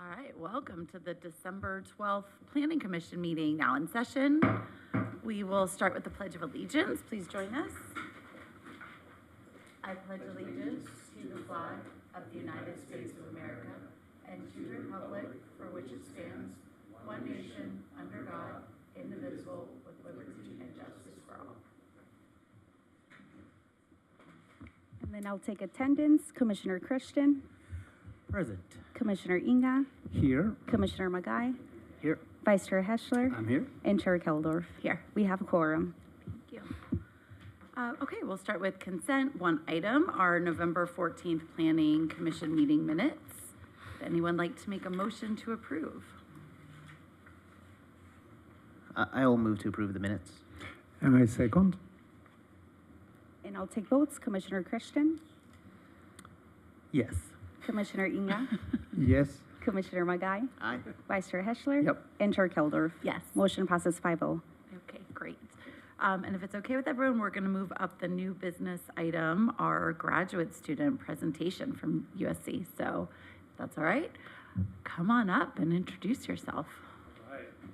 All right, welcome to the December 12th Planning Commission meeting, now in session. We will start with the Pledge of Allegiance. Please join us. I pledge allegiance to the flag of the United States of America and to the republic for which it stands, one nation, under God, indivisible, with liberty and justice for all. And then I'll take attendance. Commissioner Christian, Present. Commissioner Inga, Here. Commissioner Magai, Here. Vice Chair Heschler, I'm here. and Chair Keldorf. Here. We have a quorum. Thank you. Okay, we'll start with consent. One item, our November 14th Planning Commission meeting minutes. Would anyone like to make a motion to approve? I will move to approve the minutes. And I second. And I'll take votes. Commissioner Christian, Yes. Commissioner Inga, Yes. Commissioner Magai, Aye. Vice Chair Heschler, Yep. and Chair Keldorf. Yes. Motion passes 5-0. Okay, great. And if it's okay with everyone, we're going to move up the new business item, our graduate student presentation from USC. So if that's all right, come on up and introduce yourself.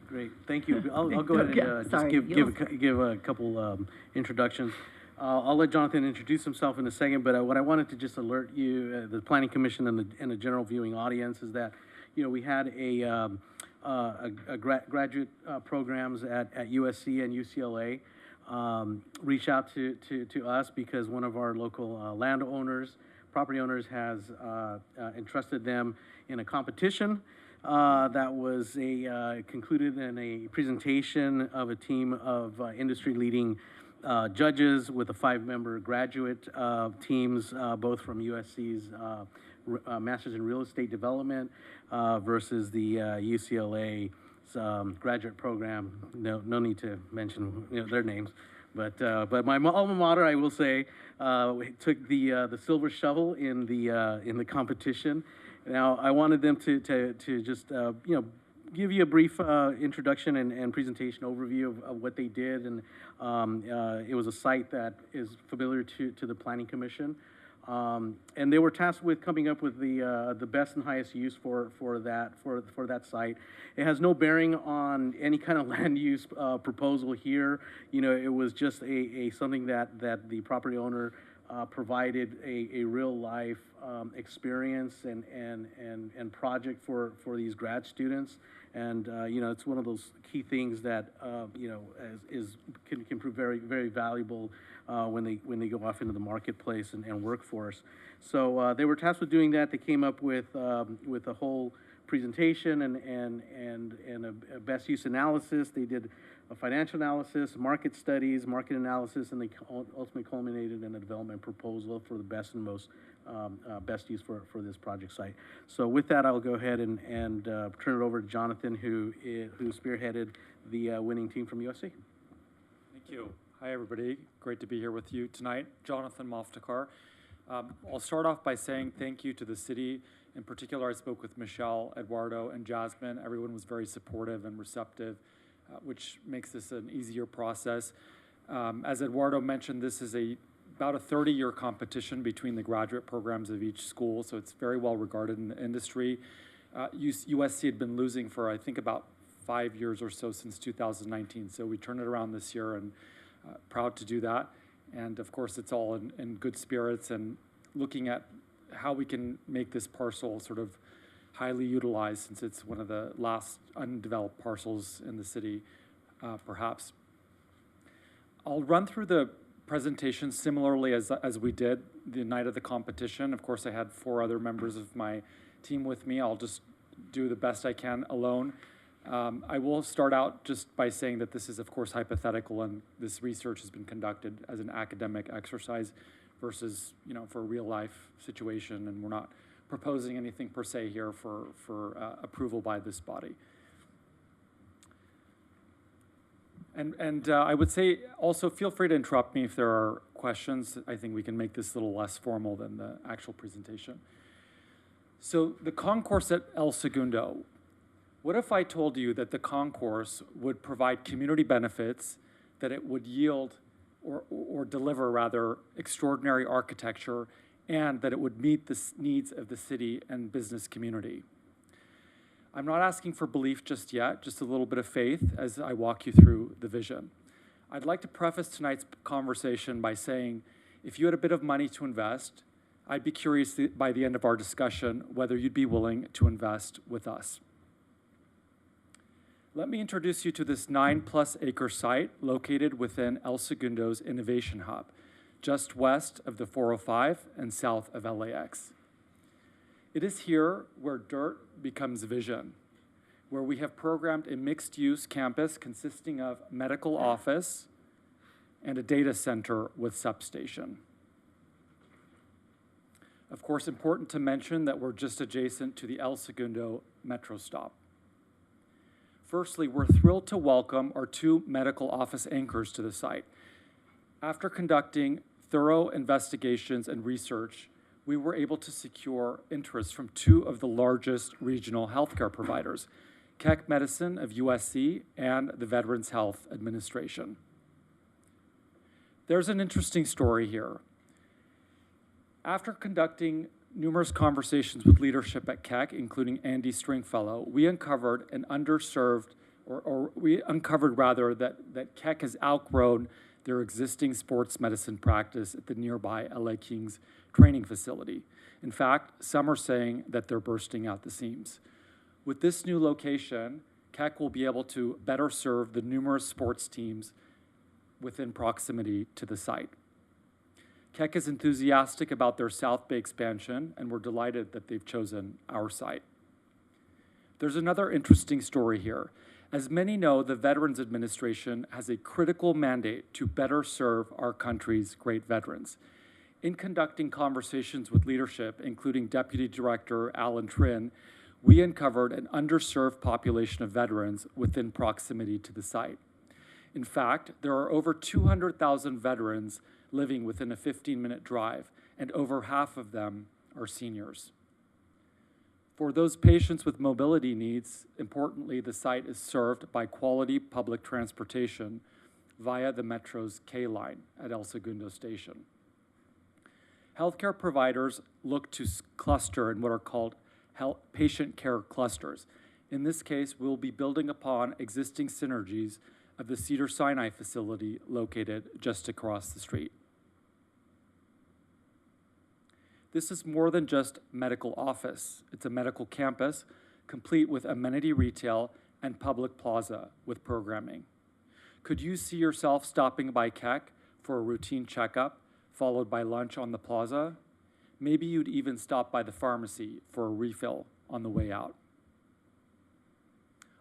Great, thank you. I'll go ahead and Yeah, just sorry, give a couple introductions. I'll let Jonathan introduce himself in a second, but what I wanted to just alert you, the Planning Commission and the general viewing audience, is that, you know, we had a graduate programs at USC and UCLA reach out to us because one of our local landowners, property owners, has entrusted them in a competition that was concluded in a presentation of a team of industry-leading judges with a 5-member graduate teams, both from USC's Masters in Real Estate Development versus the UCLA's graduate program. No need to mention their names, but my alma mater, I will say, took the silver shovel in the competition. Now, I wanted them to just give you a brief introduction and presentation overview of what they did, and it was a site that is familiar to the Planning Commission, and they were tasked with coming up with the best and highest use for that site. It has no bearing on any kind of land use proposal here. You know, it was just something that the property owner provided a real life experience and project for these grad students. And it's one of those key things that can prove very, very valuable when they go off into the marketplace and workforce. So they were tasked with doing that. They came up with a whole presentation and a best use analysis. They did a financial analysis, market studies, market analysis, and they ultimately culminated in a development proposal for the best and most best use for this project site. So with that, I'll go ahead and turn it over to Jonathan, who spearheaded the winning team from USC. Thank you. Hi, everybody. Great to be here with you tonight. Jonathan Moftakar. I'll start off by saying thank you to the city. In particular, I spoke with Michelle, Eduardo, and Jasmine. Everyone was very supportive and receptive, which makes this an easier process. As Eduardo mentioned, this is about a 30-year competition between the graduate programs of each school, so it's very well regarded in the industry. USC had been losing for, I think, about 5 years or so since 2019, so we turned it around this year, and proud to do that. And of course, it's all in good spirits and looking at how we can make this parcel sort of highly utilized, since it's one of the last undeveloped parcels in the city, perhaps. I'll run through the presentation similarly as we did the night of the competition. Of course, I had 4 other members of my team with me. I'll just do the best I can alone. I will start out just by saying that this is, of course, hypothetical, and this research has been conducted as an academic exercise versus, for a real life situation, and we're not proposing anything per se here for approval by this body. And I would say also feel free to interrupt me if there are questions. I think we can make this a little less formal than the actual presentation. So the concourse at El Segundo, what if I told you that the concourse would provide community benefits, that it would yield or deliver rather extraordinary architecture, and that it would meet the needs of the city and business community? I'm not asking for belief just yet, just a little bit of faith as I walk you through the vision. I'd like to preface tonight's conversation by saying, if you had a bit of money to invest, I'd be curious by the end of our discussion whether you'd be willing to invest with us. Let me introduce you to this 9+ acre site located within El Segundo's Innovation Hub, just west of the 405 and south of LAX. It is here where dirt becomes vision, where we have programmed a mixed-use campus consisting of medical office and a data center with substation. Of course, important to mention that we're just adjacent to the El Segundo metro stop. Firstly, we're thrilled to welcome our 2 medical office anchors to the site. After conducting thorough investigations and research, we were able to secure interest from 2 of the largest regional healthcare providers, Keck Medicine of USC and the Veterans Health Administration. There's an interesting story here. After conducting numerous conversations with leadership at Keck, including Andy Stringfellow, we uncovered that Keck has outgrown their existing sports medicine practice at the nearby LA Kings training facility. In fact, some are saying that they're bursting out the seams. With this new location, Keck will be able to better serve the numerous sports teams within proximity to the site. Keck is enthusiastic about their South Bay expansion, and we're delighted that they've chosen our site. There's another interesting story here. As many know, the Veterans Administration has a critical mandate to better serve our country's great veterans. In conducting conversations with leadership, including Deputy Director Alan Trin, we uncovered an underserved population of veterans within proximity to the site. In fact, there are over 200,000 veterans living within a 15-minute drive, and over half of them are seniors. For those patients with mobility needs, importantly, the site is served by quality public transportation via the Metro's K line at El Segundo Station. Healthcare providers look to cluster in what are called patient care clusters. In this case, we'll be building upon existing synergies of the Cedars-Sinai facility located just across the street. This is more than just medical office. It's a medical campus, complete with amenity retail and public plaza with programming. Could you see yourself stopping by Keck for a routine checkup, followed by lunch on the plaza? Maybe you'd even stop by the pharmacy for a refill on the way out.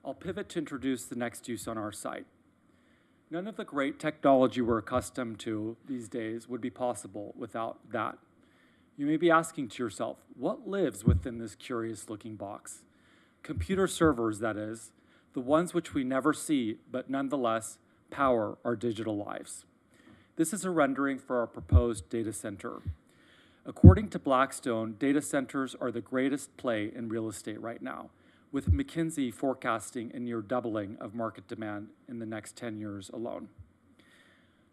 I'll pivot to introduce the next use on our site. None of the great technology we're accustomed to these days would be possible without that. You may be asking to yourself, what lives within this curious-looking box? Computer servers, that is, the ones which we never see, but nonetheless power our digital lives. This is a rendering for our proposed data center. According to Blackstone, data centers are the greatest play in real estate right now, with McKinsey forecasting a near doubling of market demand in the next 10 years alone.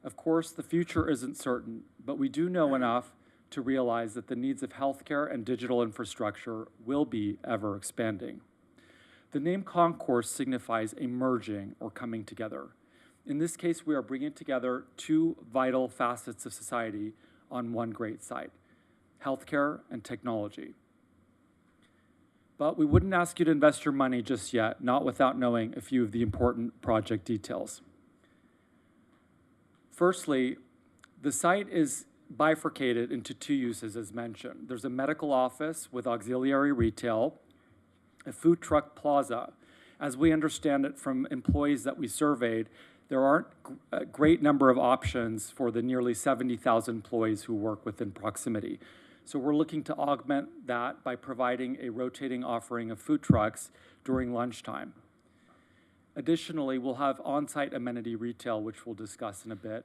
Of course, the future isn't certain, but we do know enough to realize that the needs of healthcare and digital infrastructure will be ever expanding. The name Concourse signifies a merging or coming together. In this case, we are bringing together 2 vital facets of society on one great site, healthcare and technology. But we wouldn't ask you to invest your money just yet, not without knowing a few of the important project details. Firstly, the site is bifurcated into 2 uses as mentioned. There's a medical office with auxiliary retail, a food truck plaza. As we understand it from employees that we surveyed, there aren't a great number of options for the nearly 70,000 employees who work within proximity. So we're looking to augment that by providing a rotating offering of food trucks during lunchtime. Additionally, we'll have on-site amenity retail, which we'll discuss in a bit.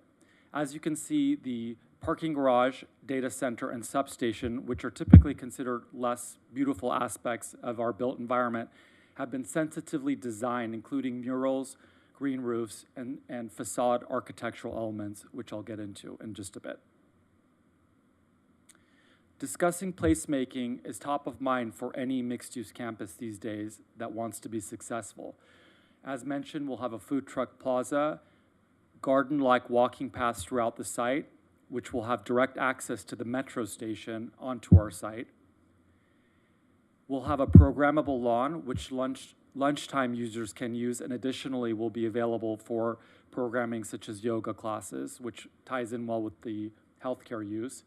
As you can see, the parking garage, data center, and substation, which are typically considered less beautiful aspects of our built environment, have been sensitively designed, including murals, green roofs, and facade architectural elements, which I'll get into in just a bit. Discussing placemaking is top of mind for any mixed-use campus these days that wants to be successful. As mentioned, we'll have a food truck plaza, garden-like walking paths throughout the site, which will have direct access to the metro station onto our site. We'll have a programmable lawn, which lunchtime users can use, and additionally will be available for programming such as yoga classes, which ties in well with the healthcare use.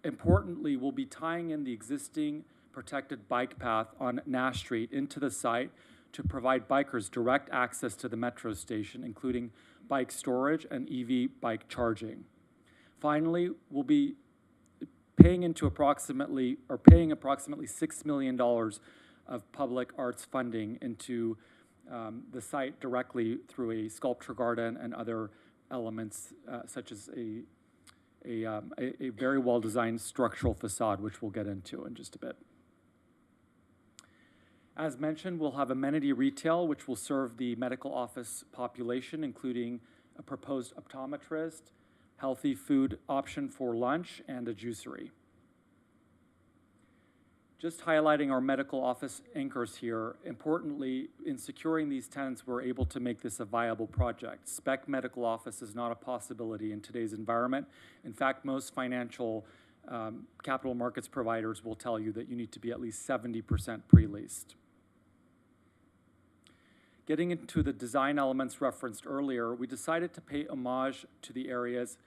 Importantly, we'll be tying in the existing protected bike path on Nash Street into the site to provide bikers direct access to the metro station, including bike storage and EV bike charging. Finally, we'll be paying approximately $6 million of public arts funding into the site directly through a sculpture garden and other elements such as a very well-designed structural facade, which we'll get into in just a bit. As mentioned, we'll have amenity retail, which will serve the medical office population, including a proposed optometrist, healthy food option for lunch, and a juicery. Just highlighting our medical office anchors here, importantly, in securing these tenants, we're able to make this a viable project. Spec medical office is not a possibility in today's environment. In fact, most financial capital markets providers will tell you that you need to be at least 70% pre-leased. Getting into the design elements referenced earlier, we decided to pay homage to the area's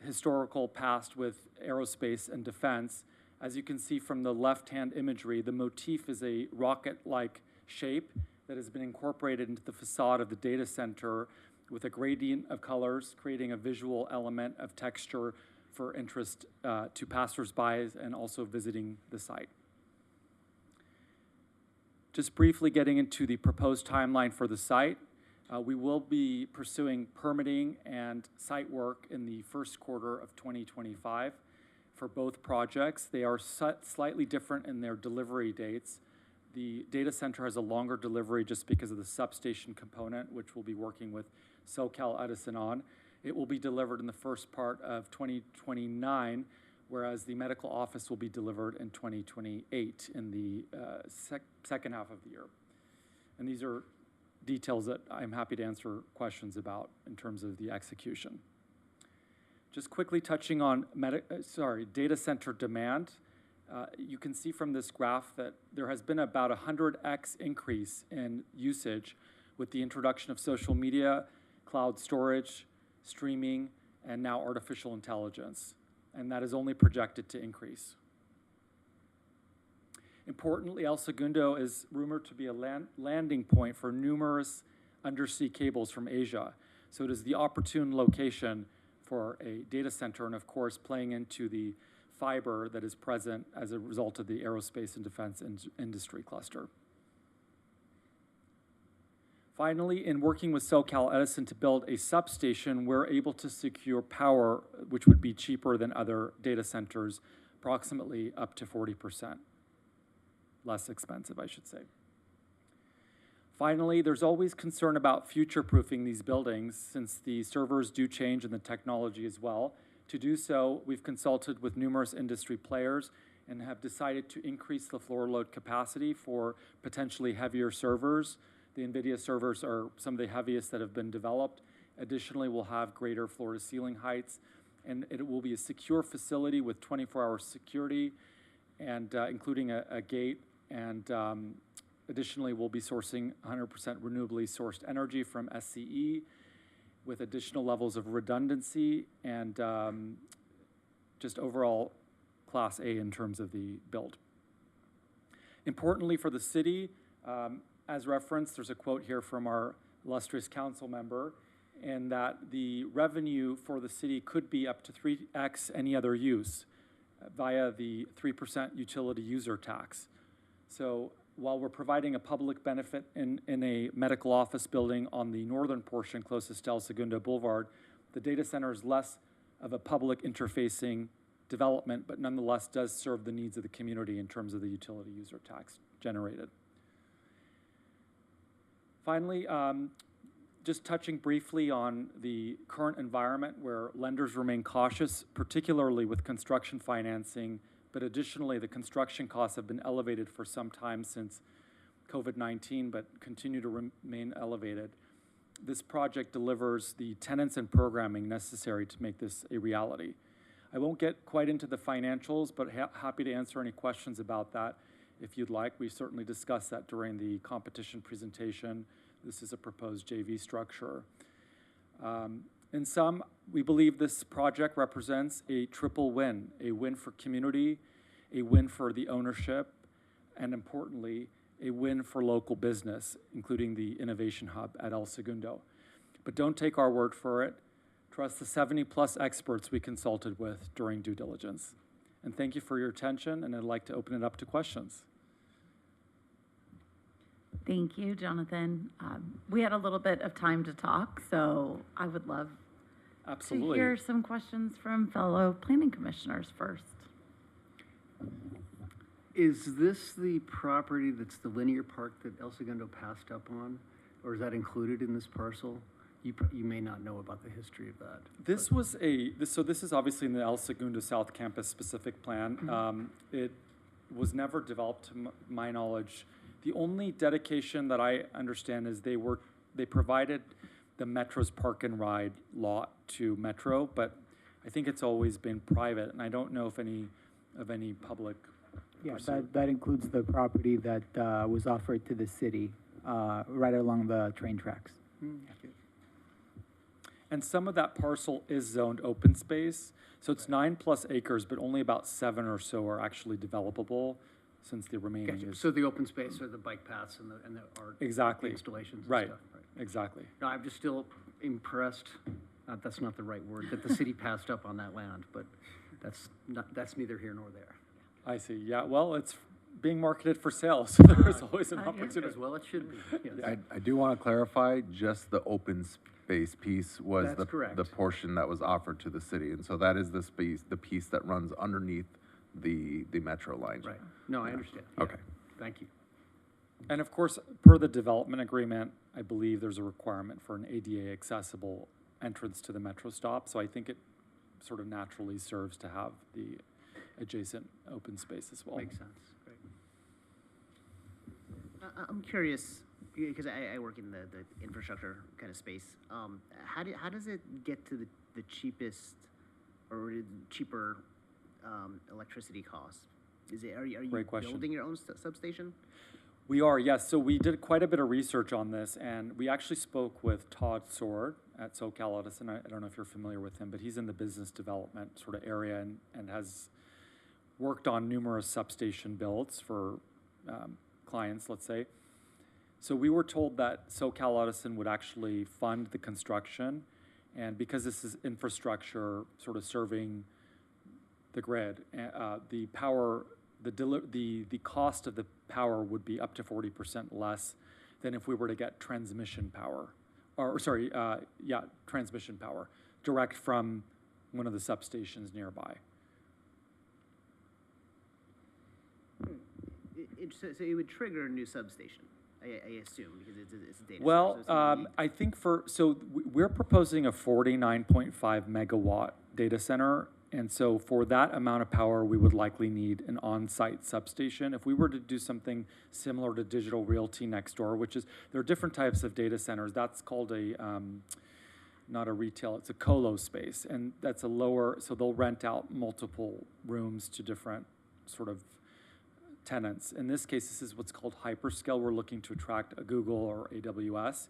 historical past with aerospace and defense. As you can see from the left-hand imagery, the motif is a rocket-like shape that has been incorporated into the facade of the data center with a gradient of colors, creating a visual element of texture for interest to passersby and also visiting the site. Just briefly getting into the proposed timeline for the site, we will be pursuing permitting and site work in the first quarter of 2025 for both projects. They are slightly different in their delivery dates. The data center has a longer delivery just because of the substation component, which we'll be working with SoCal Edison on. It will be delivered in the first part of 2029, whereas the medical office will be delivered in 2028 in the second half of the year. And these are details that I'm happy to answer questions about in terms of the execution. Just quickly touching on data center demand. You can see from this graph that there has been about a 100x increase in usage with the introduction of social media, cloud storage, streaming, and now artificial intelligence. And that is only projected to increase. Importantly, El Segundo is rumored to be a landing point for numerous undersea cables from Asia. So it is the opportune location for a data center, and of course playing into the fiber that is present as a result of the aerospace and defense industry cluster. Finally, in working with SoCal Edison to build a substation, we're able to secure power, which would be cheaper than other data centers, approximately up to 40%. Less expensive, I should say. Finally, there's always concern about future-proofing these buildings since the servers do change and the technology as well. To do so, we've consulted with numerous industry players and have decided to increase the floor load capacity for potentially heavier servers. The NVIDIA servers are some of the heaviest that have been developed. Additionally, we'll have greater floor-to-ceiling heights, and it will be a secure facility with 24-hour security, and including a gate. And additionally, we'll be sourcing 100% renewably sourced energy from SCE with additional levels of redundancy and just overall Class A in terms of the build. Importantly for the city, as referenced, there's a quote here from our illustrious council member, in that the revenue for the city could be up to 3x any other use via the 3% utility user tax. So while we're providing a public benefit in a medical office building on the northern portion closest to El Segundo Boulevard, the data center is less of a public interfacing development, but nonetheless does serve the needs of the community in terms of the utility user tax generated. Finally, Just touching briefly on the current environment where lenders remain cautious, particularly with construction financing, but additionally, the construction costs have been elevated for some time since COVID-19, but continue to remain elevated. This project delivers the tenants and programming necessary to make this a reality. I won't get quite into the financials, but happy to answer any questions about that if you'd like. We certainly discussed that during the competition presentation. This is a proposed JV structure. In sum, we believe this project represents a triple win: a win for community, a win for the ownership, and importantly, a win for local business, including the Innovation Hub at El Segundo. But don't take our word for it. Trust the 70+ experts we consulted with during due diligence. And thank you for your attention, and I'd like to open it up to questions. Thank you, Jonathan. We had a little bit of time to talk, so I would love Absolutely. to hear some questions from fellow planning commissioners first. Is this the property that's the linear park that El Segundo passed up on? Or is that included in this parcel? You may not know about the history of that. This was so this is obviously in the El Segundo South Campus specific plan. It was never developed to my knowledge. The only dedication that I understand is they provided the Metro's park and ride lot to Metro, but I think it's always been private, and I don't know if any public. Yeah, that includes the property that was offered to the city right along the train tracks. And some of that parcel is zoned open space, so it's 9+ acres, but only about 7 or so are actually developable, since the remaining Gotcha. is So the open space are the bike paths and the art exactly installations and right. stuff. Exactly. No, I'm just still impressed, that's not the right word, that the city passed up on that land, but that's neither here nor there. I see. Yeah. Well, it's being marketed for sale, so there's always an opportunity. As well it should be, yes. I do want to clarify, just the open space piece was That's correct. the portion that was offered to the city. And so that is the piece that runs underneath the metro line. Right. No, I understand. Yeah. Okay. Thank you. And of course, per the development agreement, I believe there's a requirement for an ADA accessible entrance to the metro stop. So I think it sort of naturally serves to have the adjacent open space as well. Makes sense. Great. I'm curious, because I work in the infrastructure kind of space. How does it get to the cheapest or cheaper electricity costs? Are you Great question. building your own substation? We are, yes. So we did quite a bit of research on this, and we actually spoke with Todd Sword at SoCal Edison. I don't know if you're familiar with him, but he's in the business development sort of area and has worked on numerous substation builds for clients, let's say. So we were told that SoCal Edison would actually fund the construction, and because this is infrastructure sort of serving the grid, the power, the cost of the power would be up to 40% less than if we were to get transmission power, transmission power direct from one of the substations nearby. So it would trigger a new substation, I assume, because it's a data Well, center. So it's gonna I think we're proposing a 49.5 megawatt data center. And so for that amount of power, we would likely need an on-site substation. If we were to do something similar to Digital Realty next door, which is, there are different types of data centers. That's called a, not a retail, it's a colo space. And that's a lower, so they'll rent out multiple rooms to different sort of tenants. In this case, this is what's called hyperscale. We're looking to attract a Google or AWS.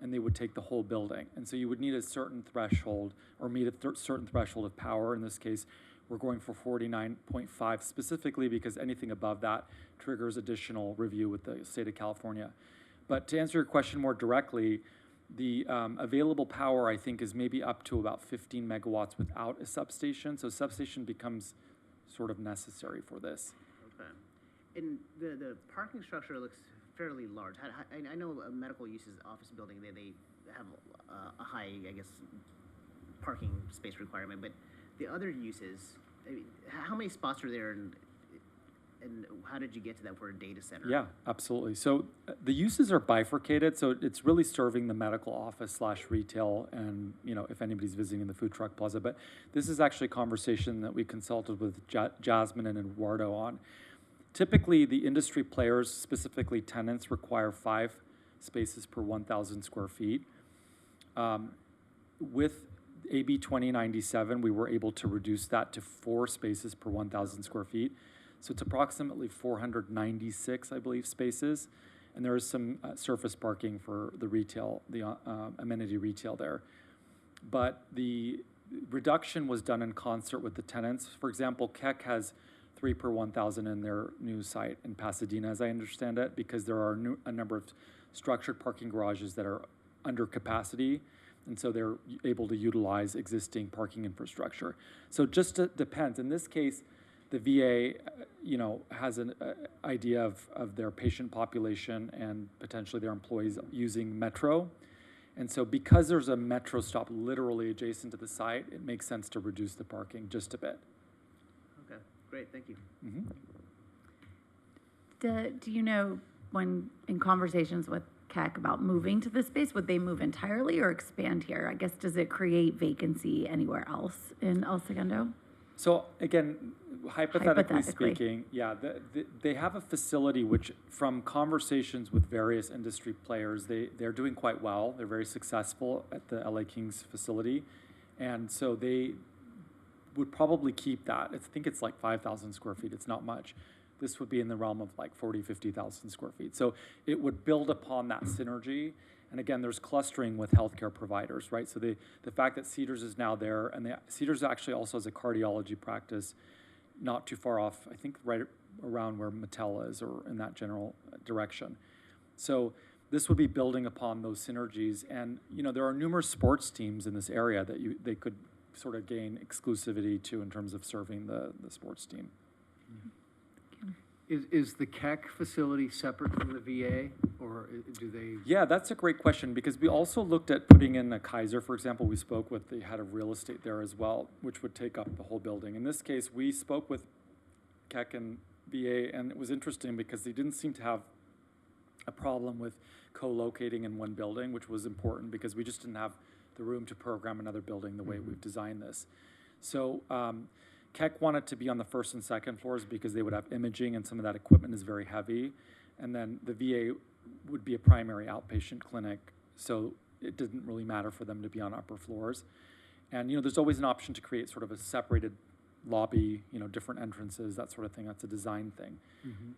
And they would take the whole building. And so you would need a certain threshold or meet a certain threshold of power. In this case, we're going for 49.5 specifically because anything above that triggers additional review with the state of California. But to answer your question more directly, the available power, I think, is maybe up to about 15 megawatts without a substation. So substation becomes sort of necessary for this. Okay. And the parking structure looks fairly large. I know medical uses, office building, they have a high, I guess, parking space requirement, but the other uses, I mean, how many spots are there? and how did you get to that for a data center? Yeah, absolutely. So the uses are bifurcated, so it's really serving the medical office slash retail and, you know, if anybody's visiting the food truck plaza. But this is actually a conversation that we consulted with Jasmine and Eduardo on. Typically, the industry players, specifically tenants, require 5 spaces per 1,000 square feet. With AB 2097, we were able to reduce that to 4 spaces per 1,000 square feet. So it's approximately 496, I believe, spaces. And there is some surface parking for the retail, the amenity retail there. But the reduction was done in concert with the tenants. For example, Keck has 3 per 1,000 in their new site in Pasadena, as I understand it, because there are a number of structured parking garages that are under capacity. And so they're able to utilize existing parking infrastructure. So it just depends. In this case, the VA, you know, has an idea of their patient population and potentially their employees using Metro. And so because there's a Metro stop literally adjacent to the site, it makes sense to reduce the parking just a bit. Okay, great, thank you. Mm-hmm. Do you know, when in conversations with Keck about moving to this space, would they move entirely or expand here? I guess, does it create vacancy anywhere else in El Segundo? So again, hypothetically Hypothetically. speaking, yeah, they have a facility which, from conversations with various industry players, they're doing quite well. They're very successful at the LA Kings facility. And so they would probably keep that. I think it's like 5,000 square feet. It's not much. This would be in the realm of like 40, 50,000 square feet. So it would build upon that synergy. And again, there's clustering with healthcare providers, right? So the fact that Cedars is now there, and Cedars actually also has a cardiology practice not too far off, I think right around where Mattel is, or in that general direction. So this would be building upon those synergies. And, you know, there are numerous sports teams in this area that they could sort of gain exclusivity to in terms of serving the sports team. Is the Keck facility separate from the VA, or do they? Yeah, that's a great question, because we also looked at putting in a Kaiser, for example. We spoke with the head of real estate there as well, which would take up the whole building. In this case, we spoke with Keck and VA, and it was interesting because they didn't seem to have a problem with co-locating in one building, which was important because we just didn't have the room to program another building the way we've designed this. So Keck wanted to be on the first and second floors because they would have imaging, and some of that equipment is very heavy. And then the VA would be a primary outpatient clinic, so it didn't really matter for them to be on upper floors. And, you know, there's always an option to create sort of a separated lobby, you know, different entrances, that sort of thing. That's a design thing.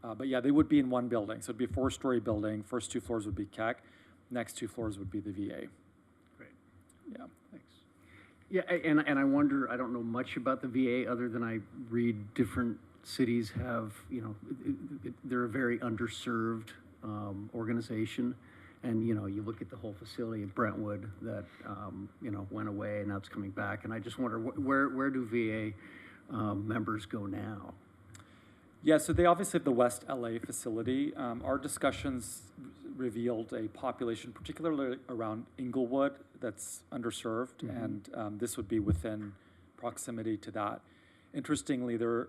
But yeah, they would be in one building. So it'd be a 4-story building. First 2 floors would be Keck. Next 2 floors would be the VA. Great. Yeah. Thanks. Yeah, and I wonder, I don't know much about the VA other than I read different cities have, you know, they're a very underserved organization. And, you know, you look at the whole facility in Brentwood that, you know, went away and now it's coming back. And I just wonder, where do VA members go now? Yeah, so they obviously have the West LA facility. Our discussions revealed a population, particularly around Inglewood, that's underserved, and this would be within proximity to that. Interestingly, the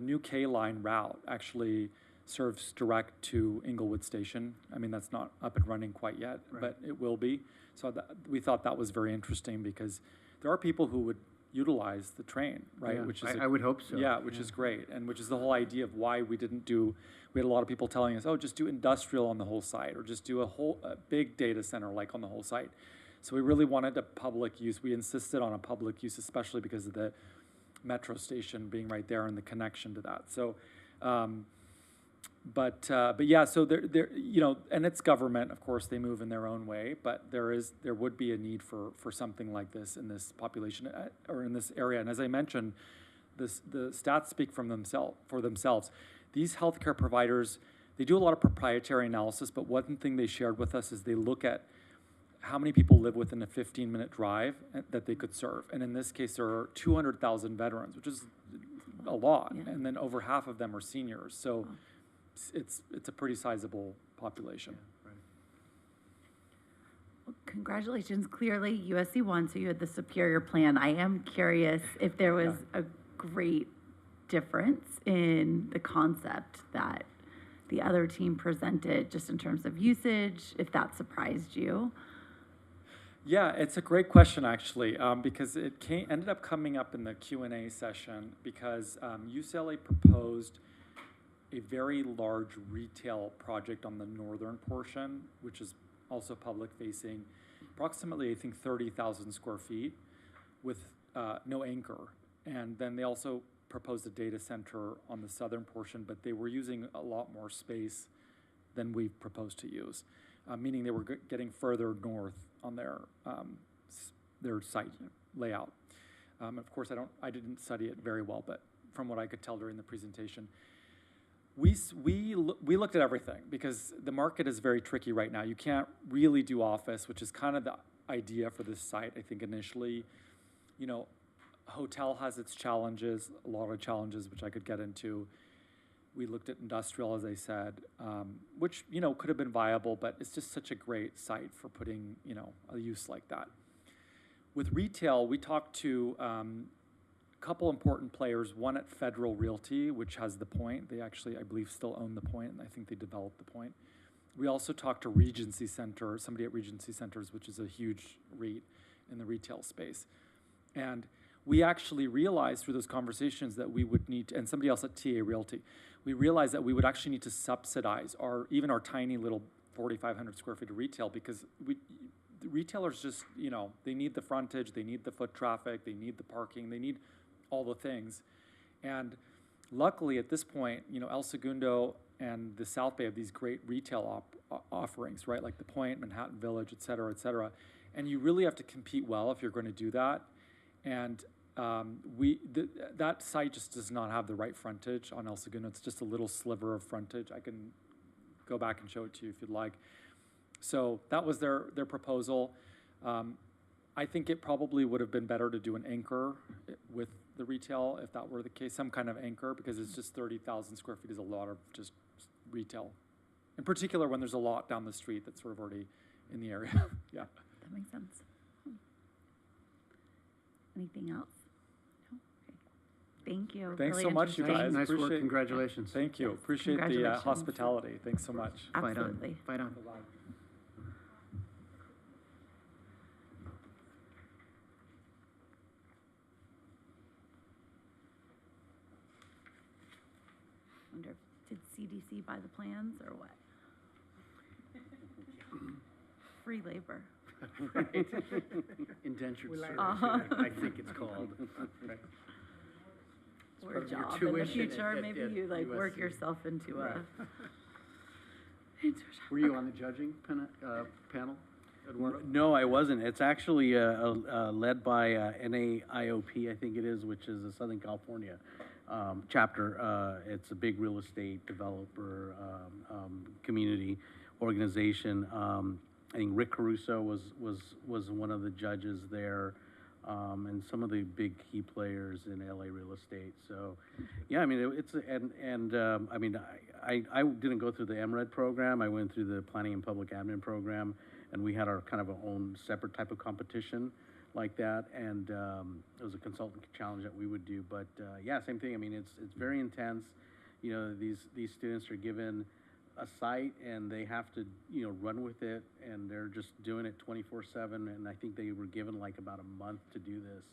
new K line route actually serves direct to Inglewood Station. I mean, that's not up and running quite yet, but it will be. So we thought that was very interesting because there are people who would utilize the train, right? Yeah, Which is I would hope so. Yeah, which is great, and which is the whole idea of why we didn't do. We had a lot of people telling us, "Oh, just do industrial on the whole site, or just do a big data center like on the whole site." So we really wanted a public use. We insisted on a public use, especially because of the metro station being right there and the connection to that. So, but yeah, so there, you know, and it's government, of course, they move in their own way, but there would be a need for something like this in this population or in this area. And as I mentioned, the stats speak for themselves. These healthcare providers, they do a lot of proprietary analysis, but one thing they shared with us is they look at how many people live within a 15-minute drive that they could serve. And in this case, there are 200,000 veterans, which is a lot. Yeah. And then over half of them are seniors. So it's a pretty sizable population. Well, congratulations. Clearly, USC won, so you had the superior plan. I am curious if there was a great difference in the concept that the other team presented, just in terms of usage, if that surprised you? Yeah, it's a great question actually, because it ended up coming up in the Q&A session because UCLA proposed a very large retail project on the northern portion, which is also public facing, approximately I think 30,000 square feet with no anchor. And then they also proposed a data center on the southern portion, but they were using a lot more space than we proposed to use, meaning they were getting further north on their site layout. Of course, I didn't study it very well, but from what I could tell during the presentation, we looked at everything because the market is very tricky right now. You can't really do office, which is kind of the idea for this site. I think initially, you know, hotel has its challenges, a lot of challenges, which I could get into. We looked at industrial, as I said, which, you know, could have been viable, but it's just such a great site for putting, you know, a use like that. With retail, we talked to a couple important players, one at Federal Realty, which has The Point. They actually, I believe, still own The Point, and I think they developed The Point. We also talked to Regency Center, somebody at Regency Centers, which is a huge REIT in the retail space. And we actually realized through those conversations that we would need to, and somebody else at TA Realty, we realized that we would actually need to subsidize even our tiny little 4,500 square feet of retail, because the retailers just, you know, they need the frontage, they need the foot traffic, they need the parking, they need all the things. And luckily at this point, you know, El Segundo and the South Bay have these great retail offerings, right? Like The Point, Manhattan Village, et cetera, et cetera. And you really have to compete well if you're going to do that. And that site just does not have the right frontage on El Segundo. It's just a little sliver of frontage. I can go back and show it to you if you'd like. So that was their proposal. I think it probably would have been better to do an anchor with the retail if that were the case, some kind of anchor, because it's just 30,000 square feet is a lot of just retail. In particular, when there's a lot down the street that's sort of already in the area. Yeah. That makes sense. Anything else? No? Okay. Thank you. Thanks Really so much, you interesting. guys. Nice work, Appreciate- congratulations. Thank you. Yes, Appreciate the congratulations. hospitality. Thanks so much. Fight on. Absolutely. Fight on. Wonder, did CDC buy the plans or what? Free labor. Indentured service, Uh-huh. I think it's called. Or part a of your job in the tuition future, at maybe you like work USC. yourself into Right. into a job. Were you on the judging panel, Eduardo? No, I wasn't. It's actually led by NAIOP, I think it is, which is a Southern California chapter. It's a big real estate developer community organization. I think Rick Caruso was one of the judges there, and some of the big key players in LA real estate. So, yeah, I mean, I mean, I didn't go through the MRED program. I went through the Planning and Public Admin program, and we had our kind of our own separate type of competition like that. And it was a consultant challenge that we would do. But yeah, same thing. I mean, it's very intense. You know, these students are given a site and they have to, you know, run with it, and they're just doing it 24/7. And I think they were given like about a month to do this.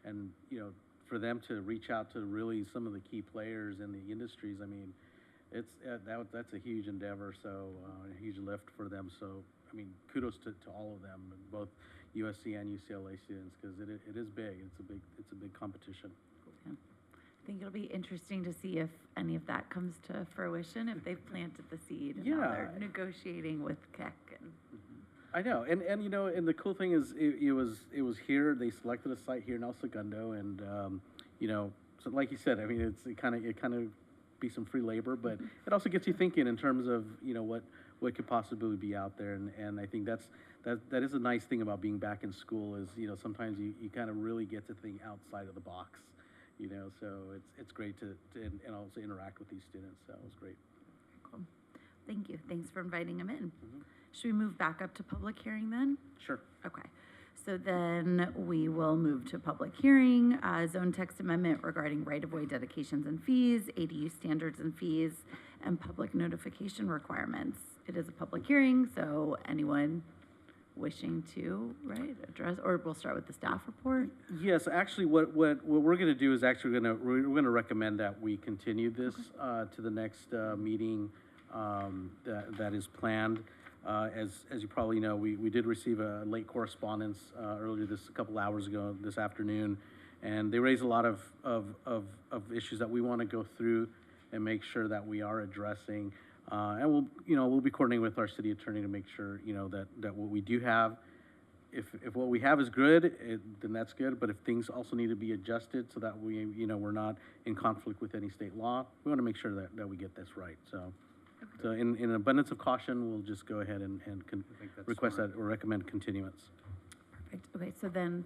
And, you know, for them to reach out to really some of the key players in the industries, I mean, it's that's a huge endeavor. So a huge lift for them. So, I mean, kudos to all of them, both USC and UCLA students, because it is big. It's a big competition. Yeah. I think it'll be interesting to see if any of that comes to fruition, if they've planted the seed and now Yeah. they're negotiating with Keck. And I know, and you know, and the cool thing is, it was here. They selected a site here in El Segundo, and you know, so like you said, I mean, it kind of be some free labor, but it also gets you thinking in terms of, you know, what could possibly be out there, and I think that is a nice thing about being back in school is, you know, sometimes you kind of really get to think outside of the box, you know, so it's great to and also interact with these students. So it was great. cool. Thank you. Thanks for inviting him in. Mhm. Should we move back up to public hearing then? Sure. Okay. So then we will move to public hearing, zone text amendment regarding right-of-way dedications and fees, ADU standards and fees, and public notification requirements. It is a public hearing, so anyone wishing to, address, or we'll start with the staff report. Yes, actually, what we're gonna do is actually we're gonna recommend that we continue this, to the next, meeting, that is planned. As you probably know, we did receive a late correspondence, earlier a couple hours ago, this afternoon, and they raised a lot of issues that we wanna go through and make sure that we are addressing. And we'll be coordinating with our city attorney to make sure, that what we do have, if what we have is good, then that's good, but if things also need to be adjusted so that we're not in conflict with any state law, we wanna make sure that we get this right, so. So in abundance of caution, we'll just go ahead and request that or recommend continuance. Perfect. Okay, so then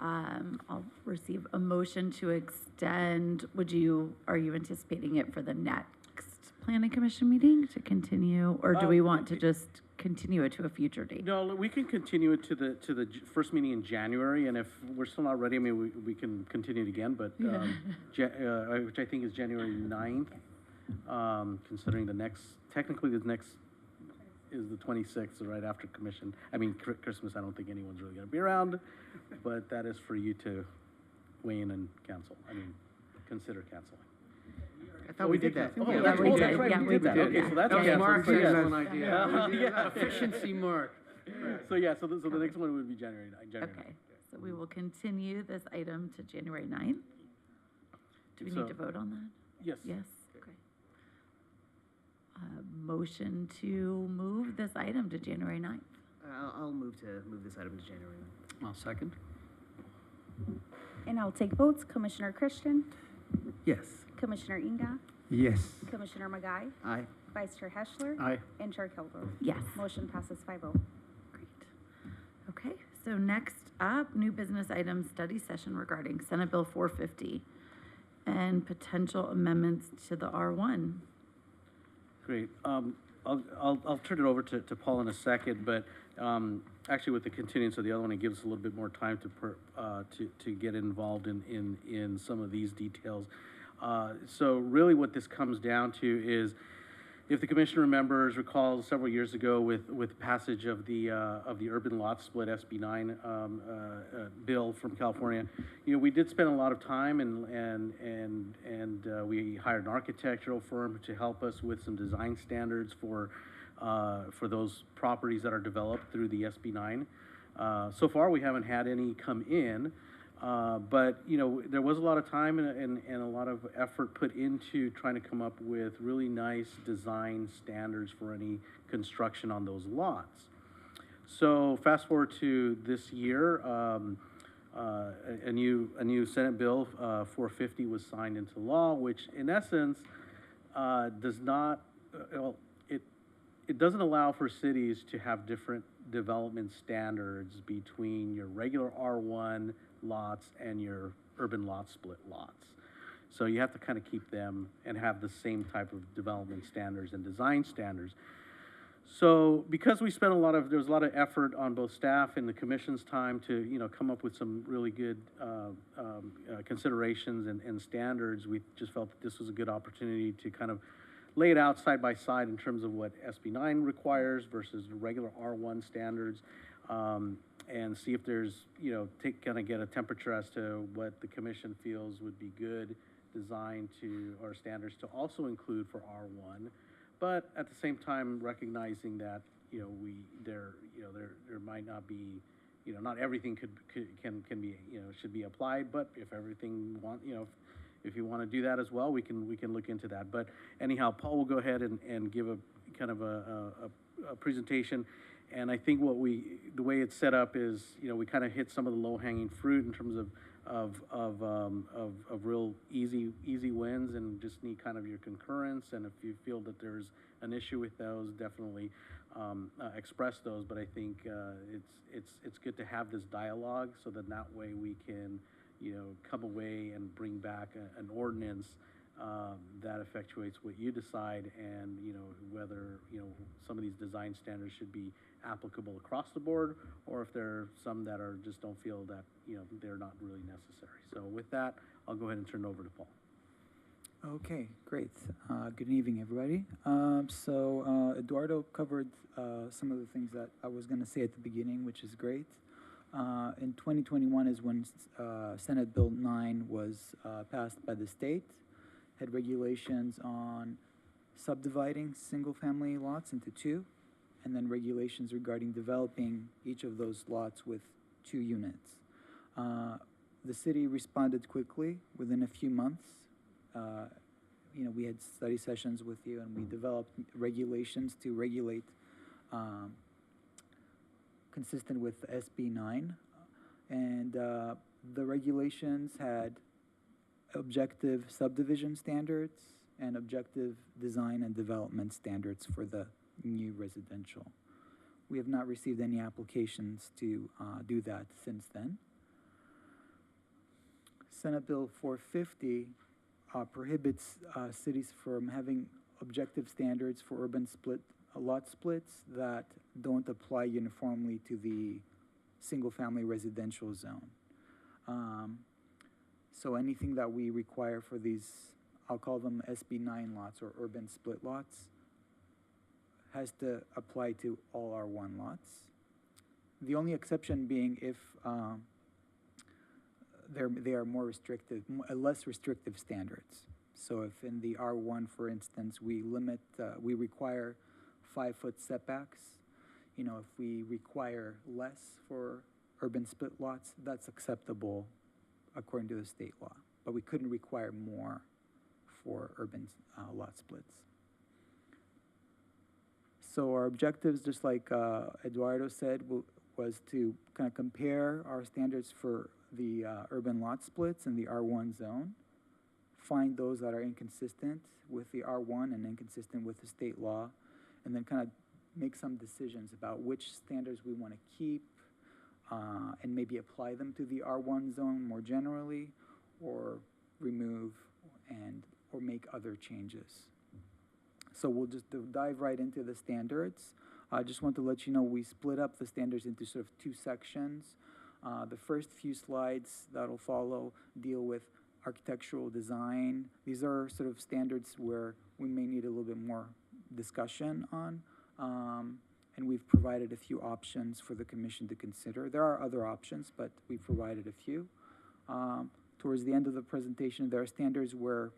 I'll receive a motion to extend. Are you anticipating it for the next planning commission meeting to continue, or do we want to just continue it to a future date? No, we can continue it to the first meeting in January, and if we're still not ready, I mean, we can continue it again, but, which I think is January 9th. Considering technically the next is the 26th, so right after commission. I mean, Christmas, I don't think anyone's really gonna be around, but that is for you to weigh in and consider canceling. I thought we did that. Oh, Yeah, that's we right, did. Yeah, we we did that. did. Okay, so that's That was canceled. Mark's So yeah. excellent idea. Yeah. Efficiency Mark. So the next one would be January 9th. Okay, so we will continue this item to January 9th. Do we So- need to vote on that? Yes. Yes, okay. Motion to move this item to January 9th. I'll move this item to January 9th. I'll second. And I'll take votes. Commissioner Christian, Yes. Commissioner Inga, Yes. Commissioner Magai, Aye. Vice Chair Heschler, Aye. and Chair Kilgore. Yes. Motion passes 5-0. Great. Okay, so next up, new business item study session regarding Senate Bill 450 and potential amendments to the R1. Great. I'll turn it over to Paul in a second, but actually with the continuance of the other one, it gives us a little bit more time to get involved in some of these details. So really what this comes down to is, if the commission recalls several years ago with passage of the urban lot split SB 9 bill from California, we did spend a lot of time and we hired an architectural firm to help us with some design standards for those properties that are developed through the SB 9. So far, we haven't had any come in. But there was a lot of time and a lot of effort put into trying to come up with really nice design standards for any construction on those lots. So fast forward to this year, a new Senate Bill 450 was signed into law, which in essence does not, it doesn't allow for cities to have different development standards between your regular R1 lots and your urban lot split lots. So you have to kind of keep them and have the same type of development standards and design standards. So because we spent there was a lot of effort on both staff and the commission's time to, come up with some really good considerations and standards, we just felt that this was a good opportunity to kind of lay it out side by side in terms of what SB 9 requires versus the regular R1 standards. And see if there's, kind of get a temperature as to what the commission feels would be good design or standards to also include for R1, but at the same time recognizing that, there might not be, not everything can be, should be applied, but if everything if you want to do that as well, we can look into that. But anyhow, Paul will go ahead and give a kind of a presentation. And I think the way it's set up is, we kind of hit some of the low-hanging fruit in terms of real easy wins, and just need kind of your concurrence. And if you feel that there's an issue with those, definitely express those. But I think it's good to have this dialogue, so that way we can, come away and bring back an ordinance that effectuates what you decide and, whether, some of these design standards should be applicable across the board, or if there are some that are, just don't feel that, they're not really necessary. So with that, I'll go ahead and turn it over to Paul. Okay, great. Good evening, everybody. Eduardo covered some of the things that I was going to say at the beginning, which is great. In 2021 is when Senate Bill 9 was passed by the state, had regulations on subdividing single-family lots into two, and then regulations regarding developing each of those lots with 2 units. The city responded quickly within a few months. We had study sessions with you, and we developed regulations to regulate consistent with SB 9. And the regulations had objective subdivision standards and objective design and development standards for the new residential. We have not received any applications to do that since then. Senate Bill 450 prohibits cities from having objective standards for urban lot splits that don't apply uniformly to the single-family residential zone. So anything that we require for these, I'll call them SB 9 lots or urban split lots, has to apply to all R1 lots. The only exception being if they are more restrictive, less restrictive standards. So if in the R1, for instance, we require 5-foot setbacks, if we require less for urban split lots, that's acceptable according to the state law. But we couldn't require more for urban lot splits. So our objectives, just like Eduardo said, was to kind of compare our standards for the urban lot splits in the R1 zone, find those that are inconsistent with the R1 and inconsistent with the state law, and then kind of make some decisions about which standards we want to keep and maybe apply them to the R1 zone more generally, or remove or make other changes. So we'll just dive right into the standards. I just want to let you know we split up the standards into sort of 2 sections. The first few slides that'll follow deal with architectural design. These are sort of standards where we may need a little bit more discussion on, and we've provided a few options for the commission to consider. There are other options, but we've provided a few. Towards the end of the presentation, there are standards where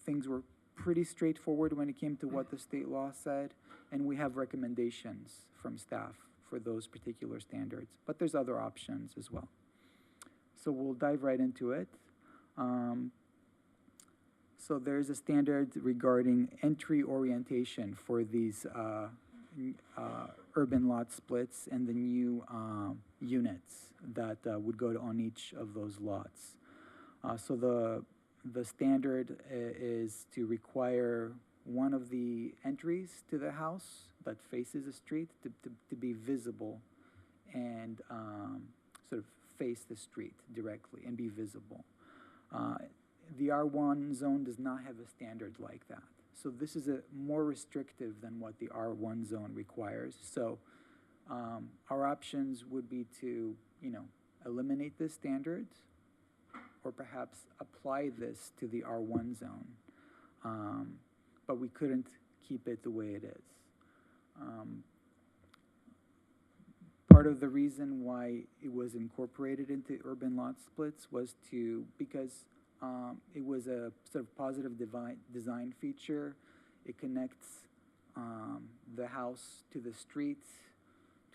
things were pretty straightforward when it came to what the state law said, and we have recommendations from staff for those particular standards, but there's other options as well. So we'll dive right into it. So there's a standard regarding entry orientation for these urban lot splits and the new units that would go on each of those lots. So the standard is to require one of the entries to the house that faces the street to be visible and sort of face the street directly and be visible. The R1 zone does not have a standard like that. So this is more restrictive than what the R1 zone requires. So our options would be to, eliminate this standard, or perhaps apply this to the R1 zone. But we couldn't keep it the way it is. Part of the reason why it was incorporated into urban lot splits was because it was a sort of positive design feature. It connects the house to the street,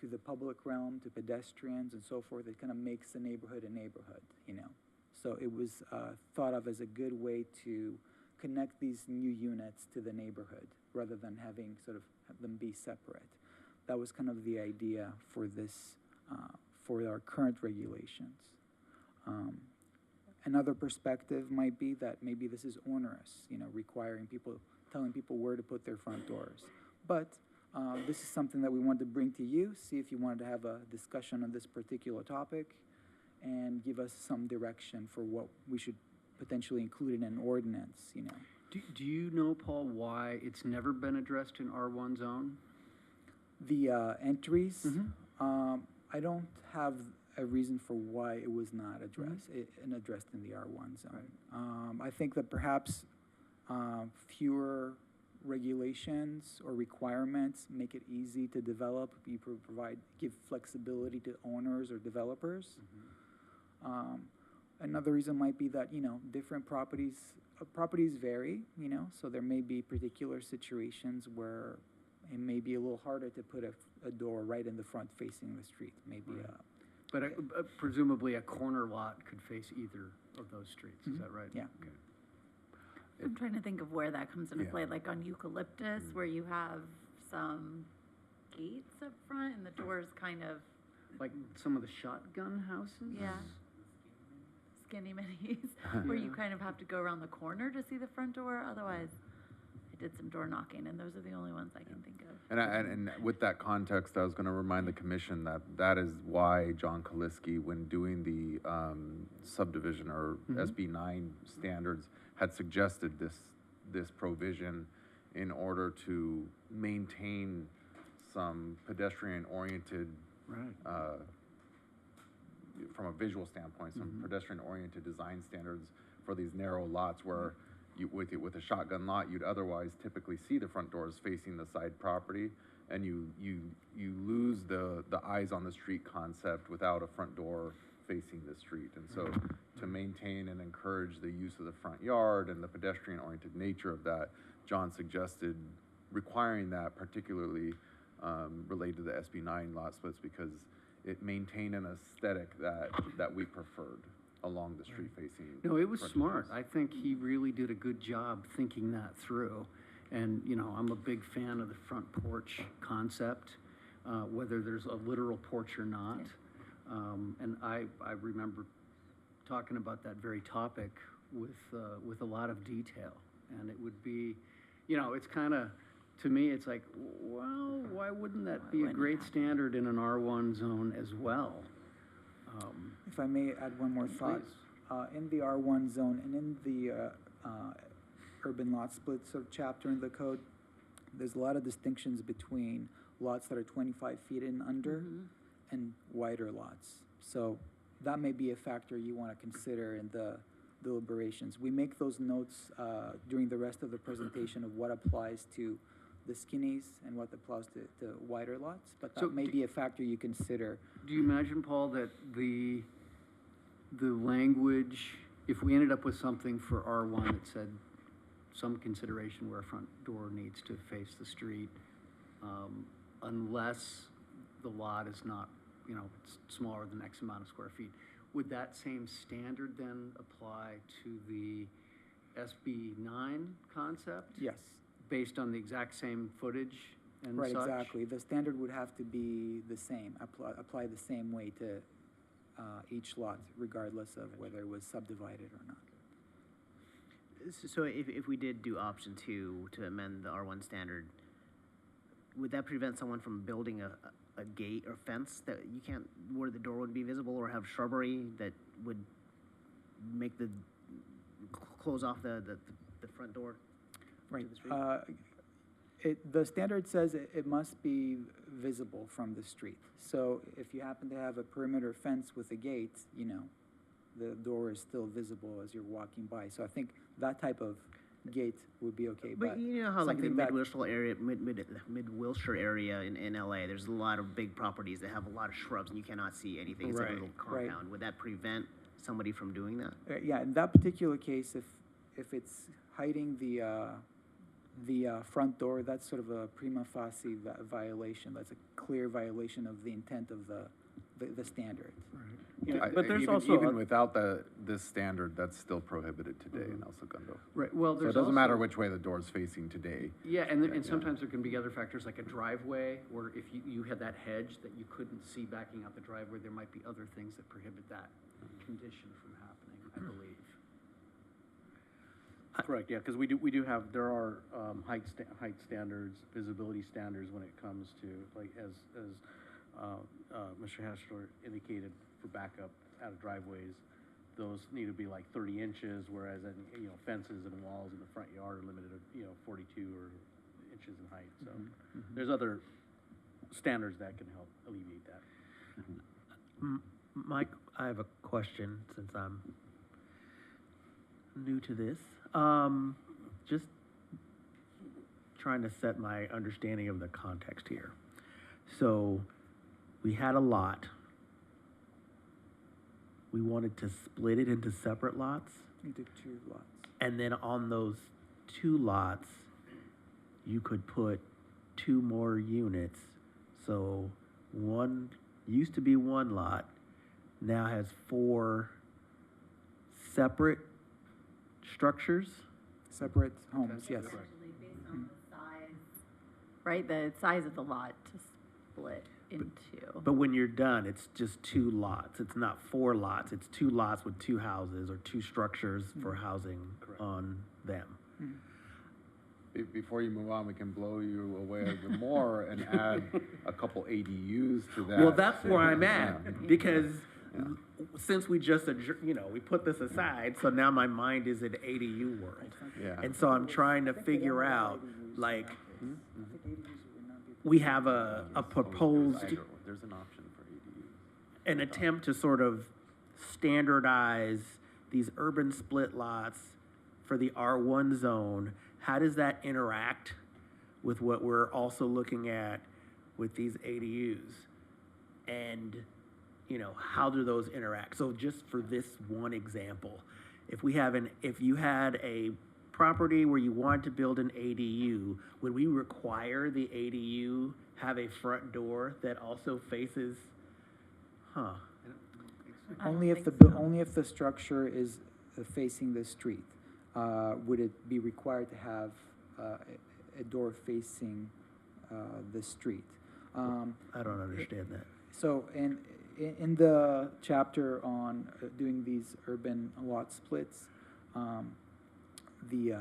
to the public realm, to pedestrians and so forth. It kind of makes the neighborhood a neighborhood, So it was thought of as a good way to connect these new units to the neighborhood rather than having sort of them be separate. That was kind of the idea for this, for our current regulations. Another perspective might be that maybe this is onerous, telling people where to put their front doors. But this is something that we wanted to bring to you, see if you wanted to have a discussion on this particular topic, and give us some direction for what we should potentially include in an ordinance, Do you know, Paul, why it's never been addressed in R1 zone? The entries, Mhm. I don't have a reason for why it was not addressed, and addressed in the R1 zone. I think that perhaps fewer regulations or requirements make it easy to develop. You give flexibility to owners or developers. Another reason might be that, you know, different properties vary, you know, so there may be particular situations where it may be a little harder to put a door right in the front facing the street, maybe Right. But presumably a corner lot could face either of those streets, is that right? Yeah. Okay. I'm trying to think of where that comes into Yeah. play, like on Eucalyptus, where you have some gates up front and the doors kind of, Like some of the shotgun houses? yeah, skinny minis, where you kind of have to go around the corner to see the front door. Otherwise, I did some door knocking, and those are the only ones I can think of. And with that context, I was going to remind the commission that that is why John Kaliski, when doing the subdivision or SB 9 standards, had suggested this provision in order to maintain some pedestrian-oriented, Right. from a visual standpoint, some pedestrian-oriented design standards for these narrow lots where with a shotgun lot, you'd otherwise typically see the front doors facing the side property, and you lose the eyes on the street concept without a front door facing the street. And so to maintain and encourage the use of the front yard and the pedestrian-oriented nature of that, John suggested requiring that, particularly related to the SB 9 lot splits, because it maintained an aesthetic that we preferred along the street facing. No, it was frontages. smart. I think he really did a good job thinking that through. And, you know, I'm a big fan of the front porch concept, whether there's a literal porch or not. And I remember talking about that very topic with a lot of detail. And it would be, you know, it's kind of, to me, it's like, well, why wouldn't that be a great standard in an R1 zone as well? If I may add one more thought. Please. In the R1 zone and in the urban lot split sort of chapter in the code, there's a lot of distinctions between lots that are 25 feet and under and wider lots. So that may be a factor you want to consider in the deliberations. We make those notes during the rest of the presentation of what applies to the skinnies and what applies to wider lots, but that So may be a factor you consider. Do you imagine, Paul, that the language, if we ended up with something for R1 that said some consideration where a front door needs to face the street, unless the lot is not, you know, it's smaller than X amount of square feet, would that same standard then apply to the SB 9 concept? Yes. Based on the exact same footage and Right, such? exactly. The standard would have to be the same, apply the same way to each lot, regardless of whether it was subdivided or not. So if we did do option 2 to amend the R1 standard, would that prevent someone from building a gate or fence that you can't, where the door would be visible, or have shrubbery that would make close off the front door? Right. To the street? The standard says it must be visible from the street. So if you happen to have a perimeter fence with a gate, you know, the door is still visible as you're walking by. So I think that type of gate would be okay. But you know how like the something that- Mid-Wilshire area, Mid-Wilshire area in LA, there's a lot of big properties that have a lot of shrubs and you cannot see anything. It's like a Right, little right. compound. Would that prevent somebody from doing that? Yeah, in that particular case, if it's hiding the front door, that's sort of a prima facie violation. That's a clear violation of the intent of the standard. Yeah, but there's even, also even without this standard, that's still prohibited today in El Segundo. Right, well, So there's it doesn't matter also- which way the door's facing today. Yeah, and sometimes there can be other factors like a driveway, where if you had that hedge that you couldn't see backing out the driveway, there might be other things that prohibit that condition from happening, I believe. Correct, yeah, because we do have, there are height standards, visibility standards when it comes to, like, as Mr. Hessler indicated, for backup out of driveways, those need to be like 30 inches, whereas, fences and walls in the front yard are limited to, 42 or inches in height, so there's other standards that can help alleviate that. Mike, I have a question since I'm new to this. Just trying to set my understanding of the context here. So we had a lot. We wanted to split it into separate lots. Into 2 lots. And then on those 2 lots, you could put 2 more units. So one used to be 1 lot, now has 4 separate structures. Separate homes, yes. Essentially based on the size, right, the size of the lot to split into. But when you're done, it's just 2 lots. It's not 4 lots. It's 2 lots with 2 houses or 2 structures for housing on them. Before you move on, we can blow you away even more and add a couple ADUs to that. Well, that's where I'm at, because since we just, we put this aside, so now my mind is in ADU world. Yeah. And so I'm trying to figure out, like, we have a proposed, There's an option for ADUs. an attempt to sort of standardize these urban split lots for the R1 zone. How does that interact with what we're also looking at with these ADUs? And, how do those interact? So just for this one example, if you had a property where you wanted to build an ADU, would we require the ADU have a front door that also faces, I Only don't if the, think so. only if the structure is facing the street. Would it be required to have a door facing the street? I don't understand that. So in the chapter on doing these urban lot splits, the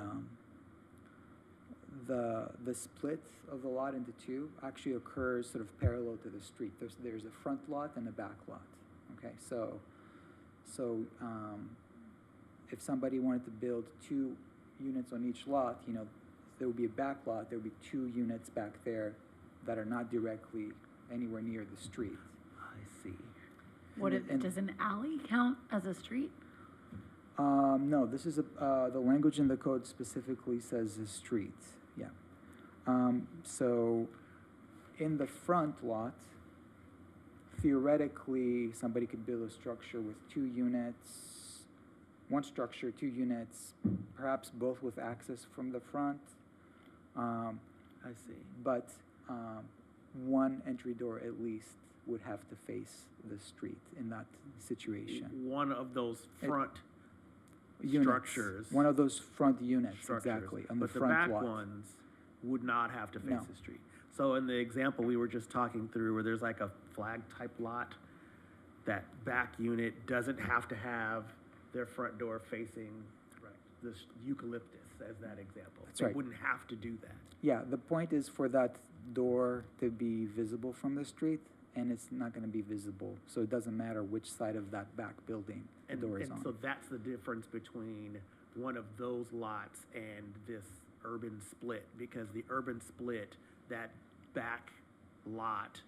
split of the lot into 2 actually occurs sort of parallel to the street. There's a front lot and a back lot. Okay, so if somebody wanted to build 2 units on each lot, there would be a back lot. There would be 2 units back there that are not directly anywhere near the street. I see. Does an alley count as a street? No, this is the language in the code specifically says a street. Yeah. So in the front lot, theoretically, somebody could build a structure with 2 units, 1 structure, 2 units, perhaps both with access from the front. I see. But 1 entry door at least would have to face the street in that situation. One of those front Units. structures. One of those front units, structures, exactly, on the but the front back lot. ones would not have to face No. the street. So in the example we were just talking through, where there's like a flag type lot, that back unit doesn't have to have their front door facing the eucalyptus as that example. That's They right. wouldn't have to do that. Yeah, the point is for that door to be visible from the street, and it's not gonna be visible, so it doesn't matter which side of that back building the And, door is and on. so that's the difference between one of those lots and this urban split, because the urban split, that back lot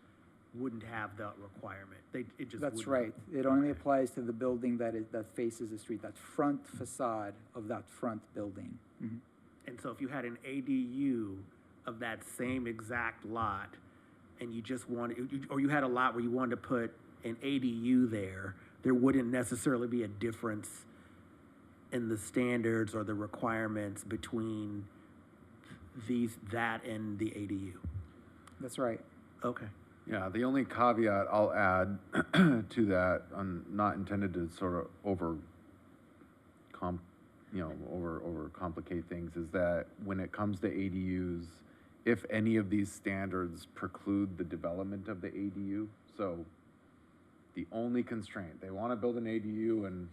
wouldn't have that requirement. It just That's wouldn't. right, it only Okay. applies to the building that faces the street, that front facade of that front building. Mhm. And so if you had an ADU of that same exact lot, and you just wanted, or you had a lot where you wanted to put an ADU there wouldn't necessarily be a difference in the standards or the requirements between that and the ADU. That's right. Okay. Yeah, the only caveat I'll add to that, not intended to sort of over complicate things, is that when it comes to ADUs, if any of these standards preclude the development of the ADU, so the only constraint, they want to build an ADU and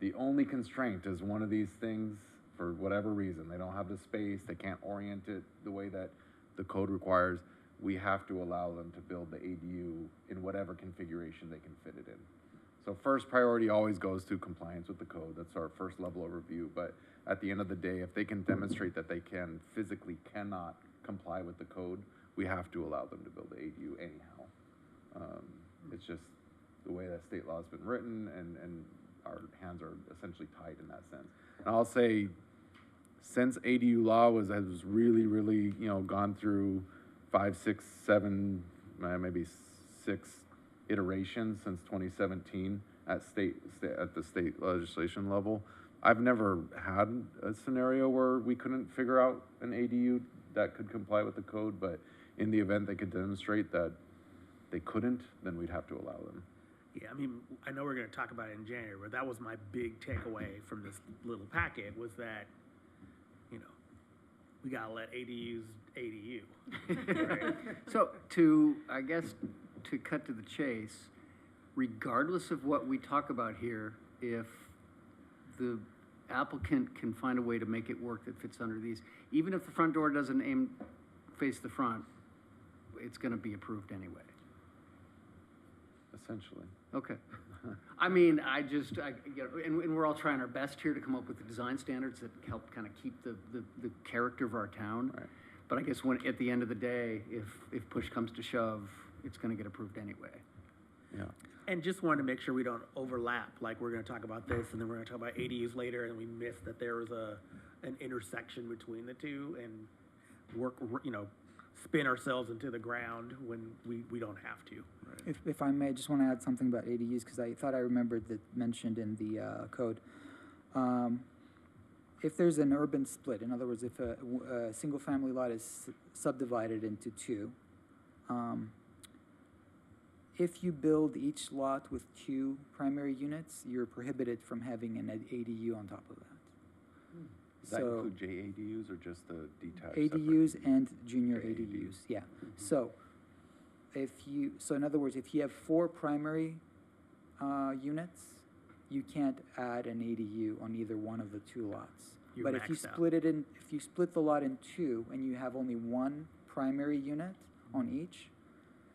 the only constraint is one of these things for whatever reason, they don't have the space, they can't orient it the way that the code requires, we have to allow them to build the ADU in whatever configuration they can fit it in. So first priority always goes to compliance with the code. That's our first level of review. But at the end of the day, if they can demonstrate that they physically cannot comply with the code, we have to allow them to build the ADU anyhow. It's just the way that state law has been written, and our hands are essentially tied in that sense. And I'll say, since ADU law has really, really, gone through 5, 6, 7, maybe 6 iterations since 2017 at the state legislation level, I've never had a scenario where we couldn't figure out an ADU that could comply with the code, but in the event they could demonstrate that they couldn't, then we'd have to allow them. Yeah, I mean, I know we're gonna talk about it in January, but that was my big takeaway from this little packet, was that, we gotta let ADUs ADU. Right? So I guess, to cut to the chase, regardless of what we talk about here, if the applicant can find a way to make it work that fits under these, even if the front door doesn't face the front, it's gonna be approved anyway. Essentially. Okay. I mean, and we're all trying our best here to come up with the design standards that help kind of keep the character of our town. Right. But I guess at the end of the day, if push comes to shove, it's gonna get approved anyway. Yeah. And just wanted to make sure we don't overlap, like we're gonna talk about this, and then we're gonna talk about ADUs later, and we miss that there was an intersection between the two, and spin ourselves into the ground when we don't have to. If I may, I just want to add something about ADUs, because I thought I remembered that mentioned in the code. If there's an urban split, in other words, if a single-family lot is subdivided into two, if you build each lot with 2 primary units, you're prohibited from having an ADU on top of that. Does that include JADUs or just the detached? ADUs separate? and junior JADUs. ADUs, yeah. So in other words, if you have 4 primary units, you can't add an ADU on either one of the 2 lots. You're But if you maxed out. if you split the lot in 2 and you have only 1 primary unit on each,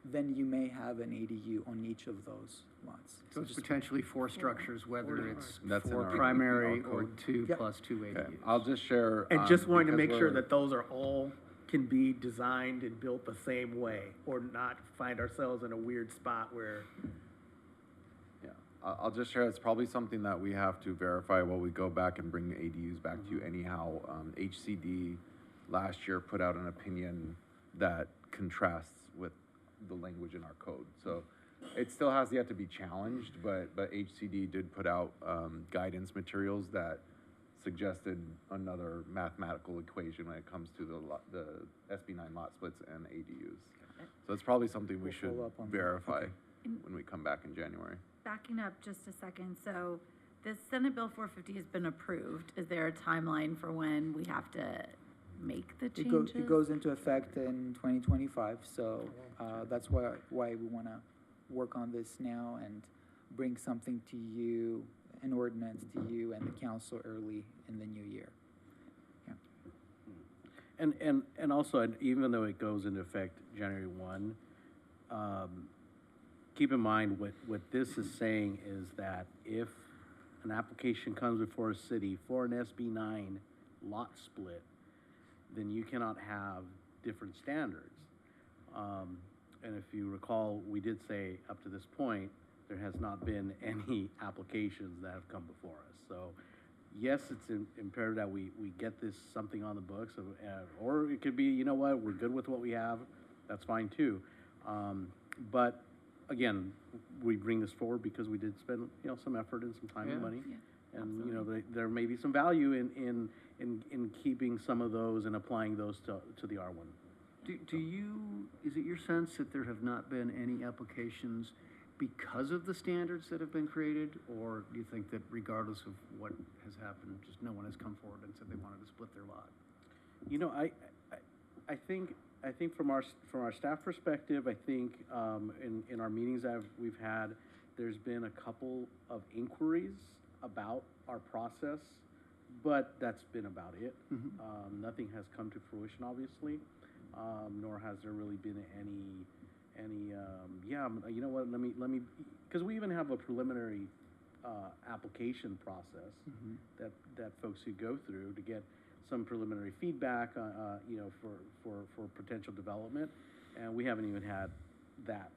then you may have an ADU on each of those lots. So it's potentially 4 structures, whether it's That's in 4 our- primary our or code. 2 Yep. plus 2 ADUs. Okay, I'll just share. And just wanted to because make sure we're- that those are all can be designed and built the same way, or not find ourselves in a weird spot where, Yeah, I'll just share, it's probably something that we have to verify while we go back and bring the ADUs back to you anyhow. HCD last year put out an opinion that contrasts with the language in our code. So it still has yet to be challenged, but HCD did put out guidance materials that suggested another mathematical equation when it comes to the SB9 lot splits and ADUs. So it's probably something we We'll should follow up on that. verify Okay. when we come back in January. Backing up just a second, so this Senate Bill 450 has been approved. Is there a timeline for when we have to make the changes? It goes into effect in 2025, so that's why we want to work on this now and bring something to you, an ordinance to you and the council early in the new year. Yeah. And also, even though it goes into effect January 1, keep in mind what this is saying is that if an application comes before a city for an SB9 lot split, then you cannot have different standards. And if you recall, we did say up to this point, there has not been any applications that have come before us. So yes, it's imperative that we get this something on the books, or it could be, you know what, we're good with what we have, that's fine too. But again, we bring this forward because we did spend, some effort and some time and money. Yeah, And, there may be some value in keeping some of those and applying those to the R1. Is it your sense that there have not been any applications because of the standards that have been created? Or do you think that regardless of what has happened, just no one has come forward and said they wanted to split their lot? I think from our staff perspective, I think in our meetings we've had, there's been a couple of inquiries about our process, but that's been about it. Nothing has come to fruition, obviously, nor has there really been yeah, you know what, let me, because we even have a preliminary, application process that folks who go through to get some preliminary feedback, you know, for potential development. And we haven't even had that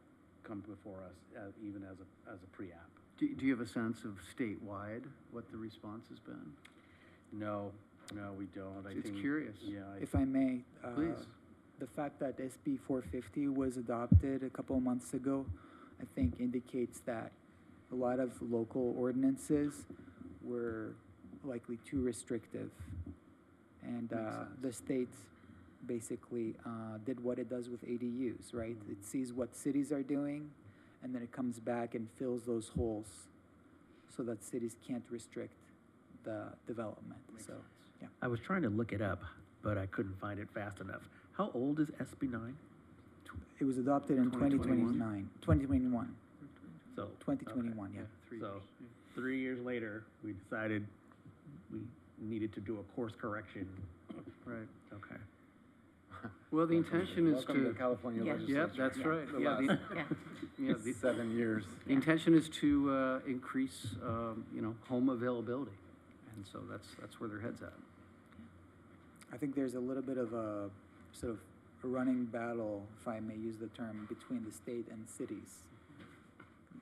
come before us, even as a pre-app. Do you have a sense of statewide what the response has been? No, we don't. I It's think. curious. Yeah. If I may, Please. the fact that SB 450 was adopted a couple of months ago, I think indicates that a lot of local ordinances were likely too restrictive. And Makes sense. the state basically did what it does with ADUs, right? It sees what cities are doing, and then it comes back and fills those holes so that cities can't restrict the development. So, yeah. I was trying to look it up, but I couldn't find it fast enough. How old is SB 9? It was adopted in 2021? 2021. So 2021, okay. yeah. 3 So years. 3 years later, we decided we needed to do a course correction. Right. Okay. Well, the intention is Welcome to to, California Yeah. legislature. yep, that's right. The Yeah, last Yeah. the 7 years. the intention is to increase, you know, home availability. And so that's where their head's at. I think there's a little bit of a sort of a running battle, if I may use the term, between the state and cities.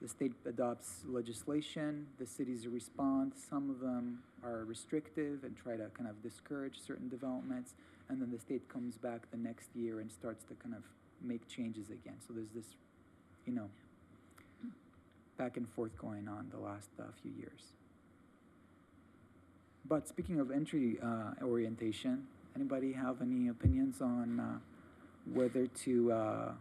The state adopts legislation, the cities respond. Some of them are restrictive and try to kind of discourage certain developments, and then the state comes back the next year and starts to kind of make changes again. So there's this, you know, back and forth going on the last few years. But speaking of entry orientation, anybody have any opinions on whether to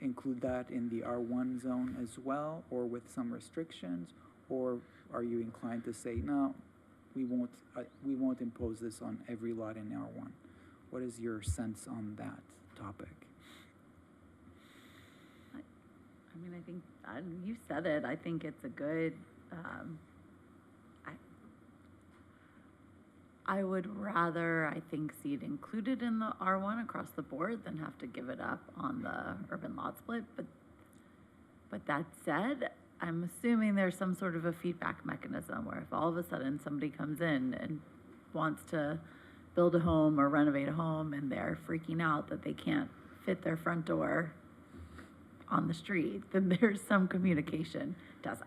include that in the R1 zone as well, or with some restrictions, or are you inclined to say, no, we won't impose this on every lot in R1? What is your sense on that topic? I mean, I think, you said it, I think it's a good, I would rather, I think, see it included in the R1 across the board than have to give it up on the urban lot split. But that said, I'm assuming there's some sort of a feedback mechanism where if all of a sudden somebody comes in and wants to build a home or renovate a home and they're freaking out that they can't fit their front door on the street, then there's some communication.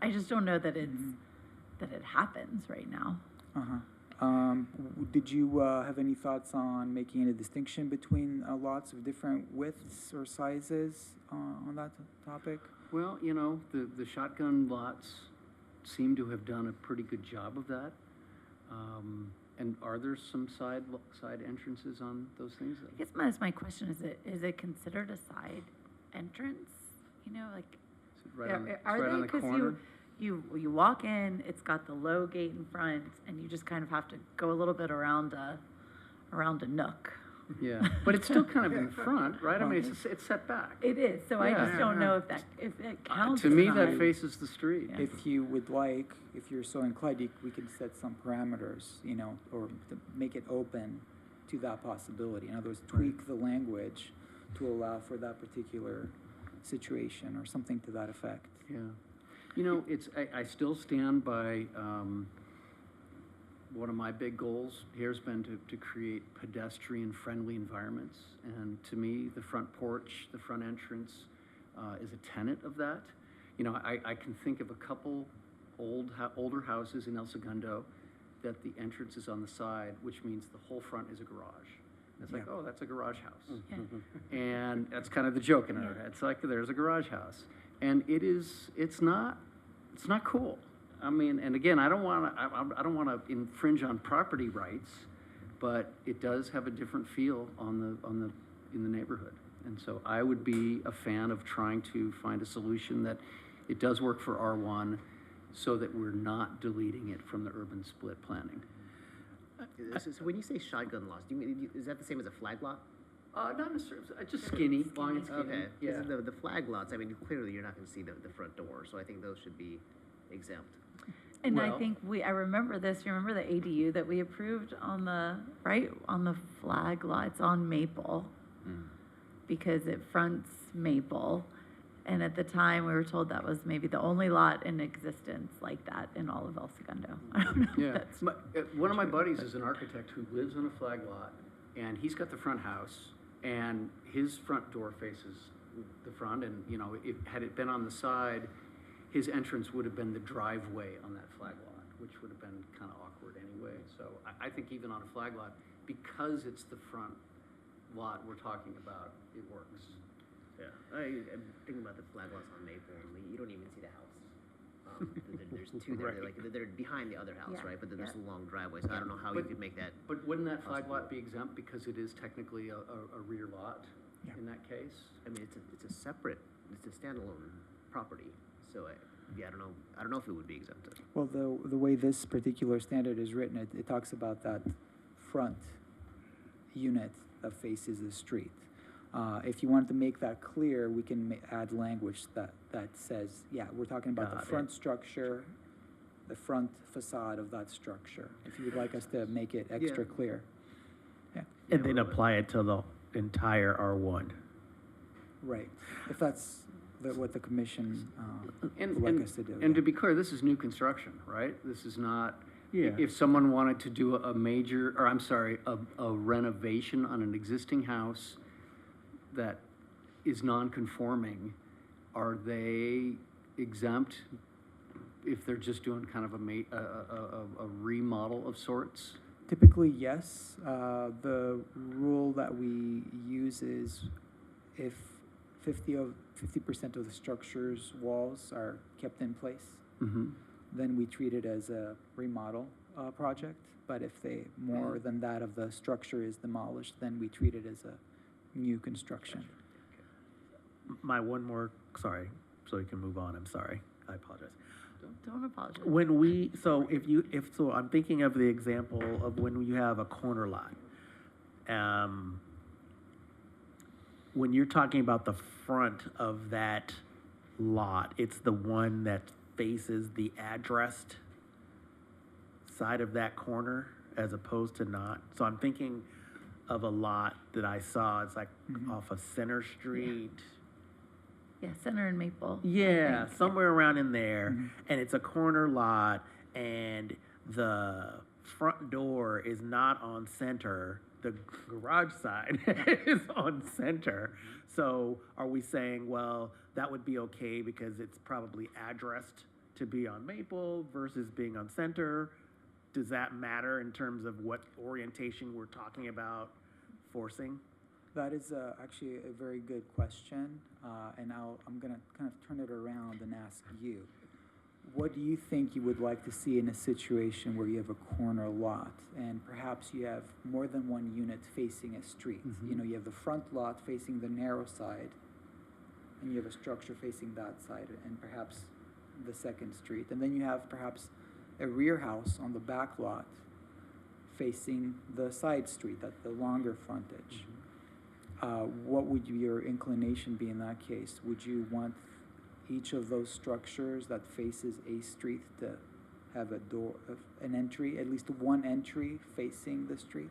I just don't know that that it happens right now. Uh-huh. Did you have any thoughts on making a distinction between lots of different widths or sizes on that topic? Well, you know, the shotgun lots seem to have done a pretty good job of that. And are there some side entrances on those things? I guess that's my question, is it considered a side entrance? You know, like, Is it right on, it's are right on they? the 'Cause corner? you walk in, it's got the low gate in front, and you just kind of have to go a little bit around a nook. Yeah, but it's still kind of in front, right? I mean, it's set back. It is, so I just Yeah. don't know if it counts. To as me, a that side. faces the street. Yeah. If you would like, if you're so inclined, we can set some parameters, you know, or to make it open to that possibility. In other words, tweak the language to allow for that particular situation or something to that effect. Yeah. You know, I still stand by, one of my big goals here has been to create pedestrian-friendly environments. And to me, the front porch, the front entrance, is a tenet of that. You know, I can think of a couple older houses in El Segundo that the entrance is on the side, which means the whole front is a garage. And it's like, Yeah. oh, that's a garage house. Yeah. And that's kind of the joke in our head. It's like, there's a garage house. And it's not cool. I mean, and again, I don't want to infringe on property rights, but it does have a different feel in the neighborhood. And so I would be a fan of trying to find a solution that it does work for R1 so that we're not deleting it from the urban split planning. So when you say shotgun lots, do you mean, is that the same as a flag lot? Not necessarily, just skinny, long and skinny. Okay. Yeah. Because the flag lots, I mean, clearly you're not going to see the front door, so I think those should be exempt. And I Well- think I remember this, you remember the ADU that we approved on the flag lot, it's on Maple, because it fronts Maple, And at the time, we were told that was maybe the only lot in existence like that in all of El Segundo. I don't know if Yeah, that's one of my buddies is an architect who lives on a flag lot, and he's got the front house, and his front door faces the front, and, you know, had it been on the side, his entrance would have been the driveway on that flag lot, which would have been kind of awkward anyway. So I think even on a flag lot, because it's the front lot we're talking about, it works. Yeah, I'm thinking about the flag lots on Maple, and you don't even see the house. There's two there, they're behind the other house, Yeah, right? But then there's yeah. a long driveway, so I don't know how you But- could make that. But wouldn't that flag lot be exempt because it is technically a rear lot Yeah. in that case? I mean, it's a separate, it's a standalone property, so yeah, I don't know if it would be exempted. Well, the way this particular standard is written, it talks about that front unit that faces the street. If you wanted to make that clear, we can add language that says, yeah, we're talking about Got the it. front structure, the front facade of that structure, if you would like us to make it extra Yeah. clear. Yeah, And then apply it to the entire R1. right. If that's what the commission And, would like and, us to do. and to yeah. be clear, this is new construction, right? This is not, Yeah. if someone wanted to do a major, or I'm sorry, a renovation on an existing house that is non-conforming, are they exempt if they're just doing kind of a remodel of sorts? Typically, yes. The rule that we use is if 50% of the structure's walls are kept in place, Mm-hmm. then we treat it as a remodel project. But if more than that of the structure is demolished, then we treat it as a new construction. My one more, sorry, so you can move on, I'm sorry, I apologize. Don't apologize. When so I'm thinking of the example of when you have a corner lot. When you're talking about the front of that lot, it's the one that faces the addressed side of that corner as opposed to not. So I'm thinking of a lot that I saw, it's like off of Center Street. Yeah, Center and Maple. I Yeah, think. somewhere around in there, and it's a corner lot, and the front door is not on Center. The garage side is on Center. So are we saying, well, that would be okay because it's probably addressed to be on Maple versus being on Center? Does that matter in terms of what orientation we're talking about forcing? That is actually a very good question, and I'm gonna kind of turn it around and ask you. What do you think you would like to see in a situation where you have a corner lot and perhaps you have more than one unit facing a street? You know, you have the front lot facing the narrow side, and you have a structure facing that side, and perhaps the second street. And then you have perhaps a rear house on the back lot facing the side street, the longer frontage. What would your inclination be in that case? Would you want each of those structures that faces a street to have a door, an entry, at least one entry facing the street?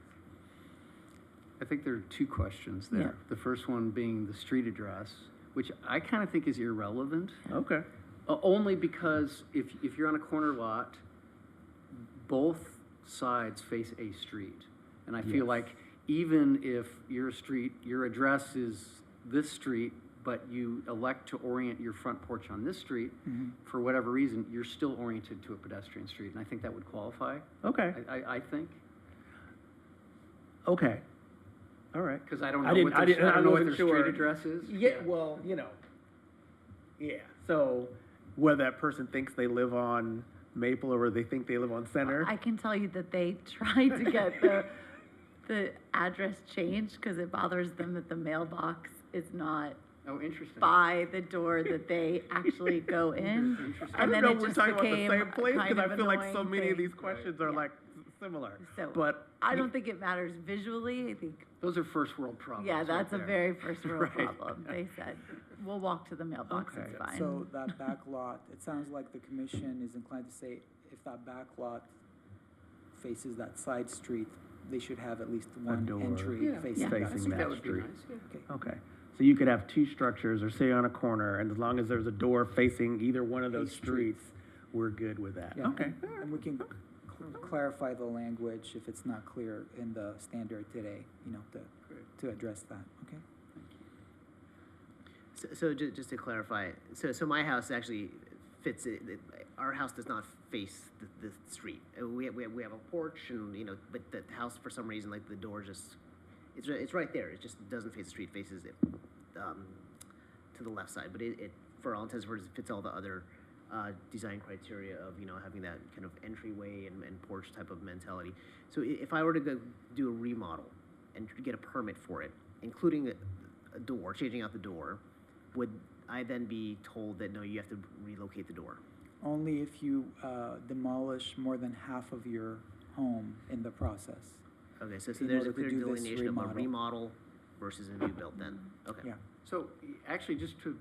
I think there are two questions there. Yeah. The first one being the street address, which I kind of think is irrelevant. Okay. Only because if you're on a corner lot, both sides face a street. And I feel Yes. like even if your address is this street, but you elect to orient your front porch on this street, for whatever reason, you're still oriented to a pedestrian street. And I think that would qualify, Okay. I think. Okay. All right. Because I don't I know didn't- what I their, didn't- I I don't know what their wasn't street sure. address is. Yeah, well, you know. Yeah. So whether that person thinks they live on Maple or they think they live on Center. I can tell you that they tried to get the address changed because it bothers them that the mailbox is not Oh, interesting. by the door that they actually go in. I And don't then know it if we're just talking about the became same place kind because of I feel like so annoying many of thing. these questions are Yeah. like similar. So But I don't think it matters visually. I think, Those are first world problems. yeah, right that's a there. very first world Right. problem. They said, we'll walk to the mailbox, it's Okay. fine. So that back lot, it sounds like the commission is inclined to say if that back lot faces that side street, they should have at least one door. entry Yeah, facing yeah. that I think Facing that that would be street. nice, yeah. Okay. Okay. So you could have two structures or say on a corner, and as long as there's a door facing either one of those streets, we're good with that. Yeah, Okay. And we can clarify the language if it's not clear in the standard today, to address that, okay? So just to clarify, so my house actually fits our house does not face the street. We have a porch and, but the house for some reason, like the door just, it's right there. It just doesn't face the street, faces it, to the left side. But it for all intents and purposes, fits all the other, design criteria of, having that kind of entryway and porch type of mentality. So if I were to go do a remodel and get a permit for it, including a door, changing out the door, would I then be told that, no, you have to relocate the door? Only if you demolish more than half of your home in the process. Okay, so In there's order a to clear do this delineation of a remodel. remodel versus a new build then? Okay. Yeah. So, actually, just to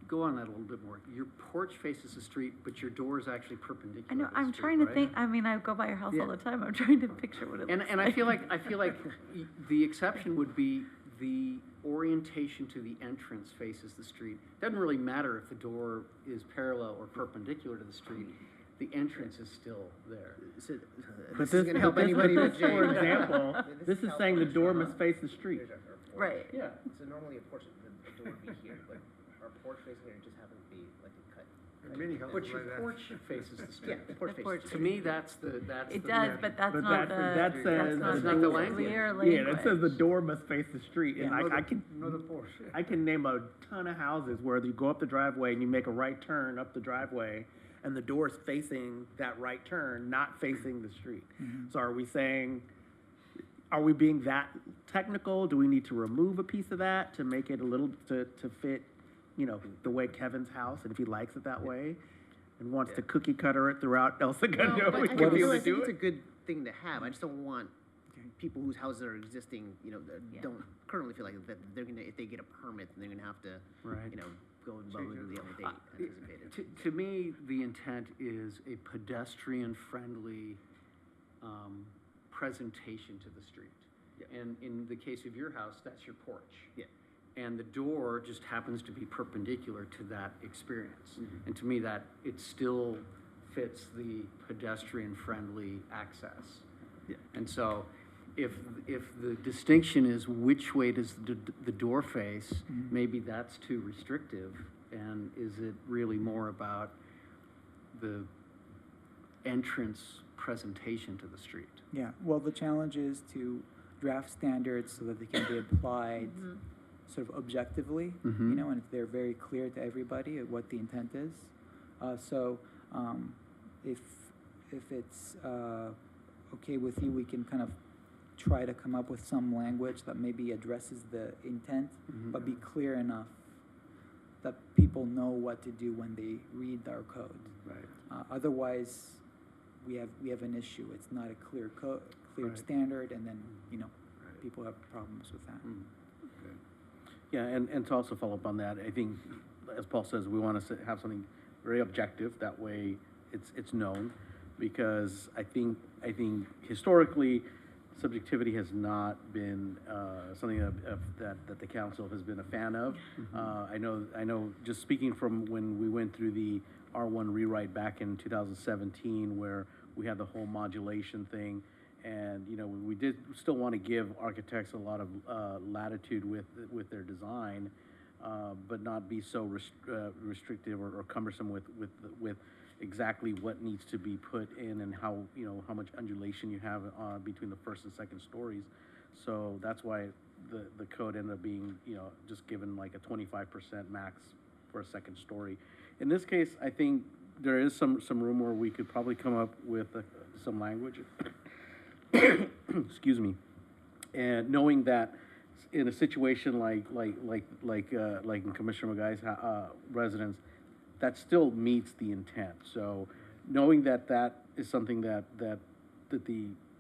go on that a little bit more, your porch faces the street, but your door is actually perpendicular I know, to the I'm street, trying to right? think, I mean, I go by your house all Yeah. the time, I'm trying to picture what it looks like. And I feel like the exception would be the orientation to the entrance faces the street. Doesn't really matter if the door is parallel or perpendicular to the street. The entrance is still there. So, But this is gonna help but anybody but with Jay. For example, this is saying the door must face the street. Right. Yeah. So normally a porch, the door would be here, but our porch facing here just happens to be like a cut. But your porch faces the street. Yeah, the porch faces. To me, that's the. It does, but that's But not that the, says that's the not the door. clear Yeah, language. that says the door must face the street, and Yeah. I can name a ton of houses where you go up the driveway and you make a right turn up the driveway, and the door's facing that right turn, not facing the street. So are we being that technical? Do we need to remove a piece of that to make it a little, to fit, the way Kevin's house, and if he likes it that way, and wants to cookie cutter it throughout El Segundo, Well, we but can I be able feel- I to think do it's a it? good thing to have. I just don't want people whose houses are existing, don't currently feel like that they're gonna, if they get a permit, then they're gonna have to, Right. go above and beyond what they anticipated. To me, the intent is a pedestrian-friendly presentation to the street. Yeah. And in the case of your house, that's your porch. Yeah. And the door just happens to be perpendicular to that experience. And to me, that it still fits the pedestrian-friendly access. Yeah. And so, if the distinction is which way does the door face, maybe that's too restrictive, and is it really more about the entrance presentation to the street? Yeah, well, the challenge is to draft standards so that they can be applied sort of objectively, Mhm. and if they're very clear to everybody of what the intent is. If it's okay with you, we can kind of try to come up with some language that maybe addresses the intent, but be clear enough that people know what to do when they read our code. Right. Otherwise, we have an issue. It's not a clear Right. standard, and then, people have problems with that. Yeah, and to also follow up on that, I think, as Paul says, we want to have something very objective. That way, it's known, because I think historically, subjectivity has not been something that the council has been a fan of. I know. Just speaking from when we went through the R1 rewrite back in 2017, where we had the whole modulation thing. And, we did still want to give architects a lot of latitude with their design, but not be so restrictive or cumbersome with exactly what needs to be put in and how much undulation you have between the first and second stories. So that's why the code ended up being, just given like a 25% max for a second story. In this case, I think there is some room where we could probably come up with some language. Excuse me, and knowing that in a situation like in Commissioner Magai's residence, that still meets the intent. So knowing that is something that the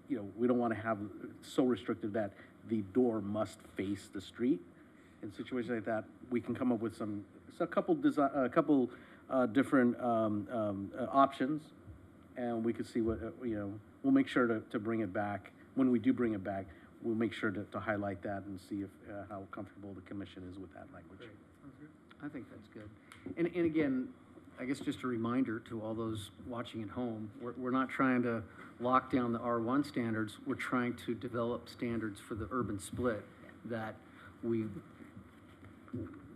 we don't want to have so restrictive that the door must face the street. In situations like that, we can come up with a couple different options, and we could see what we'll make sure to bring it back. When we do bring it back, we'll make sure to highlight that and see if, how comfortable the commission is with that language. Sounds good. I think that's good. And again, I guess just a reminder to all those watching at home, we're not trying to lock down the R1 standards. We're trying to develop standards for the urban split that we,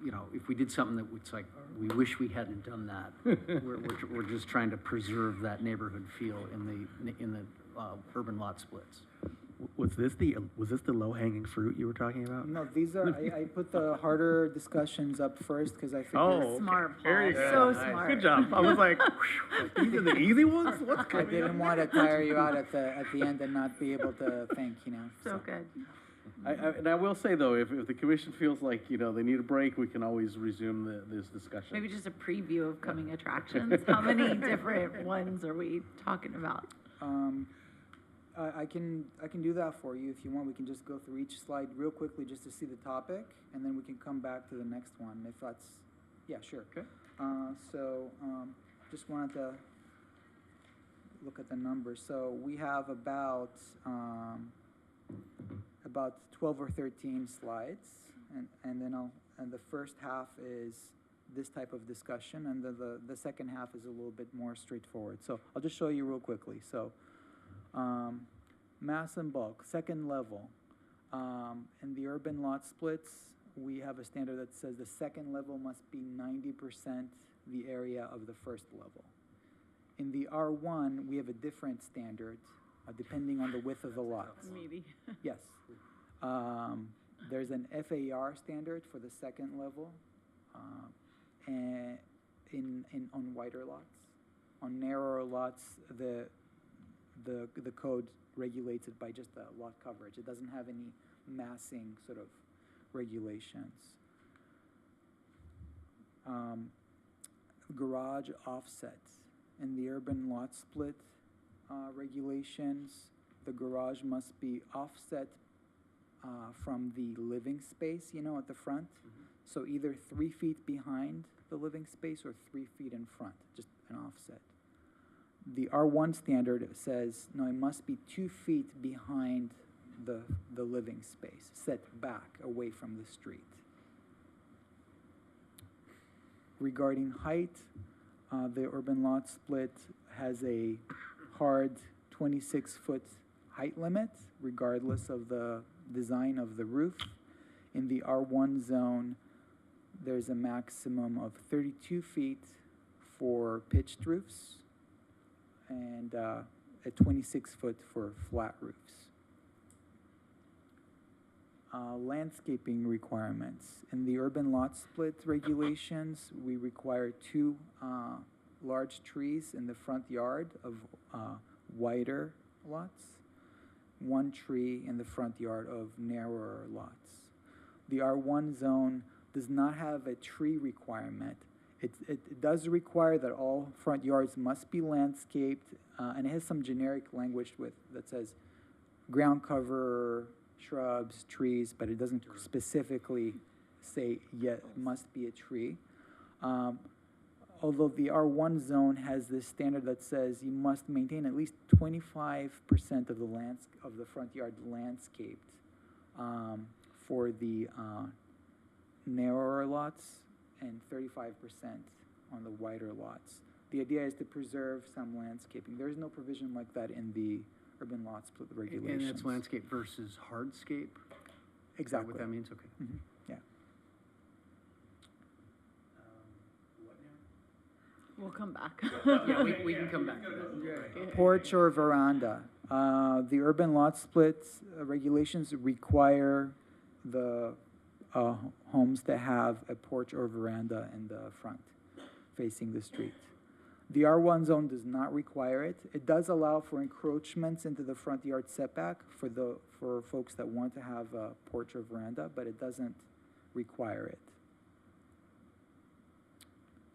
you know, if we did something that it's like, we wish we hadn't done that. We're just trying to preserve that neighborhood feel in the urban lot splits. Was this the low-hanging fruit you were talking about? No, these are, I put the harder discussions up first because I figured. Oh, Smart, there you Paul. go. So smart. Good job. I was like, these are the easy ones? What's I coming up? didn't want to tire you out at the end and not be able to thank, you know. So good. And I will say though, if the commission feels like, you know, they need a break, we can always resume this discussion. Maybe just a preview of coming attractions. How many different ones are we talking about? I can do that for you if you want. We can just go through each slide real quickly just to see the topic, and then we can come back to the next one if that's, yeah, sure. Okay. Just wanted to look at the numbers. So we have about 12 or 13 slides, and the first half is this type of discussion, and the second half is a little bit more straightforward. So I'll just show you real quickly. So mass and bulk, second level. In the urban lot splits, we have a standard that says the second level must be 90% the area of the first level. In the R1, we have a different standard depending on the width of the lots. Maybe. Yes. There's an FAR standard for the second level and on wider lots. On narrower lots, the code regulates it by just the lot coverage. It doesn't have any massing sort of regulations. Garage offsets. In the urban lot split regulations, the garage must be offset from the living space, you know, at the front. So either 3 feet behind the living space or 3 feet in front, just an offset. The R1 standard says, no, it must be 2 feet behind the living space, set back away from the street. Regarding height, the urban lot split has a hard 26-foot height limit, regardless of the design of the roof. In the R1 zone, there's a maximum of 32 feet for pitched roofs and a 26-foot for flat roofs. Landscaping requirements. In the urban lot split regulations, we require 2 large trees in the front yard of wider lots, 1 tree in the front yard of narrower lots. The R1 zone does not have a tree requirement. It does require that all front yards must be landscaped, and it has some generic language that says ground cover, shrubs, trees, but it doesn't specifically say yet must be a tree. Although the R1 zone has this standard that says you must maintain at least 25% of the front yard landscaped for the narrower lots and 35% on the wider lots. The idea is to preserve some landscaping. There is no provision like that in the urban lot split regulations. And it's landscape versus hardscape? Exactly. Is that what that means? Okay. Mm-hmm. Yeah. We'll come back. Yeah, we can come back to that. Porch or veranda. The urban lot splits regulations require the homes to have a porch or veranda in the front facing the street. The R1 zone does not require it. It does allow for encroachments into the front yard setback for folks that want to have a porch or veranda, but it doesn't require it.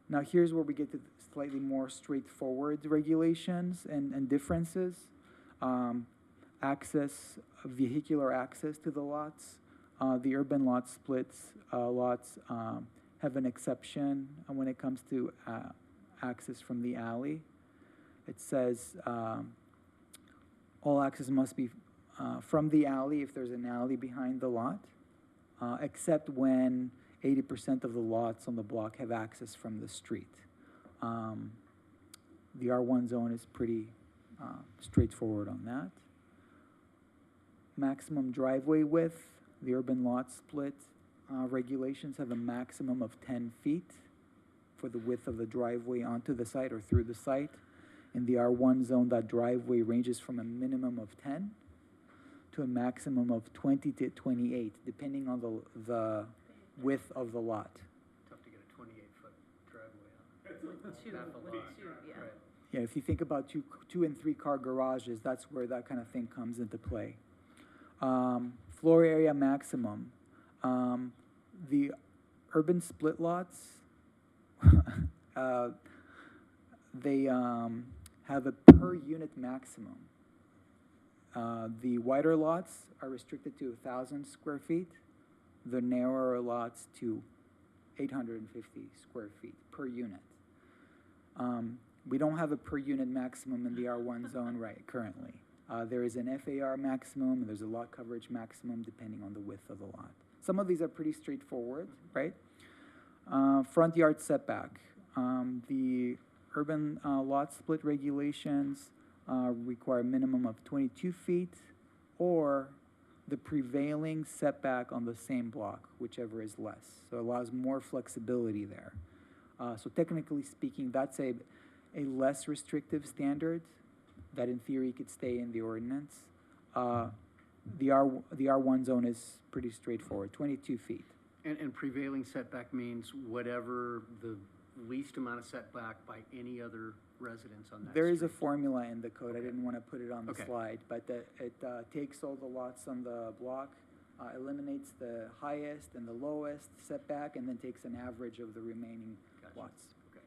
Now here's where we get to slightly more straightforward regulations and differences. Vehicular access to the lots. The urban lot splits lots have an exception when it comes to access from the alley. It says all access must be from the alley, if there's an alley behind the lot, except when 80% of the lots on the block have access from the street. The R1 zone is pretty straightforward on that. Maximum driveway width, the urban lot split regulations have a maximum of 10 feet for the width of the driveway onto the site or through the site. In the R1 zone, that driveway ranges from a minimum of 10 to a maximum of 20 to 28, depending on the width of the lot. Tough to get a 28-foot driveway Two, with two, yeah. Yeah, if you think about two and three car garages, that's where that kind of thing comes into play. Floor area maximum. The urban split lots, they have a per unit maximum. The wider lots are restricted to 1,000 square feet. The narrower lots to 850 square feet per unit. We don't have a per unit maximum in the R1 zone currently. There is an FAR maximum, and there's a lot coverage maximum depending on the width of the lot. Some of these are pretty straightforward, right? Front yard setback. The urban lot split regulations require a minimum of 22 feet or the prevailing setback on the same block, whichever is less. So it allows more flexibility there. So technically speaking, that's a less restrictive standard that in theory could stay in the ordinance. The R1 zone is pretty straightforward, 22 feet. And prevailing setback means whatever the least amount of setback by any other residence on that There is a street. formula in the code. Okay. I didn't want to put it on the Okay. slide, but it takes all the lots on the block, eliminates the highest and the lowest setback, and then takes an average of the remaining Gotcha. lots. Okay.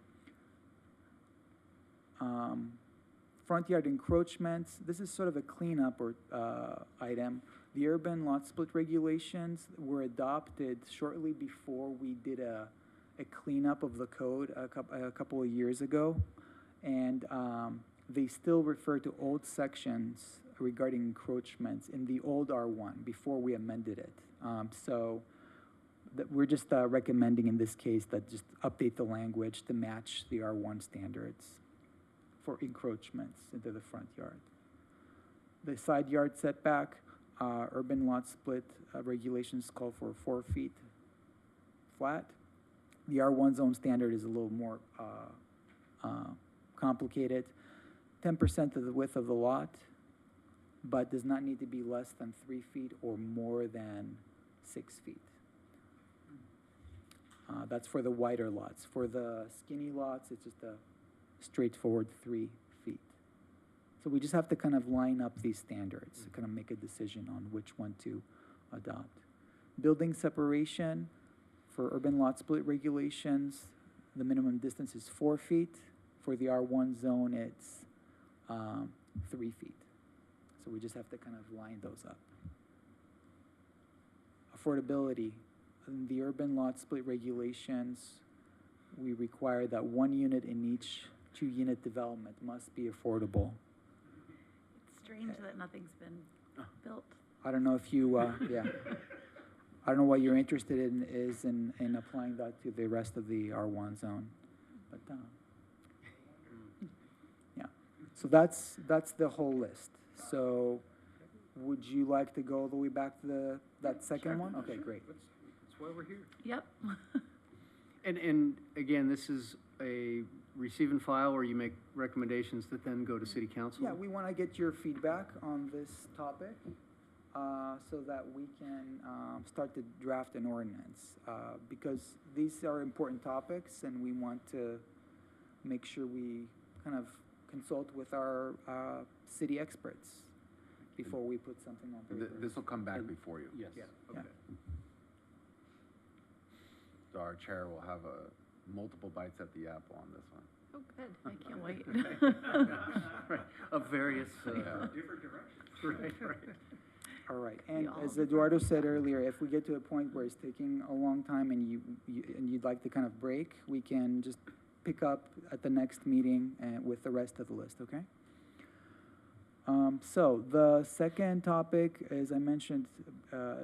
Front yard encroachments, this is sort of a cleanup or item. The urban lot split regulations were adopted shortly before we did a cleanup of the code a couple of years ago. And they still refer to old sections regarding encroachments in the old R1 before we amended it. So we're just recommending in this case that just update the language to match the R1 standards for encroachments into the front yard. The side yard setback, urban lot split regulations call for 4 feet flat. The R1 zone standard is a little more complicated. 10% of the width of the lot, but does not need to be less than 3 feet or more than 6 feet. That's for the wider lots. For the skinny lots, it's just a straightforward 3 feet. So we just have to kind of line up these standards to kind of make a decision on which one to adopt. Building separation for urban lot split regulations, the minimum distance is 4 feet. For the R1 zone, it's 3 feet. So we just have to kind of line those up. Affordability. In the urban lot split regulations, we require that 1 unit in each 2-unit development must be affordable. It's strange that nothing's been built. I don't know if you, yeah. I don't know what you're interested in is in applying that to the rest of the R1 zone. But, yeah. So that's the whole list. So would you like to go all the way back to that second one? Okay, great. That's why we're here. Yep. And again, this is a receive and file where you make recommendations that then go to city council? Yeah, we want to get your feedback on this topic so that we can start to draft an ordinance because these are important topics and we want to make sure we kind of consult with our city experts before we put something on paper. This will come back before you. Yes, Yeah. okay. So our chair will have multiple bites at the apple on this one. Oh, good. I can't wait. Right, of various, Yeah. different directions. Right, right. All right, and all as Eduardo said earlier, if we get to a point where it's taking a long time and you'd like to kind of break, we can just pick up at the next meeting with the rest of the list, okay? So the second topic, as I mentioned a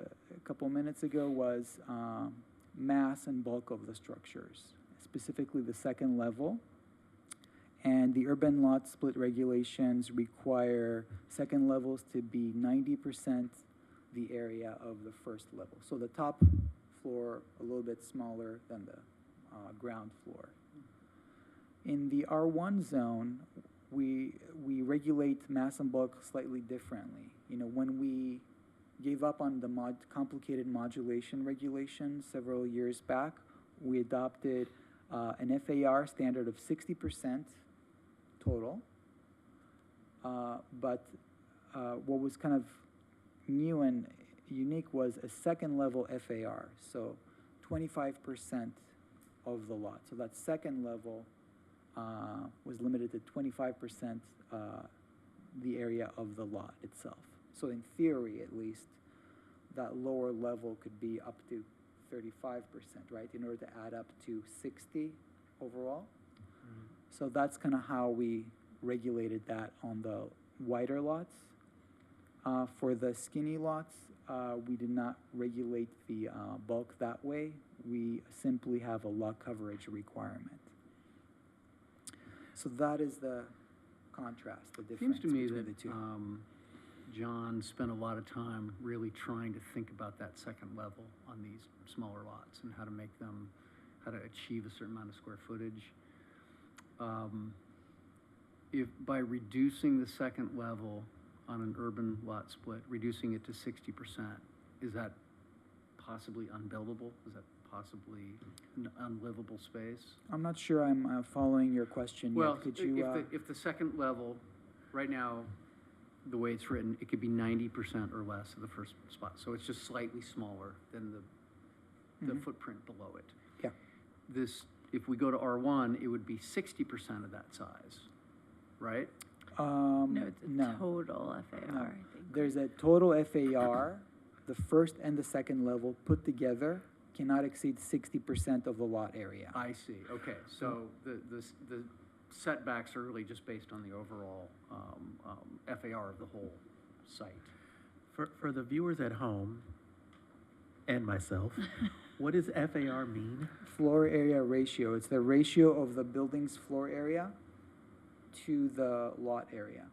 couple minutes ago, was mass and bulk of the structures, specifically the second level. And the urban lot split regulations require second levels to be 90% the area of the first level. So the top floor a little bit smaller than the ground floor. In the R1 zone, we regulate mass and bulk slightly differently. You know, when we gave up on the complicated modulation regulations several years back, we adopted an FAR standard of 60% total. But what was kind of new and unique was a second level FAR, so 25% of the lot. So that second level was limited to 25% the area of the lot itself. So in theory, at least, that lower level could be up to 35%, right, in order to add up to 60 overall. So that's kind of how we regulated that on the wider lots. For the skinny lots, we did not regulate the bulk that way. We simply have a lot coverage requirement. So that is the contrast, the difference Seems to me between that the two. John spent a lot of time really trying to think about that second level on these smaller lots and how to make them, how to achieve a certain amount of square footage. If by reducing the second level on an urban lot split, reducing it to 60%, is that possibly unbuildable? Is that possibly an unlivable space? I'm not sure I'm following your question Well, yet. Could you? if the second level, right now, the way it's written, it could be 90% or less of the first spot. So it's just slightly smaller than the footprint below it. Yeah. This, if we go to R1, it would be 60% of that size, right? No, it's a total FAR, No. I think. There's a total FAR. The first and the second level put together cannot exceed 60% of the lot area. I see, okay. So the setbacks are really just based on the overall FAR of the whole site. For the viewers at home and myself, what does FAR mean? Floor area ratio. It's the ratio of the building's floor area to the lot area.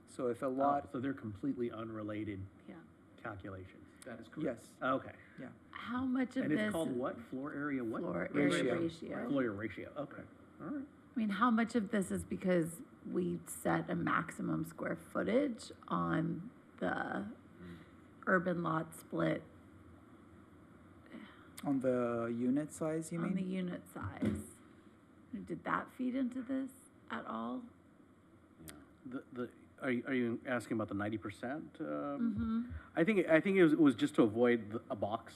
So if a lot, So they're completely unrelated Yeah. calculations. That is correct. yes, Okay. yeah. How much of And this? it's called what? Floor area what? Floor area Ratio. ratio. Floor area ratio. Okay. All right. I mean, how much of this is because we set a maximum square footage on the urban lot split On the unit size, you on the mean? unit size? Did that feed into this at all? Are you asking about the 90%? Mm-hmm. I think it was just to avoid a box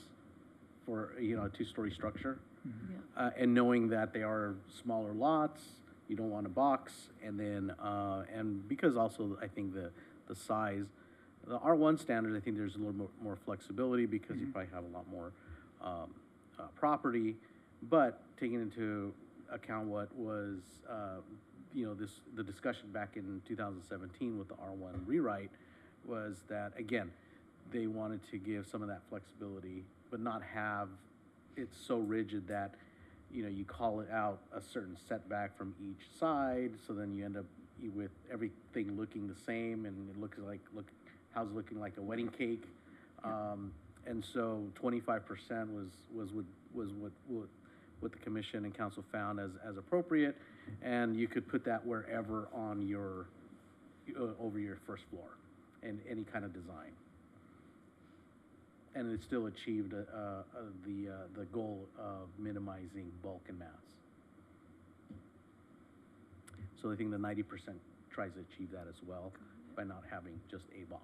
for, you know, a two-story structure. Yeah. And knowing that they are smaller lots, you don't want a box, and then, and because also, I think the size, the R1 standard, I think there's a little more flexibility because you probably have a lot more, property, but taking into account what was, you know, the discussion back in 2017 with the R1 rewrite was that, again, they wanted to give some of that flexibility, but not have it so rigid that, you know, you call it out a certain setback from each side, so then you end up with everything looking the same, and it looks like, house looking like a wedding cake. And so 25% was what the commission and council found as appropriate, and you could put that wherever on your, over your first floor, in any kind of design. And it still achieved the goal of minimizing bulk and mass. So I think the 90% tries to achieve that as well by not having just a box.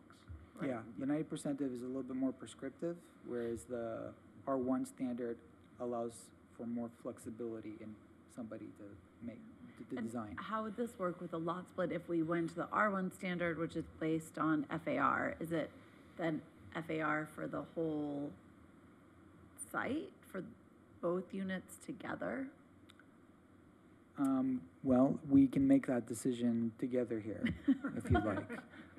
Yeah, the 90% is a little bit more prescriptive, whereas the R1 standard allows for more flexibility in somebody to make the And design. how would this work with a lot split if we went to the R1 standard, which is based on FAR? Is it then FAR for the whole site, for both units together? Well, we can make that decision together here, if you'd like.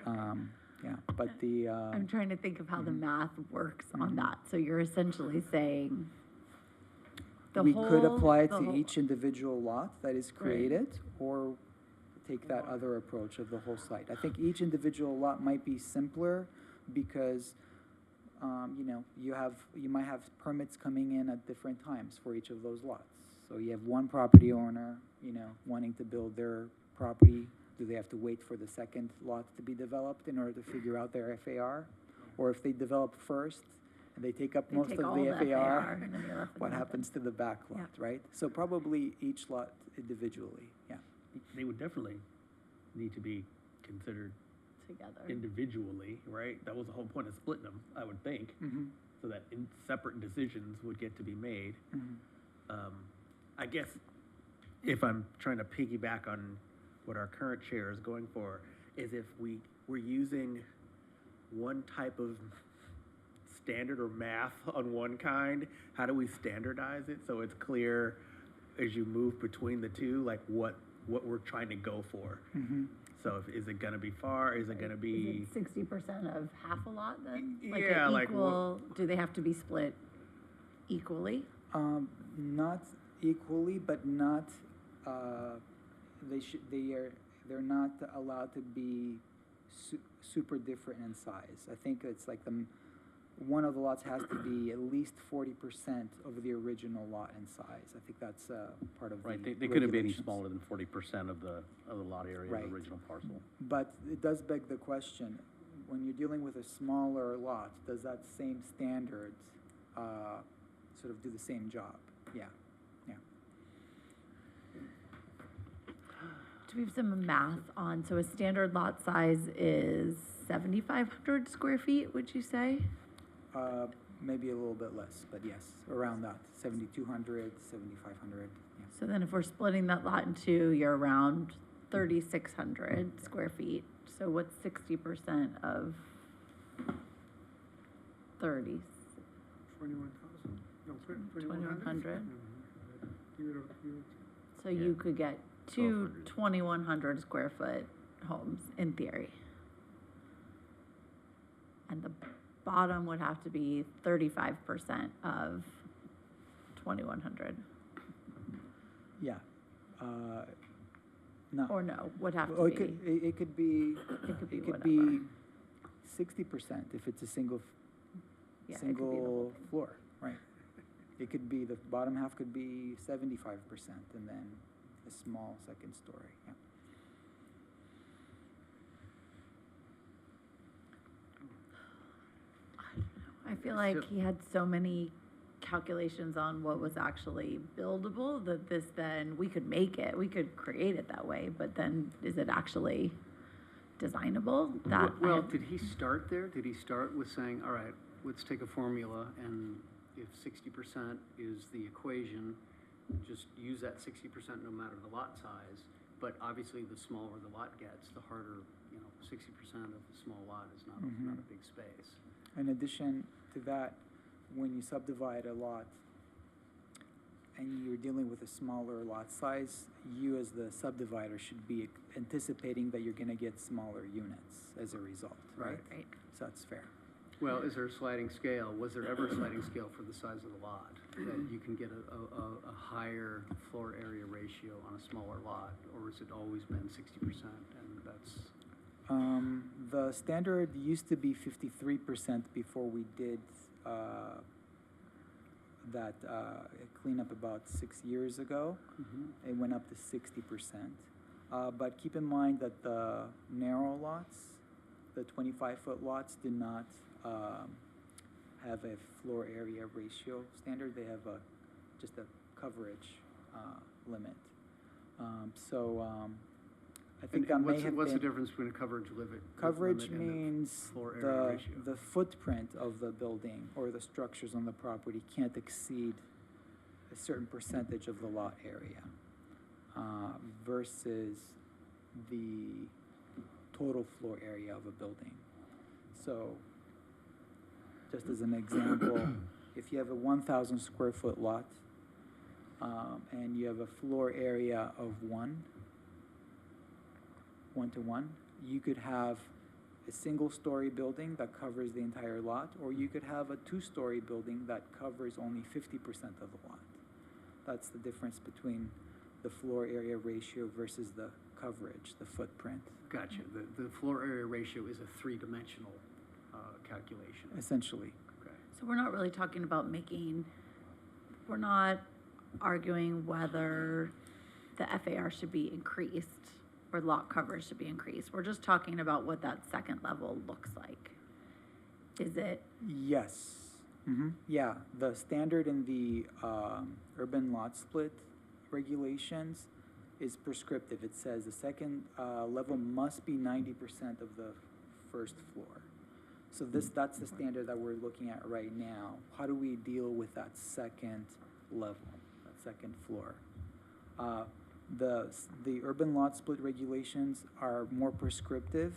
Yeah, but the, I'm trying to think of how the math works on that. So you're essentially saying the we whole. could apply it the to whole- each individual lot that is created, or take that other approach of the whole site. I think each individual lot might be simpler because, you know, you might have permits coming in at different times for each of those lots. So you have one property owner, you know, wanting to build their property. Do they have to wait for the second lot to be developed in order to figure out their FAR? Or if they develop first and they take up They most take of all the the FAR, and then you're left with what nothing. happens to the back lot, Yeah. right? So probably each lot individually, yeah. They would definitely need to be considered Together. individually, right? That was the whole point of splitting them, I would think, Mhm, so that separate decisions would get to be made. mhm. I guess if I'm trying to piggyback on what our current chair is going for, is if we're using one type of standard or math on one kind, how do we standardize it so it's clear as you move between the two, like what we're trying to go for? Mhm. So is it gonna be far, is it gonna be? Is it 60% of half a lot then? Yeah, an like equal, do they have to be split equally? Not equally, but not, they're not allowed to be super different in size. I think it's like one of the lots has to be at least 40% of the original lot in size. I think that's, part of the Right, they couldn't be any regulations. smaller than 40% of the lot area of Right. the original parcel. But it does beg the question, when you're dealing with a smaller lot, does that same standard, sort of do the same job? Yeah, yeah. Do we have some math on, so a standard lot size is 7,500 square feet, would you say? Maybe a little bit less, but yes, around that, 7,200, 7,500, yeah. So then if we're splitting that lot in two, you're around 3,600 square feet. So what's 60% of 30? 21,000. No, 2,100? So you could get two 2,100 square foot homes in theory. And the bottom would have to be 35% of 2,100. Yeah. No. Or no, would have Oh, to be, it could be, it could be it could whatever. be 60% if it's a single, Yeah, it could be the whole single thing. floor, right? It could be, the bottom half could be 75% and then a small second story, yeah. I feel like he had so many calculations on what was actually buildable that this then, we could make it, we could create it that way, but then is it actually designable? That, I Well, have- did he start there? Did he start with saying, all right, let's take a formula, and if 60% is the equation, just use that 60% no matter the lot size, but obviously the smaller the lot gets, the harder, 60% of a small lot is not, Mhm. not a big space. In addition to that, when you subdivide a lot and you're dealing with a smaller lot size, you as the subdivider should be anticipating that you're gonna get smaller units as a result, right? Right. So that's fair. Well, is there a sliding scale? Was there ever a sliding scale for the size of the lot? That you can get a higher floor area ratio on a smaller lot? Or has it always been 60%, and that's? The standard used to be 53% before we did, that, cleanup about 6 years ago. It went up to 60%. But keep in mind that the narrow lots, the 25-foot lots, do not have a floor area ratio standard. They have just a coverage limit. I think that may have What's the been. difference between a coverage limit? Coverage limit and the means floor area ratio? the footprint of the building or the structures on the property can't exceed a certain percentage of the lot area, versus the total floor area of a building. So, just as an example, if you have a 1,000 square foot lot, and you have a floor area of 1 to 1, you could have a single-story building that covers the entire lot, or you could have a two-story building that covers only 50% of the lot. That's the difference between the floor area ratio versus the coverage, the footprint, Gotcha. The floor area ratio is a three-dimensional calculation. essentially. Okay. So we're not really talking about we're not arguing whether the FAR should be increased or lot coverage should be increased. We're just talking about what that second level looks like. Is it, Yes. Yeah, the standard in the urban lot split regulations is prescriptive. It says the second level must be 90% of the first floor. So that's the standard that we're looking at right now. How do we deal with that second level, that second floor? The urban lot split regulations are more prescriptive.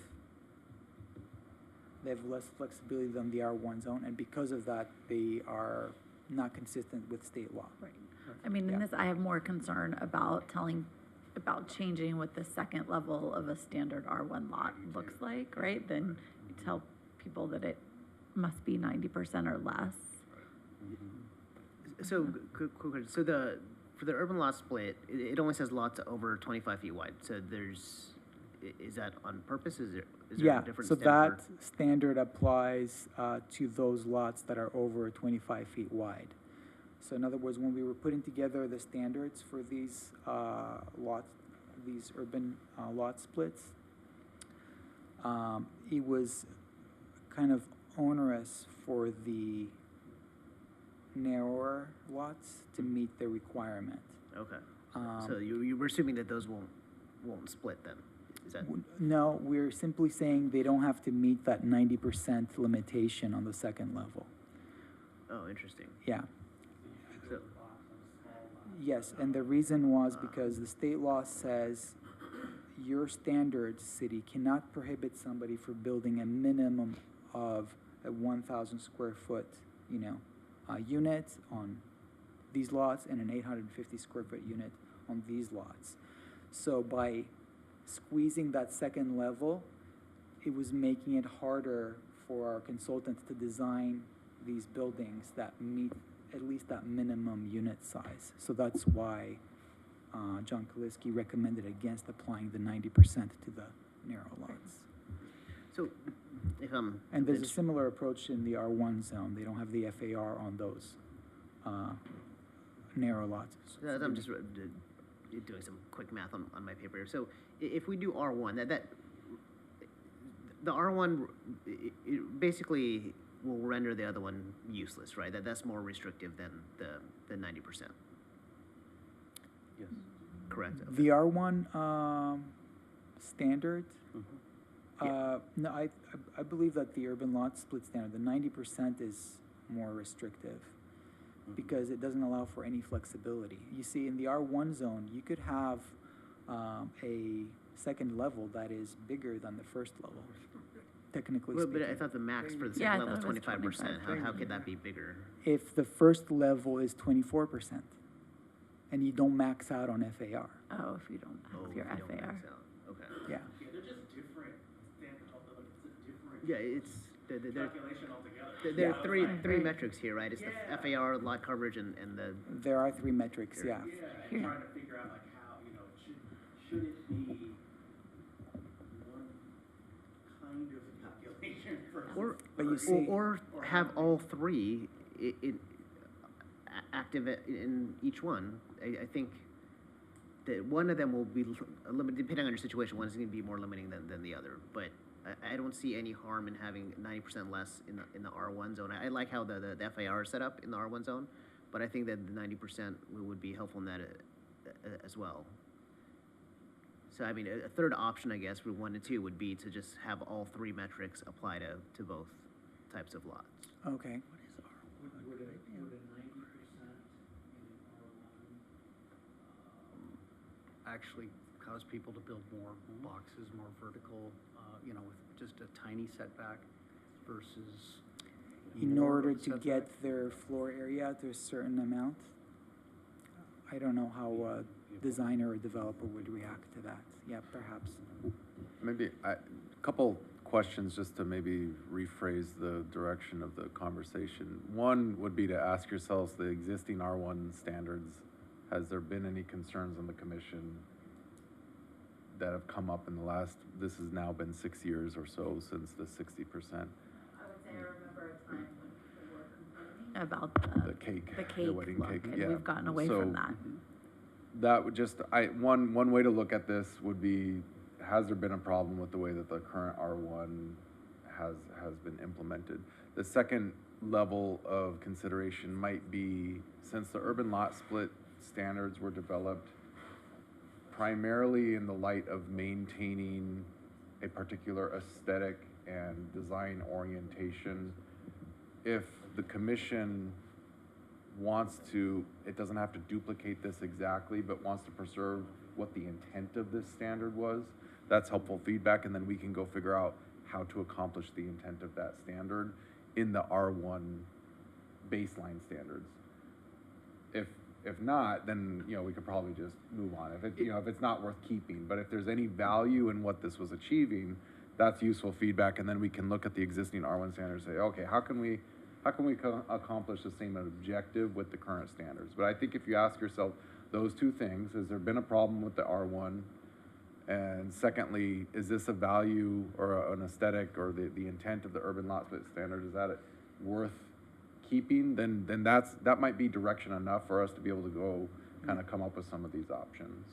They have less flexibility than the R1 zone, and because of that, they are not consistent with state law. right? I mean, in Yeah. this, I have more concern about changing what the second level of a standard R1 lot looks like, right? Than tell people that it must be 90% or less. So, quick question. So for the urban lot split, it only says lots over 25 feet wide. So is that on purpose? Is there Yeah, a different so standard that standard applies to those lots that are over 25 feet wide. So in other words, when we were putting together the standards for these these urban lot splits, it was kind of onerous for the narrower lots to meet the requirement. Okay. Um, So you were assuming that those won't split then? Is that? No, we're simply saying they don't have to meet that 90% limitation on the second level. Oh, interesting. Yeah. So, Yes, and the reason was because the state law says your standard city cannot prohibit somebody from building a minimum of a 1,000 square foot, unit on these lots and an 850 square foot unit on these lots. So by squeezing that second level, it was making it harder for our consultants to design these buildings that meet at least that minimum unit size. So that's why John Kaliski recommended against applying the 90% to the narrow lots. so if I'm. And there's a similar approach in the R1 zone. They don't have the FAR on those narrow lots. I'm just doing some quick math on my paper here. So if we do R1, the R1 it basically will render the other one useless, right? That's more restrictive than the 90%. Yes. Correct. Okay. The R1 standard, no, I believe that the urban lot split standard, the 90% is more restrictive because it doesn't allow for any flexibility. You see, in the R1 zone, you could have a second level that is bigger than the first level, technically Well, speaking. but I thought the max for the Yeah, I second level is thought it was 25%. How could that be bigger? If the first level is 24% and you don't max out on FAR, Oh, if you don't Oh, have your if you don't FAR. max out. Okay. yeah. Yeah, they're just different standards, although it's a different Yeah, it's there calculation altogether. there are Yeah. three Right. metrics here, right? It's the FAR, lot coverage, and the There are three metrics, yeah. And trying to figure out like how, should it be one kind of calculation versus. But you see- or have all three active in each one. I think that one of them will be limited, depending on your situation. One is going to be more limiting than the other. But I don't see any harm in having 90% less in the R1 zone. I like how the FAR is set up in the R1 zone, but I think that the 90% would be helpful in that as well. So, I mean, a third option, I guess, for 1 and 2 would be to just have all three metrics apply to both types of lots. Okay. Would a 90% actually cause people to build more boxes, more vertical, with just a tiny setback versus In more order to setback? get their floor area to a certain amount? I don't know how a designer or developer would react to that. Yeah, perhaps. Maybe a couple questions just to maybe rephrase the direction of the conversation. One would be to ask yourselves the existing R1 standards, has there been any concerns on the commission that have come up in the last, this has now been 6 years or so since the 60%? I would say I remember a time when people were complaining about The cake, the the cake wedding look, cake, and yeah. we've gotten away So from that. That would just, one way to look at this would be, has there been a problem with the way that the current R1 has been implemented? The second level of consideration might be, since the urban lot split standards were developed primarily in the light of maintaining a particular aesthetic and design orientation, if the commission wants to, it doesn't have to duplicate this exactly, but wants to preserve what the intent of this standard was, that's helpful feedback, and then we can go figure out how to accomplish the intent of that standard in the R1 baseline standards. If not, then, you know, we could probably just move on. If it, you know, if it's not worth keeping, but if there's any value in what this was achieving, that's useful feedback, and then we can look at the existing R1 standards and say, okay, how can we accomplish the same objective with the current standards? But I think if you ask yourself those two things, has there been a problem with the R1? And secondly, is this a value or an aesthetic or the intent of the urban lot split standard, is that worth keeping? Then that might be direction enough for us to be able to go kind of come up with some of these options.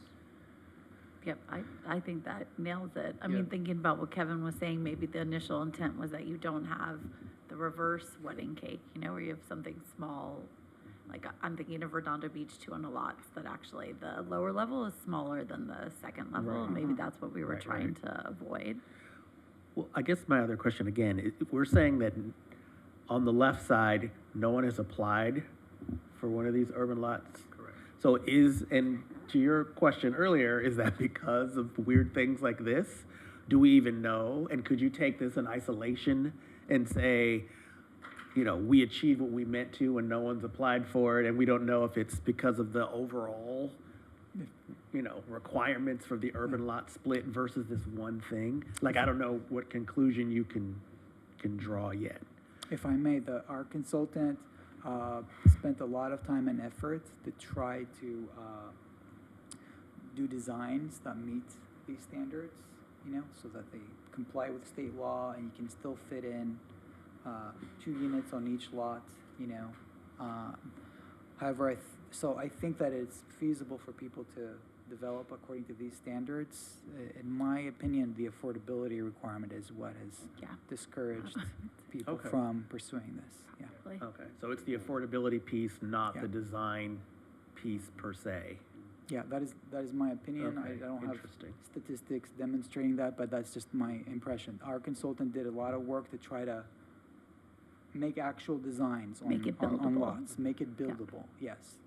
Yep, I think that nails it. I mean, thinking about what Kevin was saying, maybe the initial intent was that you don't have the reverse wedding cake, you know, where you have something small. Like, I'm thinking of Redondo Beach 200 lots, that actually the lower level is smaller than the second level. Right. Maybe that's what we were Right, trying right. to avoid. Well, I guess my other question again, if we're saying that on the left side, no one has applied for one of these urban lots. Correct. So and to your question earlier, is that because of weird things like this? Do we even know? And could you take this in isolation and say, you know, we achieved what we meant to and no one's applied for it, and we don't know if it's because of the overall, you know, requirements for the urban lot split versus this one thing? Like, I don't know what conclusion you can draw yet. If I may, our consultant spent a lot of time and effort to try to do designs that meet these standards, you know, so that they comply with state law and you can still fit in 2 units on each lot, you know. However, so I think that it's feasible for people to develop according to these standards. In my opinion, the affordability requirement is what has discouraged people Okay. from pursuing this. Yeah. Really. Okay, so it's the affordability piece, not Yeah. the design piece per se. Yeah, that is my opinion. I Okay, don't have interesting. statistics demonstrating that, but that's just my impression. Our consultant did a lot of work to try to make actual designs on, Make it on buildable. lots, make it buildable, yes.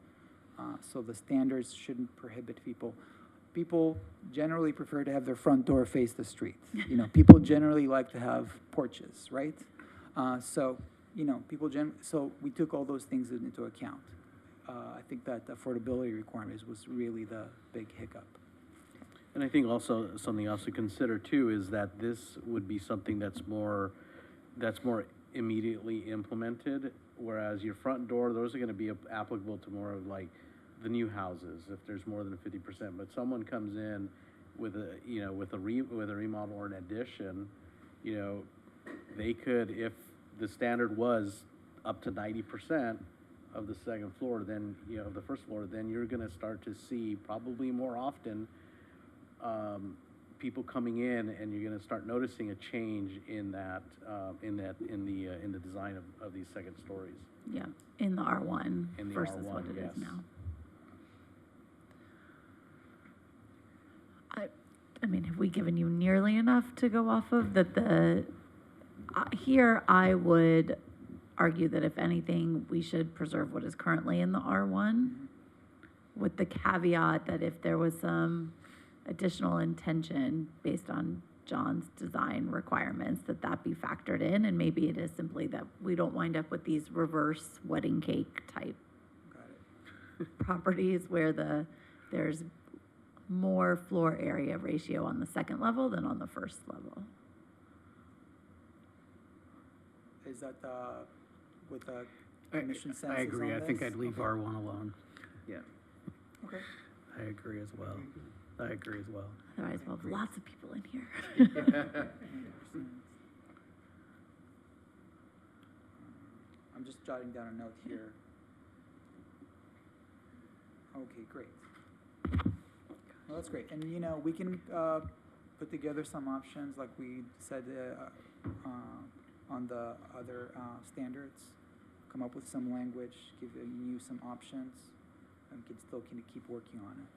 So the standards shouldn't prohibit people. People generally prefer to have their front door face the street. You know, people generally like to have porches, right? So, you know, so we took all those things into account. I think that affordability requirements was really the big hiccup. And I think also, something else to consider too, is that this would be something that's more immediately implemented, whereas your front door, those are gonna be applicable to more of like the new houses, if there's more than 50%, but someone comes in with a, you know, with a remodel or an addition, you know, they could, if the standard was up to 90% of the second floor, then, you know, of the first floor, then you're gonna start to see probably more often people coming in, and you're gonna start noticing a change in that, in the design of these second stories. Yeah, in the R1 In the versus R1, what it is yes. now. I mean, have we given you nearly enough to go off of that? Here, I would argue that if anything, we should preserve what is currently in the R1, with the caveat that if there was some additional intention based on John's design requirements, that be factored in, and maybe it is simply that we don't wind up with these reverse wedding cake type properties where there's more floor area ratio on the second level than on the first level. Is that, with the I- commission senses I agree. on I think this? I'd leave Okay. R1 alone. Yeah. Okay. I agree as well. I agree as well. Otherwise, we'll have lots of people in here. I'm just jotting down a note here. Okay, great. Well, that's great. And, you know, we can put together some options like we said on the other standards, come up with some language, giving you some options, and can still keep working on it.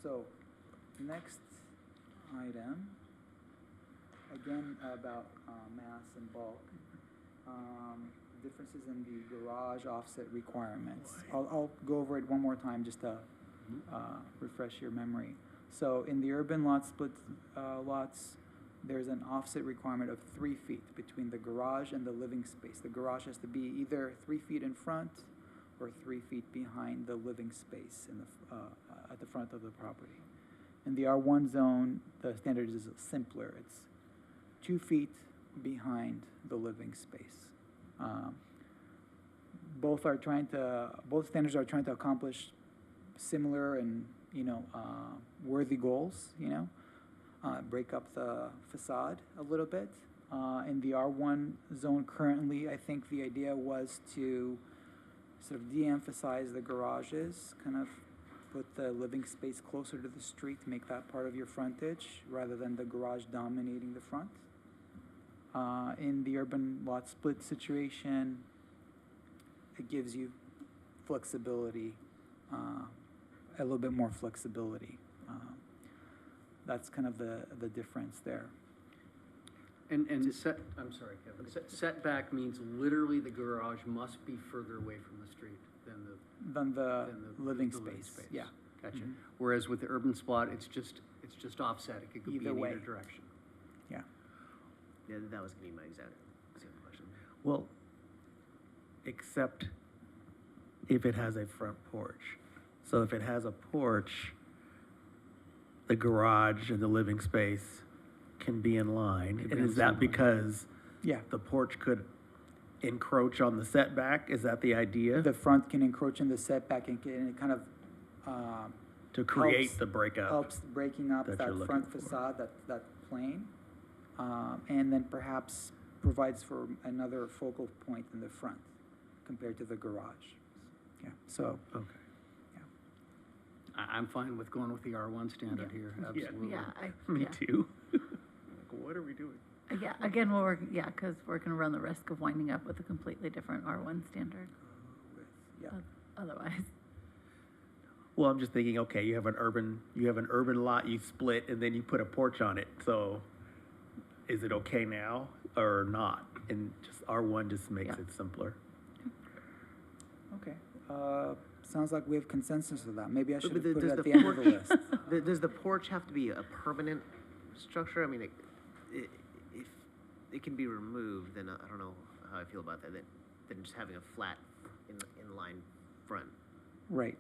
So, next item, again about mass and bulk. Differences in the garage offset requirements. I'll go over it one more time just to refresh your memory. So in the urban lot split lots, there's an offset requirement of 3 feet between the garage and the living space. The garage has to be either 3 feet in front or 3 feet behind the living space in the, at the front of the property. In the R1 zone, the standard is simpler. It's 2 feet behind the living space. Both standards are trying to accomplish similar and, you know, worthy goals, you know, break up the facade a little bit. In the R1 zone currently, I think the idea was to sort of de-emphasize the garages, kind of put the living space closer to the street, make that part of your frontage, rather than the garage dominating the front. In the urban lot split situation, it gives you flexibility, a little bit more flexibility. That's kind of the difference there. And I'm sorry, Kevin. Setback means literally the garage must be further away from the street than The the living the space, yeah. Gotcha. Mhm. Whereas with the urban spot, it's just offset. It could go be Either in way. either direction. Yeah. Yeah, that was gonna be my exact same question. Well, except if it has a front porch. So if it has a porch, the garage and the living space can be in line. Could And be is in that line. because Yeah. the porch could encroach on the setback? Is that the idea? The front can encroach in the setback and it kind of To create helps- the breakup? helps breaking up that that you're looking front for. facade, that plane, and then perhaps provides for another focal point in the front compared to the garage. Yeah, so, Okay. I'm fine with going with the R1 standard here, absolutely. Yeah, Me yeah. too. Like, what are we doing? Yeah, again, because we're gonna run the risk of winding up with a completely different R1 standard yeah. otherwise. Well, I'm just thinking, okay, you have an urban lot you split and then you put a porch on it. So is it okay now or not? And just R1 just makes Yeah. it simpler. Okay, sounds like we have consensus of that. Maybe I should But have put it does at the the end of the list. Does the porch have to be a permanent structure? I mean, if it can be removed, then I don't know how I feel about that. Than just having a flat inline front. Right,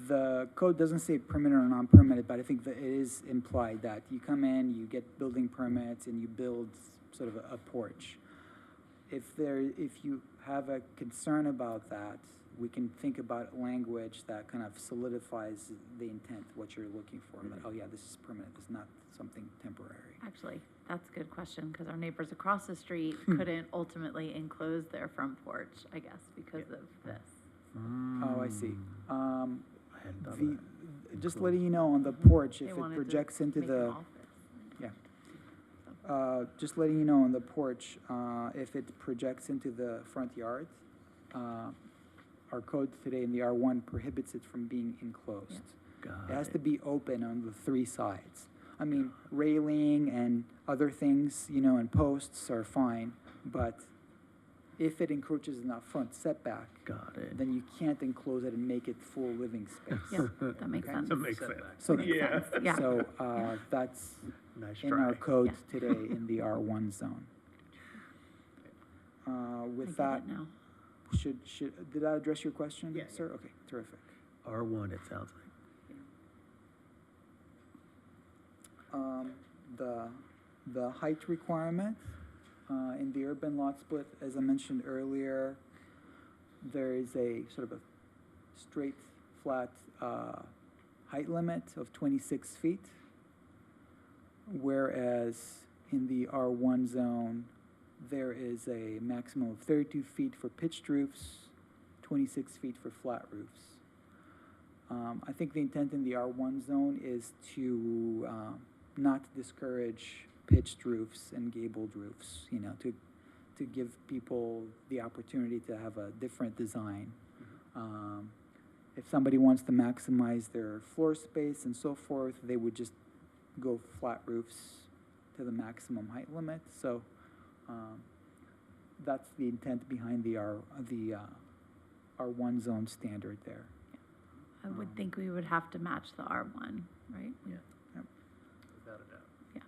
the code doesn't say permanent or non-permanent, but I think that it is implied that you come in, you get building permits, and you build sort of a porch. If you have a concern about that, we can think about language that kind of solidifies the intent, what you're looking for. Like, oh yeah, this is permanent, this is not something temporary. Actually, that's a good question, because our neighbors across the street Hmm. couldn't ultimately enclose their front porch, I guess, because of this. Oh, I see. I hadn't thought of that. Just letting you know on the porch, They if it wanted to projects into make an the, office. just letting you know on the porch, if it projects into the front yard, our code today in the R1 prohibits it from being enclosed. Got It has it. to be open on the 3 sides. I mean, railing and other things, you know, and posts are fine, but if it encroaches in that front setback, Got it. then you can't enclose it and make it full living space. Yeah, that makes Okay. sense. That makes sense. Setback. So, Makes sense, yeah. so that's Nice in our try. code Yeah. today in the R1 zone. I With get that, it now. did that address your question, Yeah, sir? Okay, terrific. R1, it sounds like. The height requirement, In the urban lot split, as I mentioned earlier, there is a sort of a straight, flat height limit of 26 feet, whereas in the R1 zone, there is a maximum of 32 feet for pitched roofs, 26 feet for flat roofs. I think the intent in the R1 zone is to not discourage pitched roofs and gabled roofs, you know, to give people the opportunity to have a different design. If somebody wants to maximize their floor space and so forth, they would just go flat roofs to the maximum height limit. So that's the intent behind the R1 zone standard there. I would think we would have to match the R1, right? Yeah. Yep. Without a doubt. Yeah.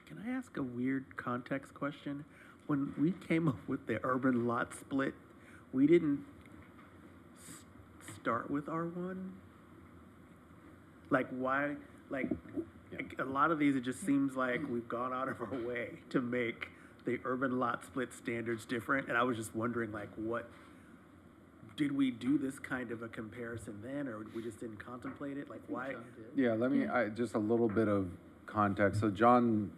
Can I ask a weird context question? When we came up with the urban lot split, we didn't start with R1? Like, why? Like, a lot of these, it just seems like we've gone out of our way to make the urban lot split standards different. And I was just wondering, like, did we do this kind of a comparison then, or we just didn't contemplate it? Like, why? Yeah, let me, just a little bit of context. So John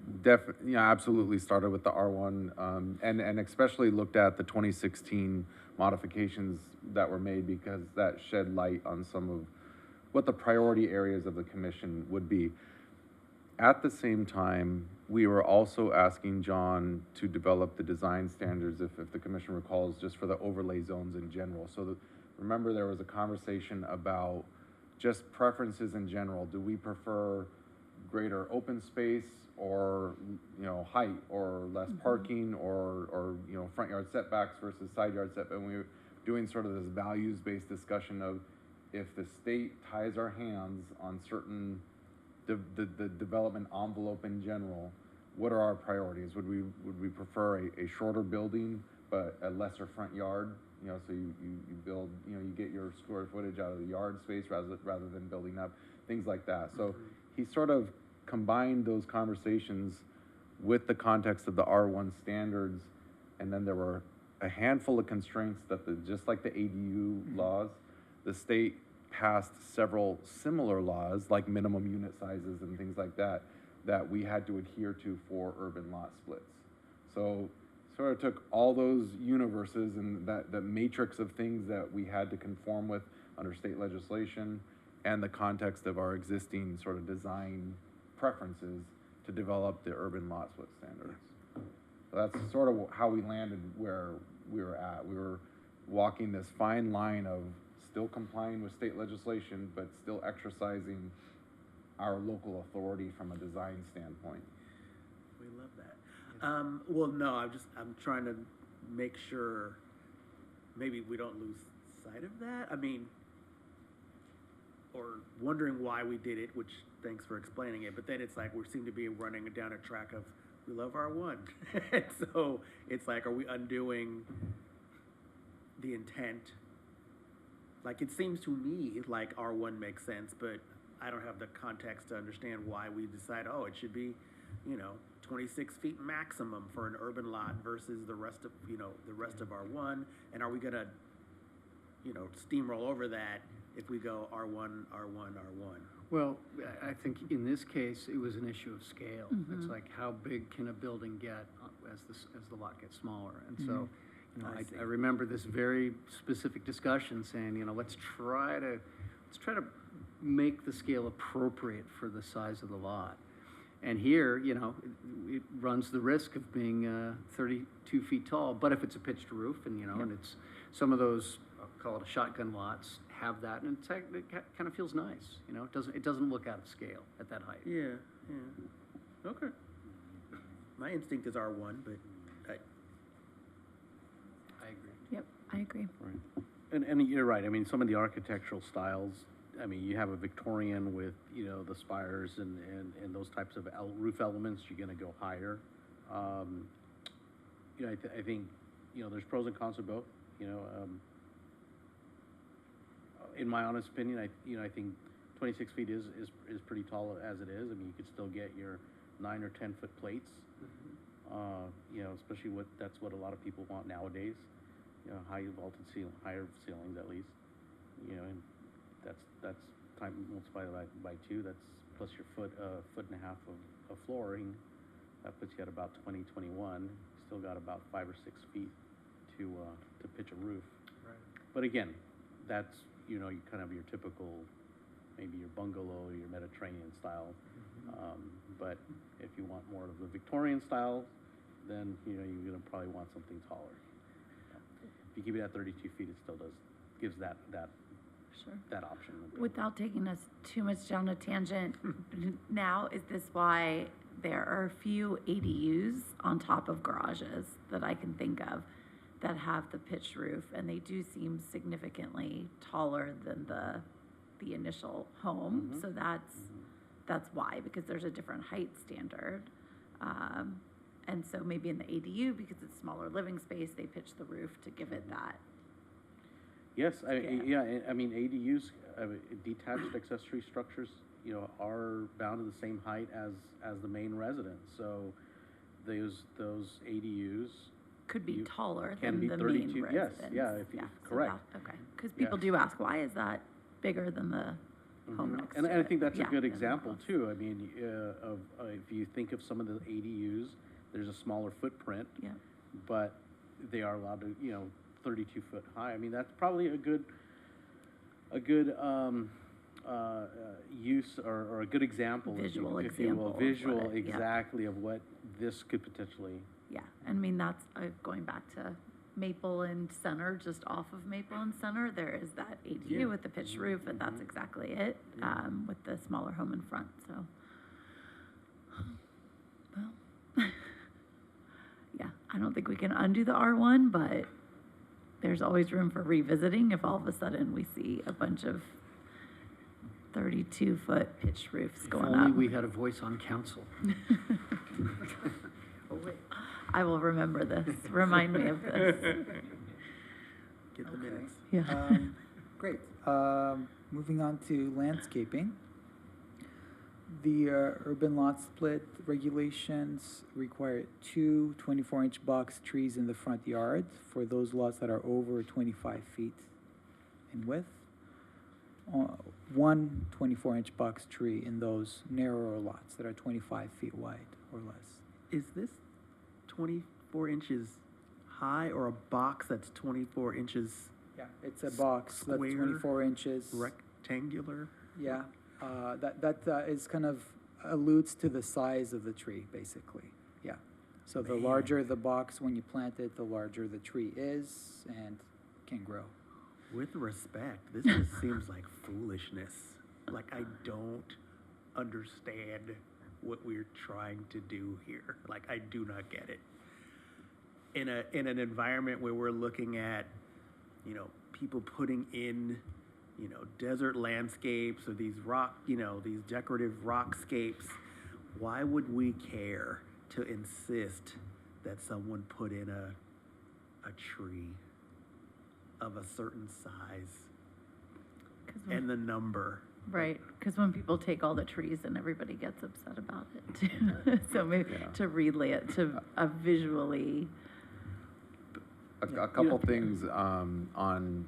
absolutely started with the R1, and especially looked at the 2016 modifications that were made because that shed light on some of what the priority areas of the commission would be. At the same time, we were also asking John to develop the design standards, if the commission recalls, just for the overlay zones in general. So remember, there was a conversation about just preferences in general. Do we prefer greater open space, or, you know, height, or less parking, or, you know, front yard setbacks versus side yard setback? And we were doing sort of this values-based discussion of, if the state ties our hands on certain the development envelope in general, what are our priorities? Would we prefer a shorter building but a lesser front yard? You know, so you build, you know, you get your square footage out of the yard space rather than building up, things like that. So he sort of combined those conversations with the context of the R1 standards, and then there were a handful of constraints that just like the ADU laws, the state passed several similar laws, like minimum unit sizes and things like that, that we had to adhere to for urban lot splits. So sort of took all those universes and that matrix of things that we had to conform with under state legislation and the context of our existing sort of design preferences to develop the urban lot split standards. So that's sort of how we landed where we were at. We were walking this fine line of still complying with state legislation, but still exercising our local authority from a design standpoint. We love that. Well, no, I'm trying to make sure maybe we don't lose sight of that. I mean, or wondering why we did it, which thanks for explaining it, but then it's like we seem to be running down a track of, we love R1. And so it's like, are we undoing the intent? Like, it seems to me like R1 makes sense, but I don't have the context to understand why we decide, oh, it should be, you know, 26 feet maximum for an urban lot versus the rest of, you know, the rest of R1. And are we gonna, you know, steamroll over that if we go R1, R1, R1? Well, I think in this case, it was an issue of scale. It's like, how big can a building get as the lot gets smaller? And so, you know, I remember this very specific discussion saying, you know, let's try to make the scale appropriate for the size of the lot. And here, you know, it runs the risk of being 32 feet tall. But if it's a pitched roof, and, you know, and it's some of those, I'll call it a shotgun lots, have that, and it kind of feels nice. You know, it doesn't look out of scale at that height. Yeah. Okay. My instinct is R1, but I agree. Yep, I agree. Right. And you're right. I mean, some of the architectural styles, I mean, you have a Victorian with, you know, the spires and those types of roof elements, you're going to go higher. You know, I think, you know, there's pros and cons of both. You know, in my honest opinion, I think 26 feet is pretty tall as it is. I mean, you could still get your 9 or 10 foot plates. especially that's what a lot of people want nowadays, high vaulted ceiling, higher ceilings at least, and that's time multiplied by two, that's plus your foot and a half of flooring, that puts you at about 21, still got about 5 or 6 feet to pitch a roof. Right. But again, that's, you kind of your typical, maybe your bungalow, your Mediterranean style. But if you want more of the Victorian style, then, you're gonna probably want something taller. If you keep it at 32 feet, it still gives that Sure. option. Without taking us too much down a tangent, now, is this why there are a few ADUs on top of garages that I can think of that have the pitched roof, and they do seem significantly taller than the initial home, so that's why, because there's a different height standard. And so maybe in the ADU, because it's smaller living space, they pitch the roof to give it that. Yes, I mean, ADUs, detached accessory structures, are bound to the same height as the main residence. So those ADUs Could be taller can than be the 32, main yes, residence. yeah, if you- so correct. Okay, because people do ask, why is that bigger than the home next And to I it? think that's a Yeah, good and example that's- too. I mean, if you think of some of the ADUs, there's a smaller footprint, Yeah. but they are allowed to, 32 foot high. I mean, that's probably a good use or a good example, Visual if you will, example of visual what it- yeah. exactly of what this could potentially. Yeah, I mean, that's, going back to Maple and Center, just off of Maple and Center, there is that ADU Yeah. with the pitched roof, and that's exactly it, with the smaller home in front, so. Well, yeah, I don't think we can undo the R1, but there's always room for revisiting if all of a sudden we see a bunch of 32-foot pitched roofs If going only up. we had a voice on council. I will remember this, remind me of this. Get the minutes. Yeah. Great. Moving on to landscaping. The urban lot split regulations require 2 24-inch box trees in the front yard for those lots that are over 25 feet in width. One 24-inch box tree in those narrower lots that are 25 feet wide or less. Is this 24 inches high or a box that's 24 inches Yeah, it's a box that's Square 24 inches. rectangular? Yeah, that is kind of alludes to the size of the tree, basically. Yeah. So the Man. larger the box when you plant it, the larger the tree is and can grow. With respect, this just seems like foolishness. Like, I don't understand what we're trying to do here. Like, I do not get it. In an environment where we're looking at, people putting in, desert landscapes or these these decorative rockscapes, why would we care to insist that someone put in a tree of a certain size 'Cause when- and the number? Right, because when people take all the trees, then everybody gets upset about it too. So maybe to relay it to a visually, A couple things on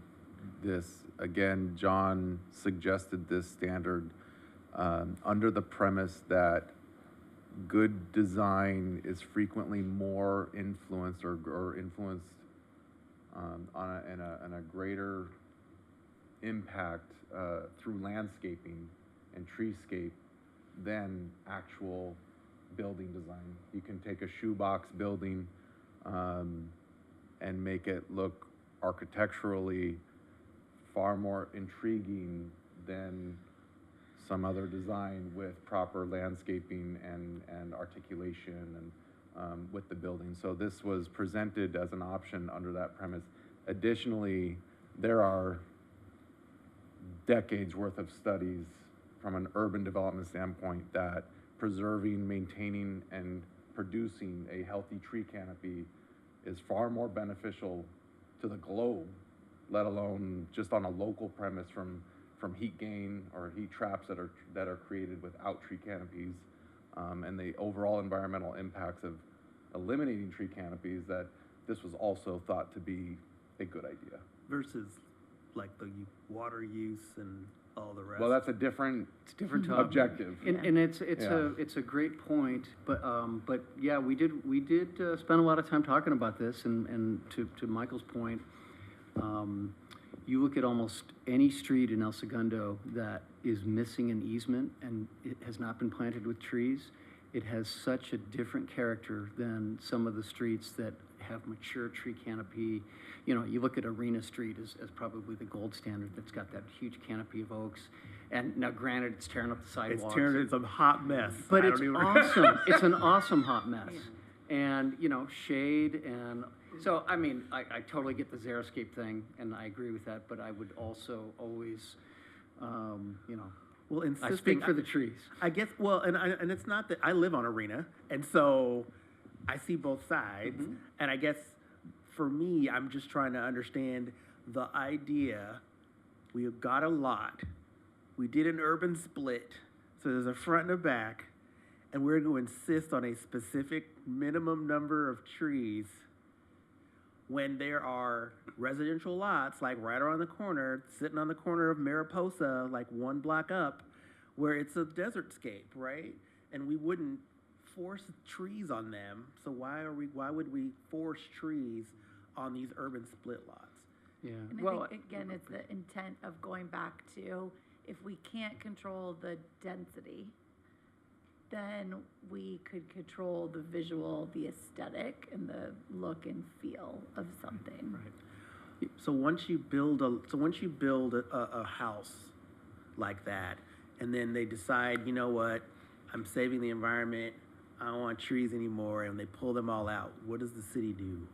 this. Again, John suggested this standard under the premise that good design is frequently more influenced or influenced in a greater impact through landscaping and treescape than actual building design. You can take a shoebox building and make it look architecturally far more intriguing than some other design with proper landscaping and articulation and with the building. So this was presented as an option under that premise. Additionally, there are decades worth of studies from an urban development standpoint that preserving, maintaining, and producing a healthy tree canopy is far more beneficial to the globe, let alone just on a local premise from heat gain or heat traps that are created without tree canopies, and the overall environmental impacts of eliminating tree canopies, that this was also thought to be a good idea. Versus like the water use and all the rest. Well, that's a different It's a different topic. objective. And it's Yeah. a great point, but yeah, we did spend a lot of time talking about this, and to Michael's point, you look at almost any street in El Segundo that is missing an easement and it has not been planted with trees, it has such a different character than some of the streets that have mature tree canopy. You know, you look at Arena Street as probably the gold standard, that's got that huge canopy of oaks. And now granted, it's tearing up the sidewalks. It's a hot mess. But I it's don't even- awesome. It's an awesome hot mess. And, you know, shade and, so, I mean, I totally get the xeriscape thing, and I agree with that, but I would also always, you know, Well, I insisting, speak for the trees. I guess, well, and it's not that, I live on Arena, and so I see both sides, Mm-hmm. and I guess for me, I'm just trying to understand the idea, we have got a lot, we did an urban split, so there's a front and a back, and we're going to insist on a specific minimum number of trees when there are residential lots, like right around the corner, sitting on the corner of Mariposa, like one block up, where it's a desert scape, right? And we wouldn't force trees on them, so why would we force trees on these urban split lots? Yeah. And Well, I think, again, it's the intent of going back to, if we can't control the density, then we could control the visual, the aesthetic, and the look and feel of something. right. So once you build a house like that, and then they decide, you know what, I'm saving the environment, I don't want trees anymore, and they pull them all out, what does the city do?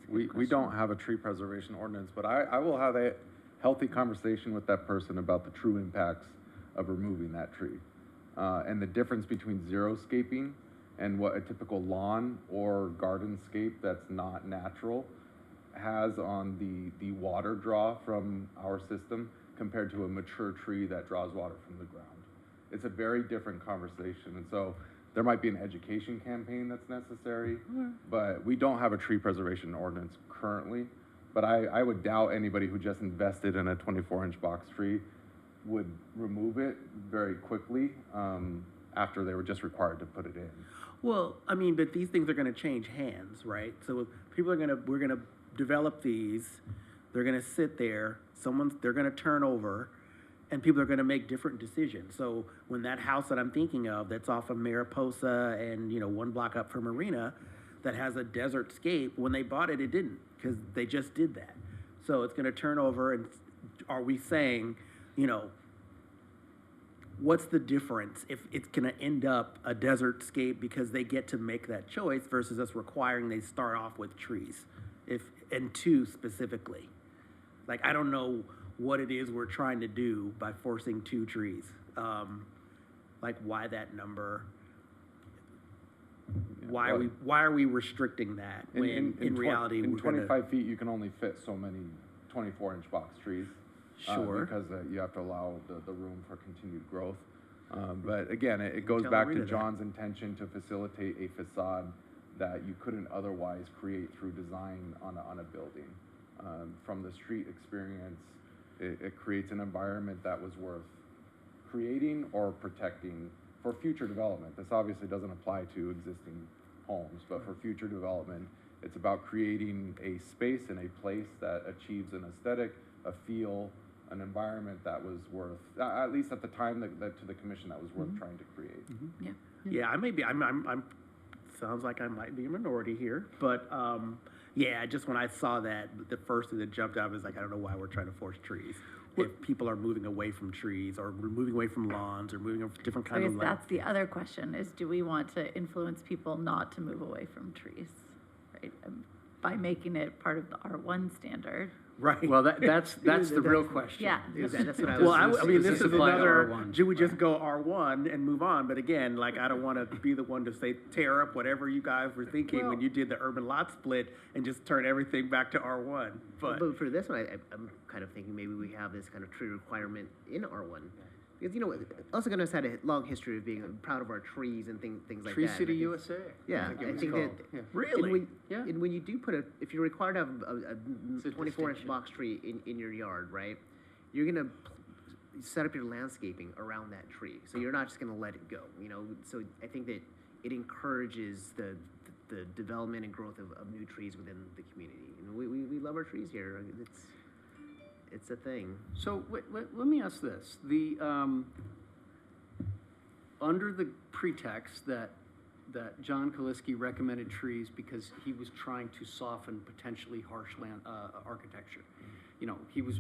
We don't have a tree preservation ordinance, but I will have a healthy conversation with that person about the true impacts of removing that tree. And the difference between xeriscaping and what a typical lawn or garden scape that's not natural has on the water draw from our system compared to a mature tree that draws water from the ground. It's a very different conversation, and so there might be an education campaign that's necessary, but we don't have a tree preservation ordinance currently. But I would doubt anybody who just invested in a 24-inch box tree would remove it very quickly after they were just required to put it in. Well, I mean, but these things are gonna change hands, right? So we're gonna develop these, they're gonna sit there, they're gonna turn over, and people are gonna make different decisions. So when that house that I'm thinking of, that's off of Mariposa and, you know, one block up from Marina, that has a desert scape, when they bought it, it didn't, because they just did that. So it's gonna turn over, and are we saying, you know, what's the difference if it's gonna end up a desert scape because they get to make that choice versus us requiring they start off with trees, and two specifically? Like, I don't know what it is we're trying to do by forcing 2 trees. Like, why that number? Why are we restricting that when in reality in we're gonna? 25 feet, you can only fit so many 24-inch box trees. Sure. Because you have to allow the room for continued growth. But again, it goes Tell back Rita to that. John's intention to facilitate a facade that you couldn't otherwise create through design on a building. From the street experience, it creates an environment that was worth creating or protecting for future development. This obviously doesn't apply to existing homes, but for future development, it's about creating a space and a place that achieves an aesthetic, a feel, an environment that was worth, at least at the time that to the commission, that was worth trying to create. Yeah. Yeah, I'm sounds like I might be a minority here, but, yeah, just when I saw that, the first thing that jumped out was like, I don't know why we're trying to force trees. If people are moving away from trees, or we're moving away from lawns, or moving from different I kinds guess of land. that's the other question, is do we want to influence people not to move away from trees, right? By making it part of the R1 standard. Right. Well, that's the real question. Yeah. That's what I Well, was. I mean, Does this this is apply to another, R1? should we just go R1 and move on? But again, like, I don't want to be the one to say, tear up whatever you guys were thinking when you did the urban lot split and just turn everything back to R1. But But for this one, I'm kind of thinking maybe we have this kind of tree requirement in R1, Because, also Gomez had a long history of being proud of our trees and things like Tree that. City And I USA. Yeah, think it I was think called. that. Yeah. Really? Yeah. And when you do if you're required to have a It's a 24-inch distinction. box tree in your yard, right? You're gonna set up your landscaping around that tree, so you're not just gonna let it go. So I think that it encourages the development and growth of new trees within the community. We love our trees here. It's a thing. So let me ask this: under the pretext that John Kaliski recommended trees because he was trying to soften potentially harsh land architecture, he was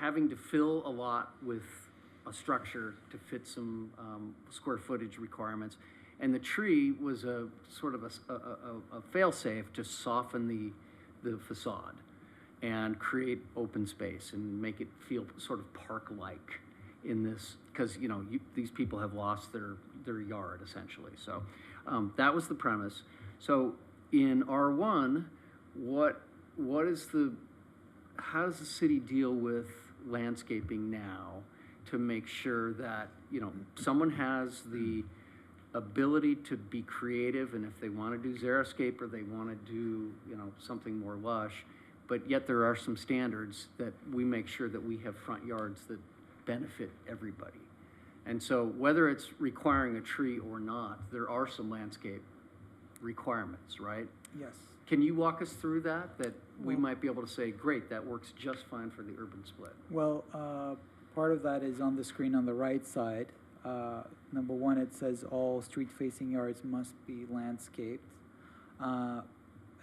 having to fill a lot with a structure to fit some square footage requirements, and the tree was a sort of a fail-safe to soften the facade and create open space and make it feel sort of park-like in this, because these people have lost their yard essentially. So that was the premise. So in R1, how does the city deal with landscaping now to make sure that someone has the ability to be creative, and if they want to do xeriscape or they want to do something more lush, but yet there are some standards that we make sure that we have front yards that benefit everybody. And so whether it's requiring a tree or not, there are some landscape requirements, right? Yes. Can you walk us through that we Well- might be able to say, great, that works just fine for the urban split? Well, part of that is on the screen on the right side. Number one, it says all street-facing yards must be landscaped. A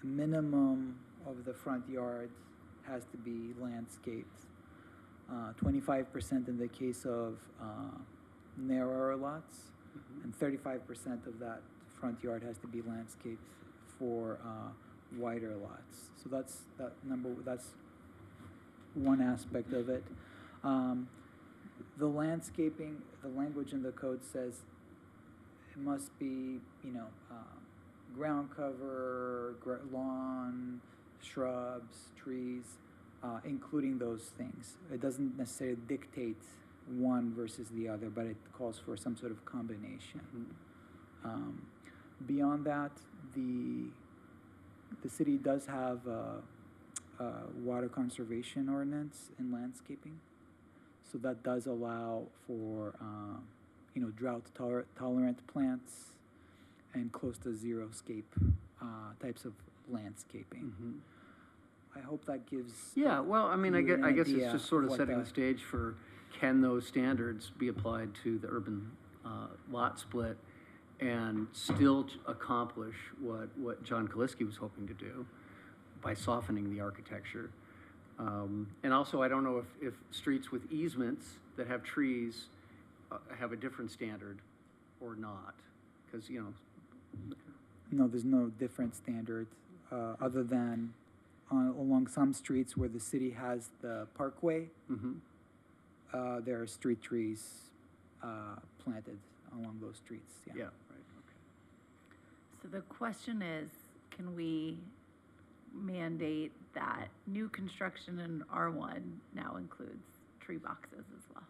minimum of the front yard has to be landscaped. 25% in the case of narrower lots, and 35% of that front yard has to be landscaped for wider lots. So that's one aspect of it. The landscaping, the language in the code says it must be, ground cover, lawn, shrubs, trees, including those things. It doesn't necessarily dictate one versus the other, but it calls for some sort of combination. Beyond that, the city does have a water conservation ordinance in landscaping. So that does allow for, drought tolerant plants and close to xeriscape types of landscaping. I hope that gives. Yeah, well, I mean, I you guess, an I guess it's idea just sort of what setting the stage for, can those standards be applied to the urban lot split and still accomplish what John Kaliski was hoping to do by softening the architecture? And also, I don't know if streets with easements that have trees have a different standard or not, because, No, there's no different standard, other than along some streets where the city has the parkway, there are street trees planted along those streets, yeah. yeah, right, okay. So the question is, can we mandate that new construction in R1 now includes tree boxes as well?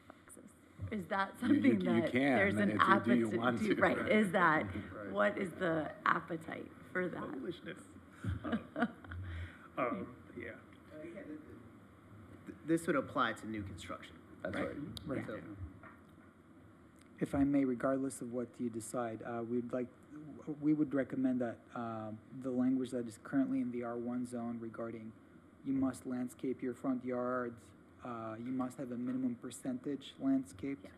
Boxes. Is that something that can. there's an It's a do you want appetite? to, Right, right. is that, Right. what is the appetite for that? Yeah. This would apply to new construction. That's right. Right. So, If I may, regardless of what you decide, we would recommend that the language that is currently in the R1 zone regarding you must landscape your front yard, you must have a minimum percentage landscaped. Yes.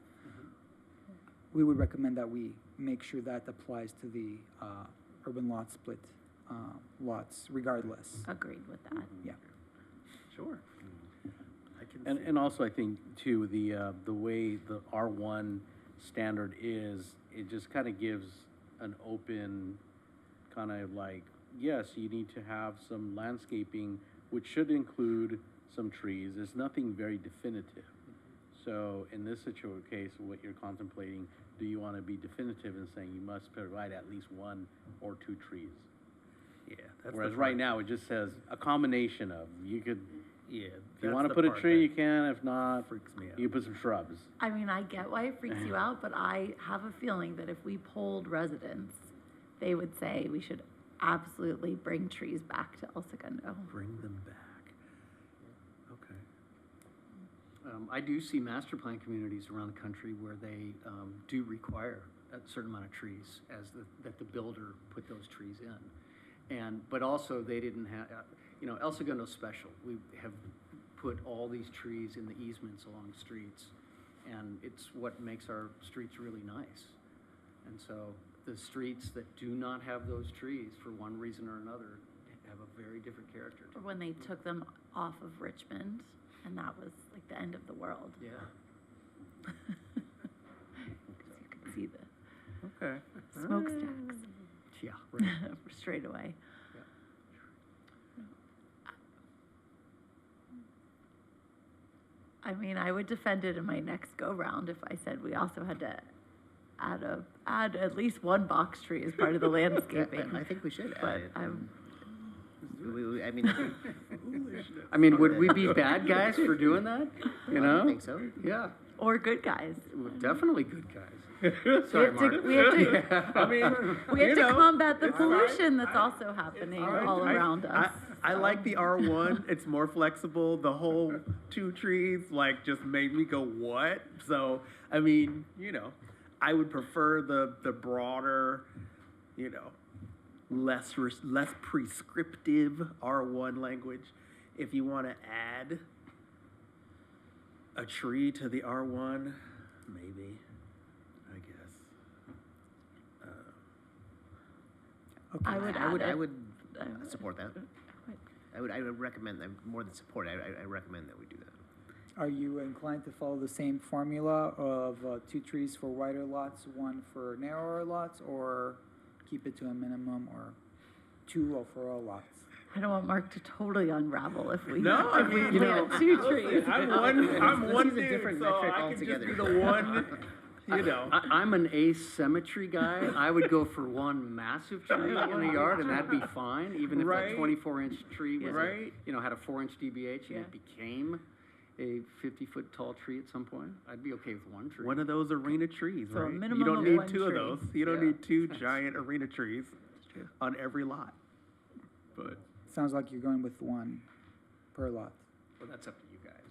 We would recommend that we make sure that applies to the urban lot split lots regardless. Agreed with that. Yeah. Sure. I can see And also, I think, too, the way the R1 standard is, it just kind of gives an open, kind of like, yes, you need to have some landscaping, which should include some trees. There's nothing very definitive. So in this case, what you're contemplating, do you want to be definitive in saying you must provide at least 1 or 2 trees? Yeah, that's Whereas the right part. now, it just says a combination of, you could, Yeah. If you want to put a tree, you can. If not, freaks me out. you put some shrubs. I mean, I get why it freaks you out, but I have a feeling that if we polled residents, they would say we should absolutely bring trees back to El Segundo. Bring them back. Okay. I do see master plan communities around the country where they do require a certain amount of trees that the builder put those trees in. But also they didn't have, El Segundo's special. We have put all these trees in the easements along streets, and it's what makes our streets really nice. And so the streets that do not have those trees for one reason or another have a very different character to Or when they took them off of Richmond, and that was like the end of the world. Yeah. 'Cause you could see the Okay. smokestacks Yeah, right. straight away. I mean, I would defend it in my next go-round if I said we also had to add at least one box tree as part of the landscaping. I think we should add But it. I'm, I mean, I mean, would we be bad guys for doing that? I don't think so. Yeah, or good guys. we're definitely good guys. We Sorry, have Mark. to, we have to, I mean, we have you to know, combat the it's all right. pollution that's also happening all around us. I like the R1. It's more flexible. The whole 2 trees just made me go, what? So, I mean, I would prefer the broader, less prescriptive R1 language. If you want to add a tree to the R1, maybe, I guess. Okay. I would I add would, I it. would I would- support that. I would recommend that more than support. I recommend that we do that. Are you inclined to follow the same formula of 2 trees for wider lots, 1 for narrower lots, or keep it to a minimum, or 2 for all lots? I don't want Mark to totally unravel if we, No, I if we mean, plant 2 trees. I'm one He's a dude, different so metric I can just be altogether. the one, I'm an asymmetry guy. I would go for one massive tree in a yard, and that'd be fine, even if Right. that 24-inch tree was, Right. had a 4-inch DBH, and Yeah. it became a 50-foot tall tree at some point. I'd be okay with one tree. one of those arena trees, So a right? minimum You don't of need one 2 of tree. those. You don't Yeah. need 2 giant arena trees on every lot. But Sounds like you're going with 1 per lot. Well, that's up to you guys.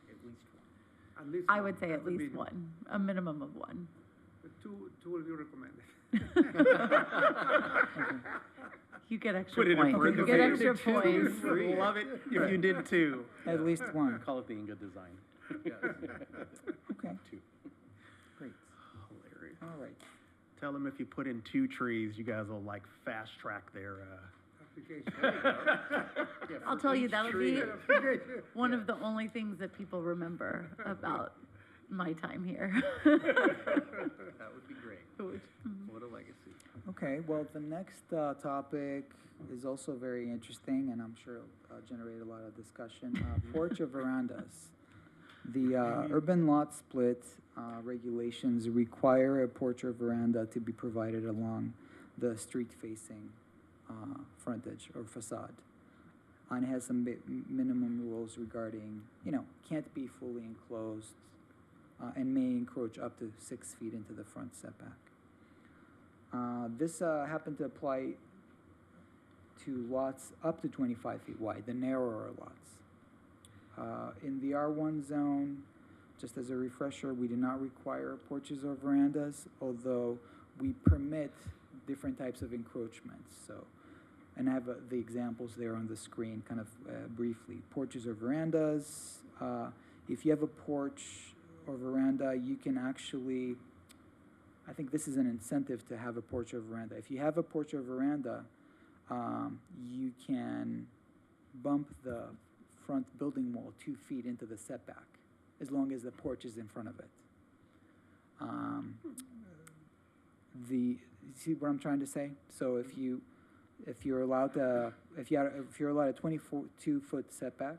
At least one. At least I one, would say at the least minimum. 1, a minimum of 1. Two will be recommended. You get extra put it in points. You get parentheses. extra points. Would love it if you did 2. At least 1. Call it the Inga design. Okay, 2. great. Hilarious. All right. Tell them if you put in 2 trees, you guys will fast track their. Application. I'll tell you, that'll be one of the only things that people remember about my time here. That would be great. What a legacy. Okay, well, the next topic is also very interesting, and I'm sure it'll generate a lot of discussion. Porch or verandas. The urban lot split regulations require a porch or veranda to be provided along the street-facing frontage or facade. And it has some minimum rules regarding, can't be fully enclosed and may encroach up to 6 feet into the front setback. This happened to apply to lots up to 25 feet wide, the narrower lots. In the R1 zone, just as a refresher, we do not require porches or verandas, although we permit different types of encroachments. So, and I have the examples there on the screen kind of briefly. Porches or verandas, if you have a porch or veranda, you can actually, I think this is an incentive to have a porch or veranda. If you have a porch or veranda, you can bump the front building wall 2 feet into the setback, as long as the porch is in front of it. See what I'm trying to say? So if you're allowed a 22-foot setback,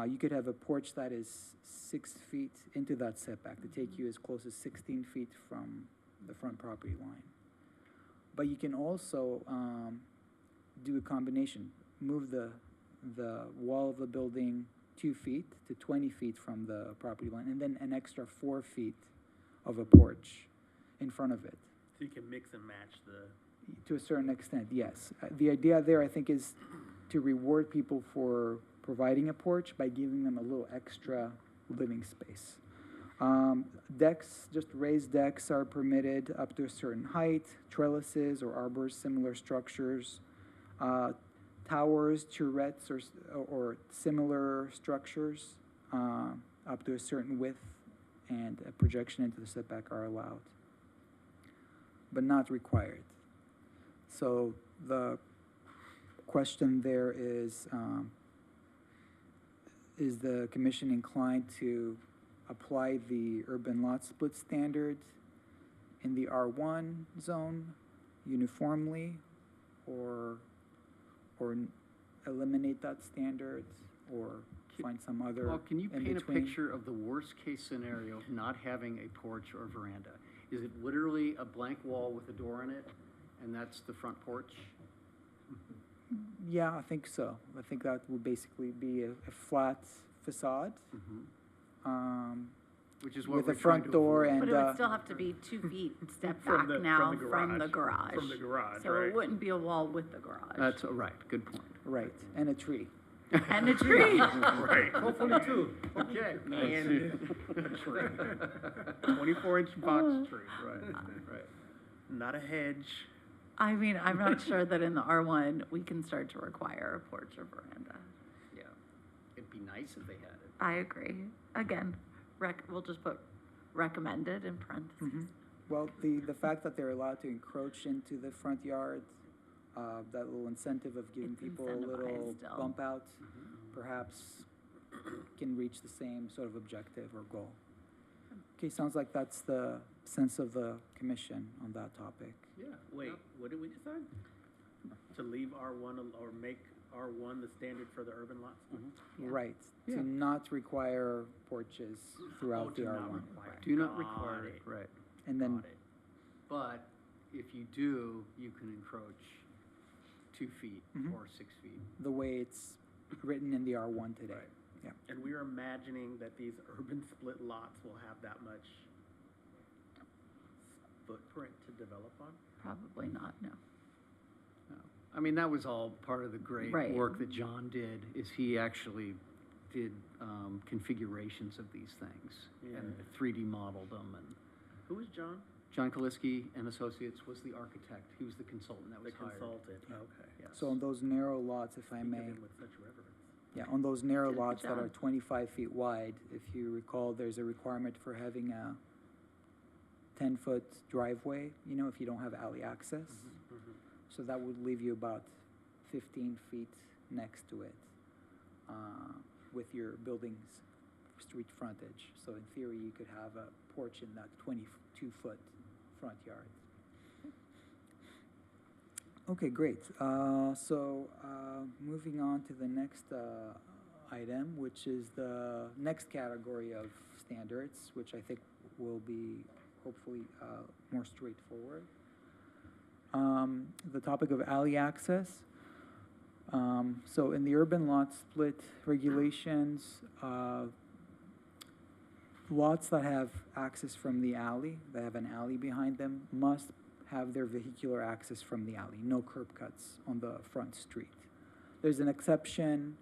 you could have a porch that is 6 feet into that setback to take you as close as 16 feet from the front property line. But you can also do a combination, move the the wall of the building 2 feet to 20 feet from the property line, and then an extra 4 feet of a porch in front of it. So you can mix and match the. To a certain extent, yes. The idea there, I think, is to reward people for providing a porch by giving them a little extra living space. Decks, just raised decks, are permitted up to a certain height. Trellises or arbors, similar structures. Towers, turrets, or similar structures up to a certain width and a projection into the setback are allowed, but not required. So the question there is the commission inclined to apply the urban lot split standard in the R1 zone uniformly, or eliminate that standard, or find some other Well, can you in paint a between? picture of the worst-case scenario of not having a porch or veranda? Is it literally a blank wall with a door in it, and that's the front porch? Yeah, I think so. I think that would basically be a flat facade, Which is what with we're a trying front to door avoid. and But it would still have to be 2 feet step back now from the garage. From the garage, So right? it wouldn't be a wall with the garage. That's, right, good point. right, and a tree. And a tree. Right. Hopefully two. Okay. And a tree. 24-inch box tree. Right. Not a hedge. I mean, I'm not sure that in the R1, we can start to require a porch or veranda. Yeah. It'd be nice if they had it. I agree. Again, we'll just put recommended in parentheses. Well, the fact that they're allowed to encroach into the front yard, that little incentive of giving It's people a little incentivized still. bump out, perhaps can reach the same sort of objective or goal. Okay, sounds like that's the sense of the commission on that topic. Yeah. Wait, what did we decide? To leave R1 or make R1 the standard for the urban lots? Yeah. Right, Yeah. to not require porches throughout the to not R1. require. Do not Got require it, it. right. And then, Got it. But if you do, you can encroach 2 feet Mhm. or 6 feet. the way it's written in the R1 today. Right. Yeah. And we're imagining that these urban split lots will have that much footprint to develop on? Probably not, no. No. I mean, that was all part of the great Right. work that John did, is he actually did configurations of these things and 3D modeled them. And Who is John? John Kaliski and Associates was the architect. He was the consultant that The was hired. consultant, okay. Yes. So on those narrow lots, if I Think of may, him with such reverence. yeah, on those narrow Did a good lots that are job. 25 feet wide, if you recall, there's a requirement for having a 10-foot driveway, you know, if you don't have alley access. So that would leave you about 15 feet next to it with your building's street frontage. So in theory, you could have a porch in that 22-foot front yard. Okay, great. Moving on to the next item, which is the next category of standards, which I think will be hopefully more straightforward. The topic of alley access. So in the urban lot split regulations, lots that have access from the alley, that have an alley behind them, must have their vehicular access from the alley, no curb cuts on the front street. There's an exception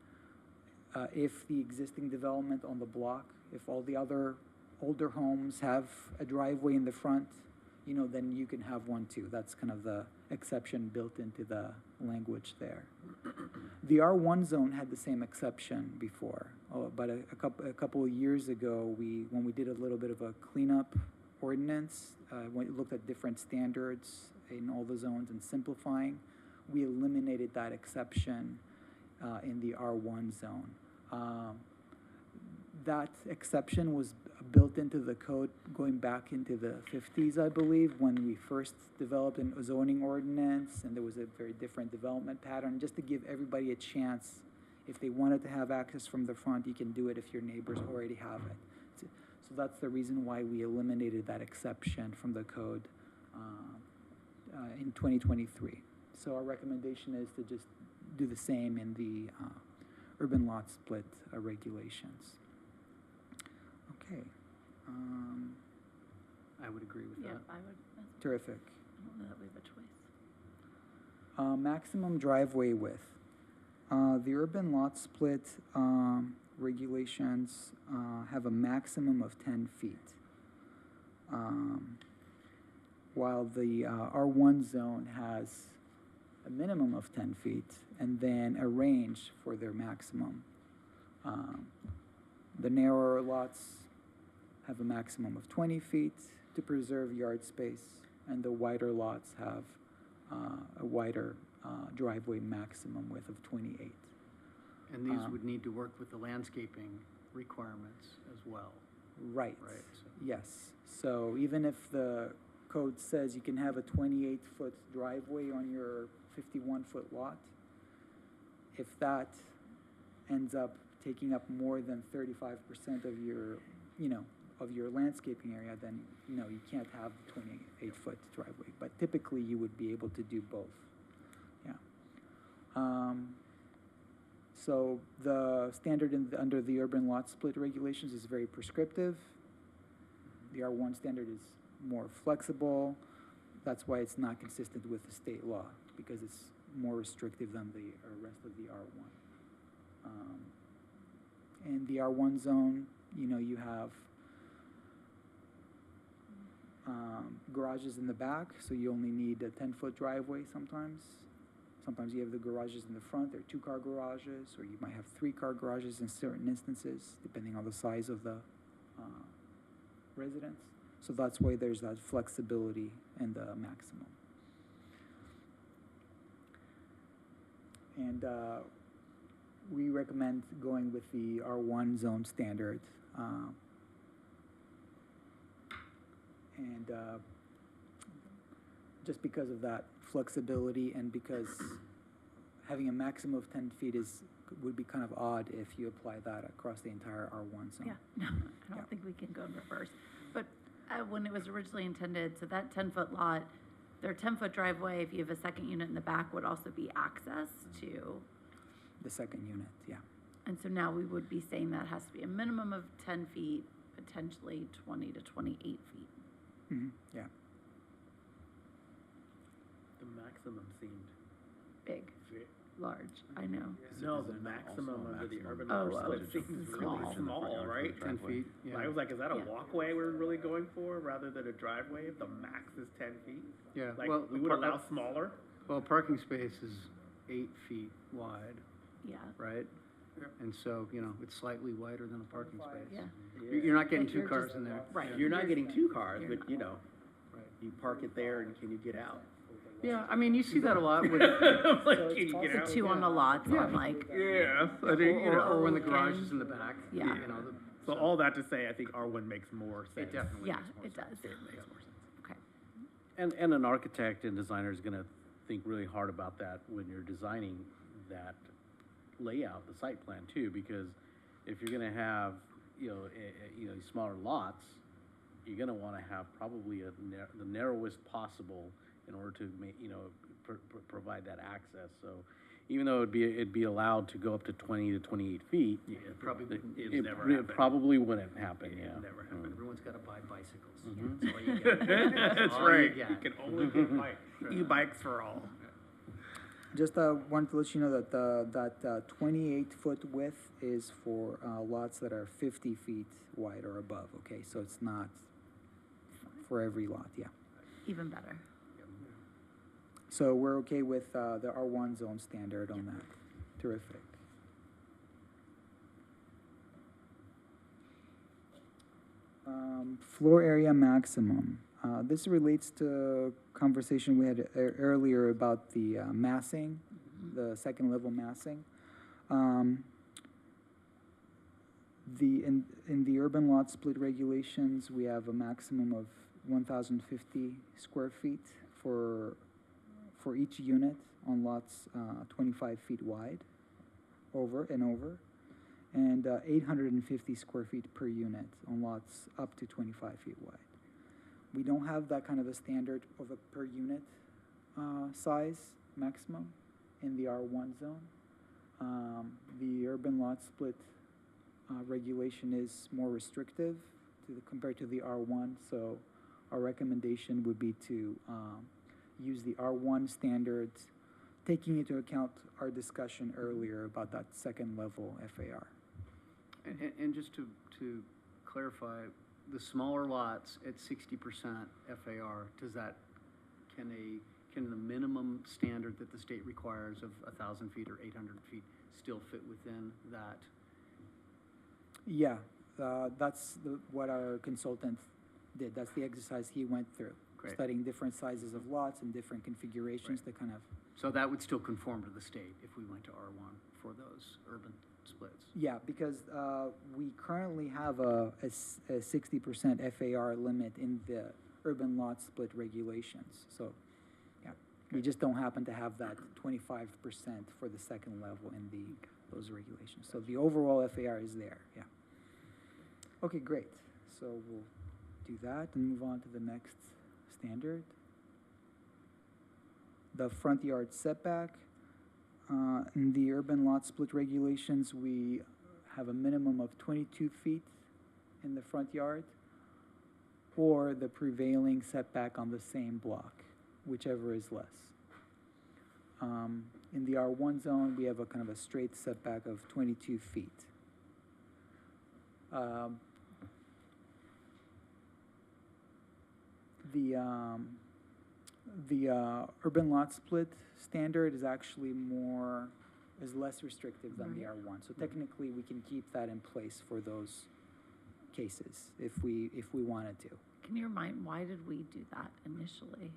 if the existing development on the block, if all the other older homes have a driveway in the front, you know, then you can have one too. That's kind of the exception built into the language there. The R1 zone had the same exception before, but a couple of years ago, when we did a little bit of a cleanup ordinance, when we looked at different standards in all the zones and simplifying, we eliminated that exception in the R1 zone. That exception was built into the code going back into the 50s, I believe, when we first developed a zoning ordinance, and there was a very different development pattern, just to give everybody a chance. If they wanted to have access from the front, you can do it if your neighbors already have it. So that's the reason why we eliminated that exception from the code in 2023. So our recommendation is to just do the same in the urban lot split regulations. Okay. I would agree with Yeah, that. I would, Terrific. I don't know that we have a choice. Maximum driveway width. The urban lot split regulations have a maximum of 10 feet. While the R1 zone has a minimum of 10 feet and then a range for their maximum. The narrower lots have a maximum of 20 feet to preserve yard space, and the wider lots have a wider driveway maximum width of 28. And these would need to work with the landscaping requirements as well. Right. Right, so- Yes. So even if the code says you can have a 28-foot driveway on your 51-foot lot, if that ends up taking up more than 35% of your, of your landscaping area, then, you can't have the 28-foot driveway. But typically, you would be able to do both. Yeah. So the standard under the urban lot split regulations is very prescriptive. The R1 standard is more flexible. That's why it's not consistent with the state law, because it's more restrictive than the rest of the R1. In the R1 zone, you have garages in the back, so you only need a 10-foot driveway sometimes. Sometimes you have the garages in the front, they're 2-car garages, or you might have 3-car garages in certain instances, depending on the size of the residence. So that's why there's that flexibility in the maximum. And we recommend going with the R1 zone standard. Just because of that flexibility, and because having a maximum of 10 feet would be kind of odd if you apply that across the entire R1 zone. Yeah, no, I don't think we can go in reverse. But when it was originally intended, so that 10-foot lot, their 10-foot driveway, if you have a second unit in the back, would also be access to. The second unit, yeah. And so now we would be saying that has to be a minimum of 10 feet, potentially 20 to 28 feet. Mm-hmm. Yeah. The maximum seemed. Big, large, I know. No, the maximum under the urban Oh, lot oh, split seems it's really small. small, right? 10 feet, yeah. I was like, is that a Yeah. walkway we're really going for rather than a driveway if the max is 10 feet? Yeah, Like, well, we would allow smaller? Well, parking space is 8 feet wide, Yeah, right? And so, it's slightly wider than a parking space. yeah, You're not getting But 2 you're cars just- in there. right. You're not getting 2 cars, You're but not. Right. you park it there and can you get out? Yeah, I mean, you see that a lot with, Like, So can you get the out? two on the lots on like, Yeah, I think, or when the Okay. garage is in the back. Yeah. So all that to say, I think R1 makes more sense. It definitely yeah, makes more it sense. does. It makes more sense. Okay, And an architect and designer is gonna think really hard about that when you're designing that layout, the site plan too, because if you're gonna have, smaller lots, you're gonna wanna have probably the narrowest possible in order to make, provide that access. So even though it'd be allowed to go up to 20 to 28 feet, It probably wouldn't. never probably wouldn't happen, yeah. Never happen. Everyone's got to buy bicycles. Mhm. That's all you get. That's all you right. get. You can only get bikes. E-bikes for all. Just wanted to let you know that that 28-foot width is for lots that are 50 feet wide or above, okay? So it's not for every lot, yeah. even better. So we're okay with the R1 zone standard on that. Terrific. Floor area maximum. This relates to conversation we had earlier about the massing, the second level massing. In the urban lot split regulations, we have a maximum of 1,050 square feet for each unit on lots 25 feet wide, over and over, and 850 square feet per unit on lots up to 25 feet wide. We don't have that kind of a standard of a per unit size maximum in the R1 zone. The urban lot split regulation is more restrictive compared to the R1, so our recommendation would be to use the R1 standards, taking into account our discussion earlier about that second level FAR. And just to clarify, the smaller lots at 60% FAR, can the minimum standard that the state requires of 1,000 feet or 800 feet still fit within that? Yeah, that's what our consultant did. That's the exercise he went through, Great. studying different sizes of lots and different configurations to kind of. So that would still conform to the state if we went to R1 for those urban splits? Yeah, because we currently have a 60% FAR limit in the urban lot split regulations. So, yeah, we just don't happen to have that 25% for the second level in those regulations. So the overall FAR is there, yeah. Okay, great. So we'll do that and move on to the next standard. The front yard setback. In the urban lot split regulations, we have a minimum of 22 feet in the front yard, or the prevailing setback on the same block, whichever is less. In the R1 zone, we have a kind of a straight setback of 22 feet. The urban lot split standard is actually less restrictive than the R1. So technically, we can keep that in place for those cases if we wanted to. Can you remind, why did we do that initially?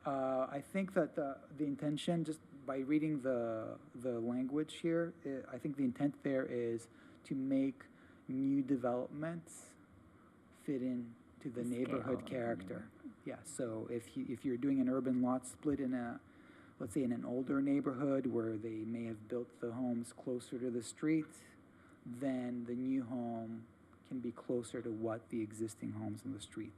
I think that the intention, just by reading the language here, I think the intent there is to make new developments fit in to the neighborhood scale. character. Yeah, so if you're doing an urban lot split in let's say in an older neighborhood where they may have built the homes closer to the street, then the new home can be closer to what the existing homes in the street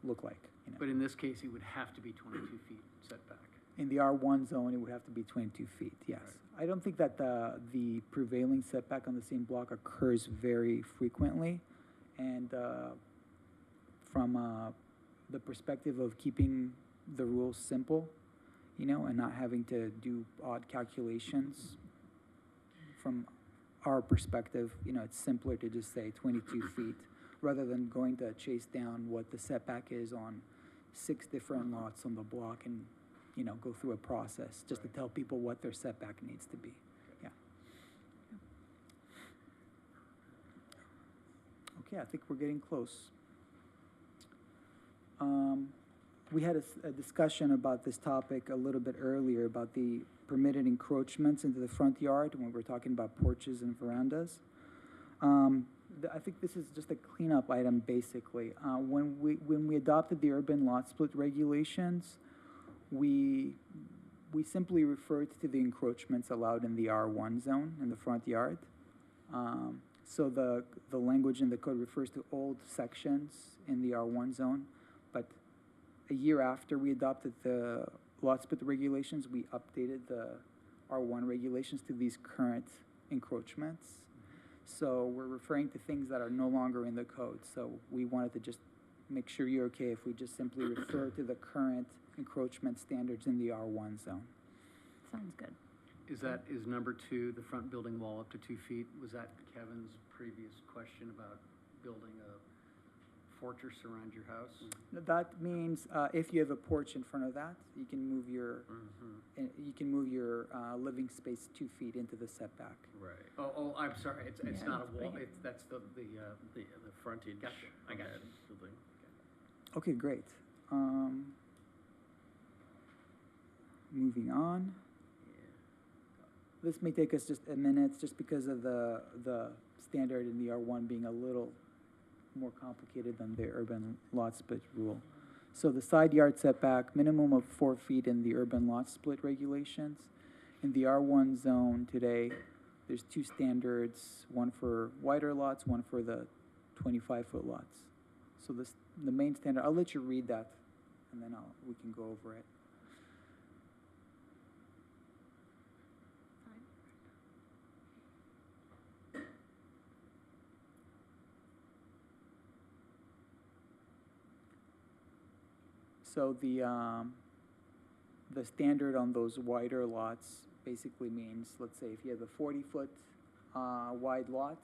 look like. You know. But in this case, it would have to be 22 feet setback. In the R1 zone, it would have to be 22 feet, yes. Right. I don't think that the prevailing setback on the same block occurs very frequently. And from the perspective of keeping the rules simple, you know, and not having to do odd calculations, from our perspective, you know, it's simpler to just say 22 feet rather than going to chase down what the setback is on 6 different lots on the block and, you know, go through a process just to tell people what their setback needs to be. Yeah. Okay, I think we're getting close. We had a discussion about this topic a little bit earlier about the permitted encroachments into the front yard when we were talking about porches and verandas. I think this is just a cleanup item, basically. When we adopted the urban lot split regulations, we simply referred to the encroachments allowed in the R1 zone in the front yard. So the language in the code refers to old sections in the R1 zone, but a year after we adopted the lot split regulations, we updated the R1 regulations to these current encroachments. So we're referring to things that are no longer in the code. So we wanted to just make sure you're okay if we just simply refer to the current encroachment standards in the R1 zone. Sounds good. Is number 2, the front building wall up to 2 feet? Was that Kevin's previous question about building a fortress around your house? That means if you have a porch in front of that, you can move your living space 2 feet into the setback. Right. Oh, I'm sorry. It's Yeah, not let's a wall. bring it. That's the frontage. Gotcha. I got of it. that building. Okay, great. Moving on. This may take us just a minute, just because of the standard in the R1 being a little more complicated than the urban lot split rule. So the side yard setback, minimum of 4 feet in the urban lot split regulations. In the R1 zone today, there's 2 standards, one for wider lots, one for the 25-foot lots. So the main standard, I'll let you read that, and then we can go over it. So the standard on those wider lots basically means, let's say if you have a 40-foot wide lot,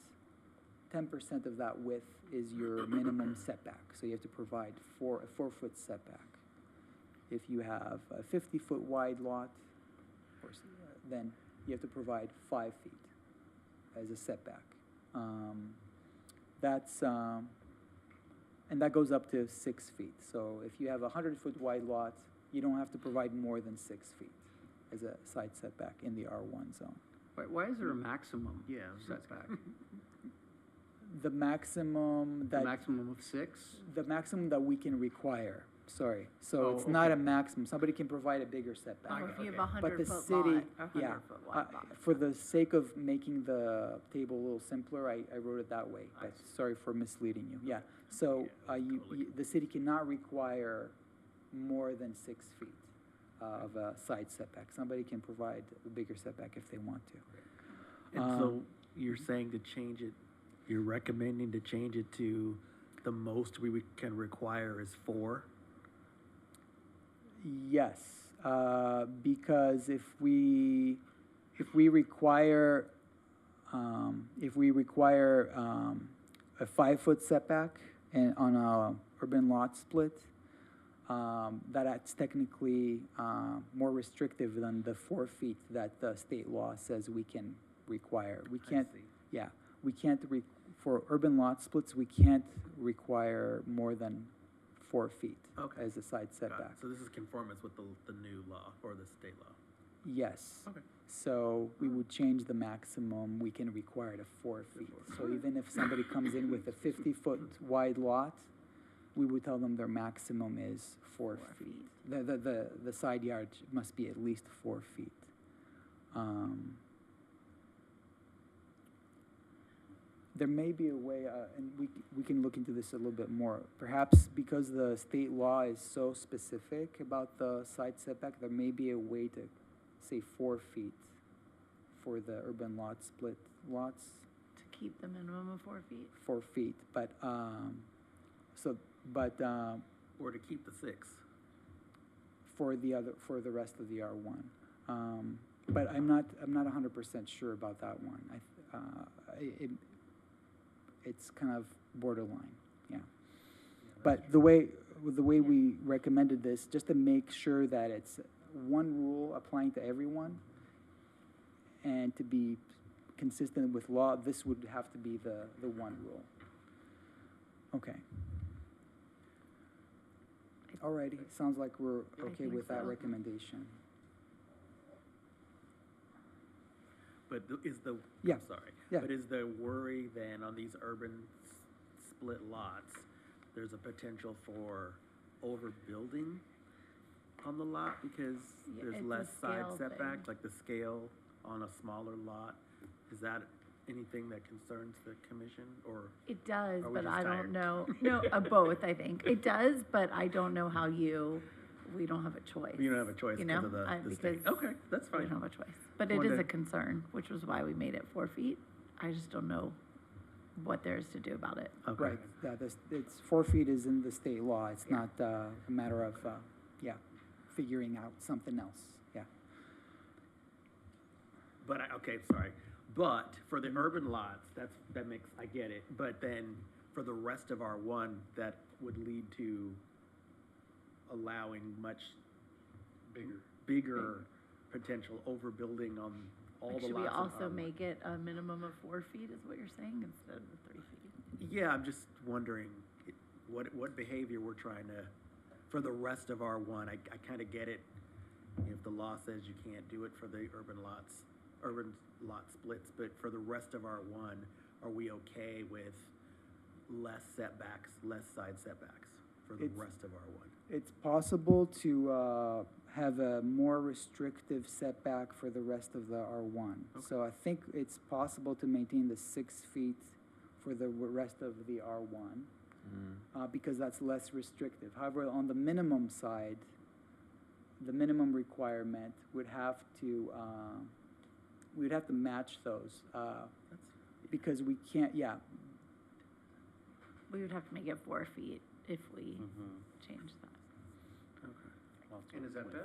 10% of that width is your minimum setback. So you have to provide a 4-foot setback. If you have a 50-foot wide lot, then you have to provide 5 feet as a setback. And that goes up to 6 feet. So if you have a 100-foot wide lot, you don't have to provide more than 6 feet as a side setback in the R1 zone. Why is there a maximum Yeah, I was gonna setback? The maximum The that maximum of 6? the maximum that we can require. Sorry, so Oh, it's not okay. a maximum. Somebody can provide a bigger setback. Or if you have a But the 100-foot city, lot, a yeah, 100-foot wide lot. for the sake of making the table a little simpler, I wrote it that way. But sorry for misleading you. Yeah, so the city cannot require more than 6 feet of a side setback. Somebody can provide a bigger setback if they want to. And so you're saying to change it, you're recommending to change it to the most we can require is 4? Yes, because if we require a 5-foot setback and on a urban lot split, that's technically more restrictive than the 4 feet that the state law says we can require. We can't. Yeah, we can't for urban lot splits. We can't require more than 4 feet Okay. as a side Got it. setback. So this is conformance with the new law or the state law? Yes. Okay. So we would change the maximum we can require to 4 feet. So even if somebody comes in with a 50-foot wide lot, we would tell them their maximum is 4 feet. The side yard must be at least 4 feet. There may be a way, and we can look into this a little bit more. Perhaps because the state law is so specific about the side setback, there may be a way to say 4 feet for the urban lot split lots, To keep the minimum of 4 feet. 4 feet. But Or to keep the 6? for the rest of the R1. But I'm not 100% sure about that one. It's kind of borderline, yeah. But the way we recommended this, just to make sure that it's one rule applying to everyone, and to be consistent with law, this would have to be the one rule. Okay. Alrighty, sounds like we're okay think with that so. recommendation. But Yeah. I'm sorry. Yeah. But is the worry then on these urban split lots, there's a potential for overbuilding on the lot because Yeah, there's it's a less side scale setback, thing. like the scale on a smaller lot? Is that anything that concerns the commission or? It does, Are we but just I tired? don't know. No, both, I think. It does, but I don't know how we don't have a choice. You don't have a choice you because know? of the state. Because Okay, that's We fine. don't have a choice. But it is Wondered. a concern, which was why we made it 4 feet. I just don't know what there is to do about it. Okay. Right, yeah, it's 4 feet is in the state law, it's Yeah. not a matter of, figuring out something else, yeah. But, okay, sorry. But for the urban lots, that makes, I get it. But then for the rest of R1, that would lead to allowing much bigger potential overbuilding on all Like, the should lots. we in also R1. make it a minimum of 4 feet, is what you're saying, instead of the 3 feet? Yeah, I'm just wondering what behavior we're trying to, for the rest of R1, I kind of get it. If the law says you can't do it for the urban lot splits, but for the rest of R1, are we okay with less setbacks, less side setbacks for the It's- rest of R1? It's possible to have a more restrictive setback for the rest of the R1. So I think it's possible to maintain the 6 feet for the rest of the R1, because that's less restrictive. However, on the minimum side, the minimum requirement would have to, we'd have to match those, because we can't, We would have to make it 4 feet if we change that. is that bad?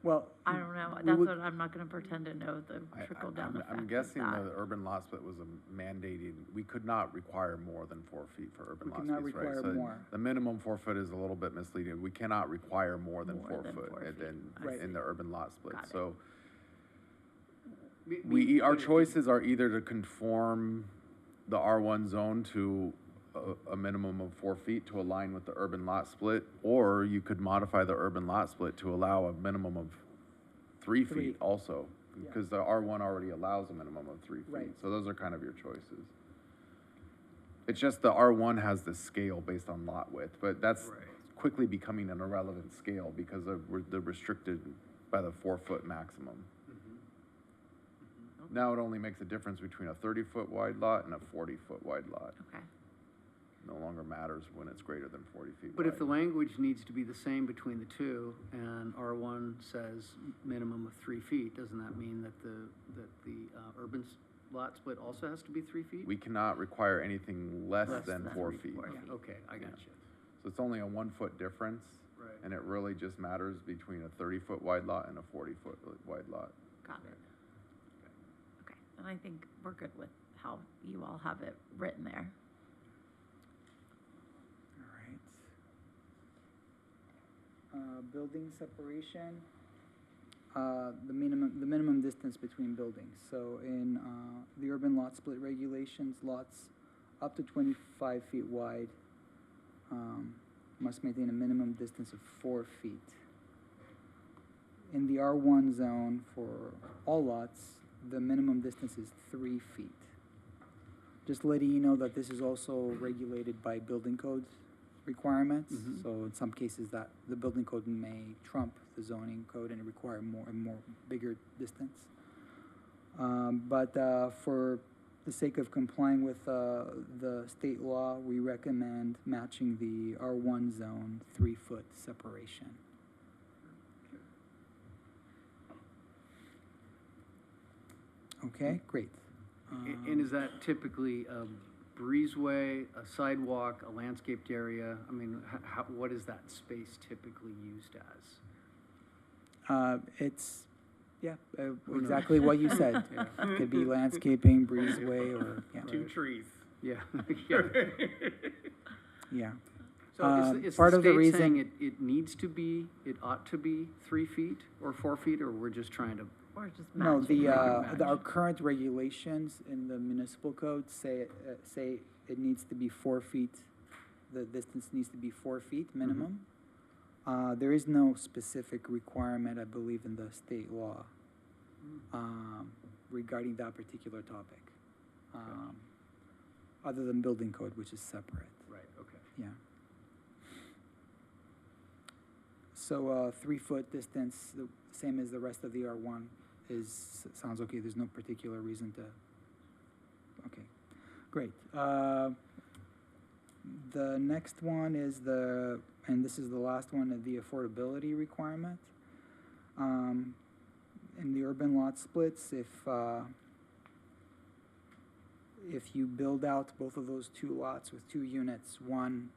Well, I don't know. we That's would- what, I'm not gonna pretend to know the trickle down effect I'm of guessing that. the urban lot split was mandated, we could not require more than 4 feet for urban We lot could not splits, right? require So more. the minimum 4 foot is a little bit misleading. We cannot require more than More 4 than foot 4 feet. Right. in the urban lot split. Got it. So Me- our but it- choices are either to conform the R1 zone to a minimum of 4 feet to align with the urban lot split, or you could modify the urban lot split to allow a minimum of 3 Three. feet also, Yeah. because the R1 already allows a minimum of 3 feet. Right. So those are kind of your choices. It's just the R1 has this scale based on lot width, but that's Right. quickly becoming an irrelevant scale because they're restricted by the 4 foot maximum. Now it only makes a difference between a 30-foot wide lot and a 40-foot wide lot. Okay. No longer matters when it's greater than 40 feet But wide. if the language needs to be the same between the two, and R1 says minimum of 3 feet, doesn't that mean that the urban lot split also has to be 3 feet? We cannot require anything less Less than than 4 3 feet. feet. Yeah, okay, I got you. So it's only a 1 foot difference. Right. And it really just matters between a 30-foot wide lot and a 40-foot wide lot. Got it. Okay, and I think we're good with how you all have it written there. All right. Building separation, the minimum distance between buildings. So in, the urban lot split regulations, lots up to 25 feet wide, must maintain a minimum distance of 4 feet. In the R1 zone, for all lots, the minimum distance is 3 feet. Just letting you know that this is also regulated by building codes requirements. Mhm. So in some cases that the building code may trump the zoning code and require more bigger distance. But for the sake of complying with the state law, we recommend matching the R1 zone 3 foot separation. Okay, great. And is that typically a breezeway, a sidewalk, a landscaped area? I mean, what is that space typically used as? It's, yeah, knows? exactly what you said. Yeah. Could be landscaping, breezeway, or, yeah, Two trees. Yeah, yeah. yeah. So is part the of the state saying reason- it needs to be, it ought to be 3 feet or 4 feet, or we're just trying to? Or just No, matching. our current regulations in the municipal code say it needs to be 4 feet. The distance needs to be 4 feet minimum. There is no specific requirement, I believe, in the state law, regarding that particular topic. Other than building code, which is separate, Right, okay. yeah. So, 3 foot distance, the same as the rest of the R1 sounds okay, there's no particular reason to, okay, great. The next one is and this is the last one, the affordability requirement. In the urban lot splits, if you build out both of those 2 lots with 2 units, one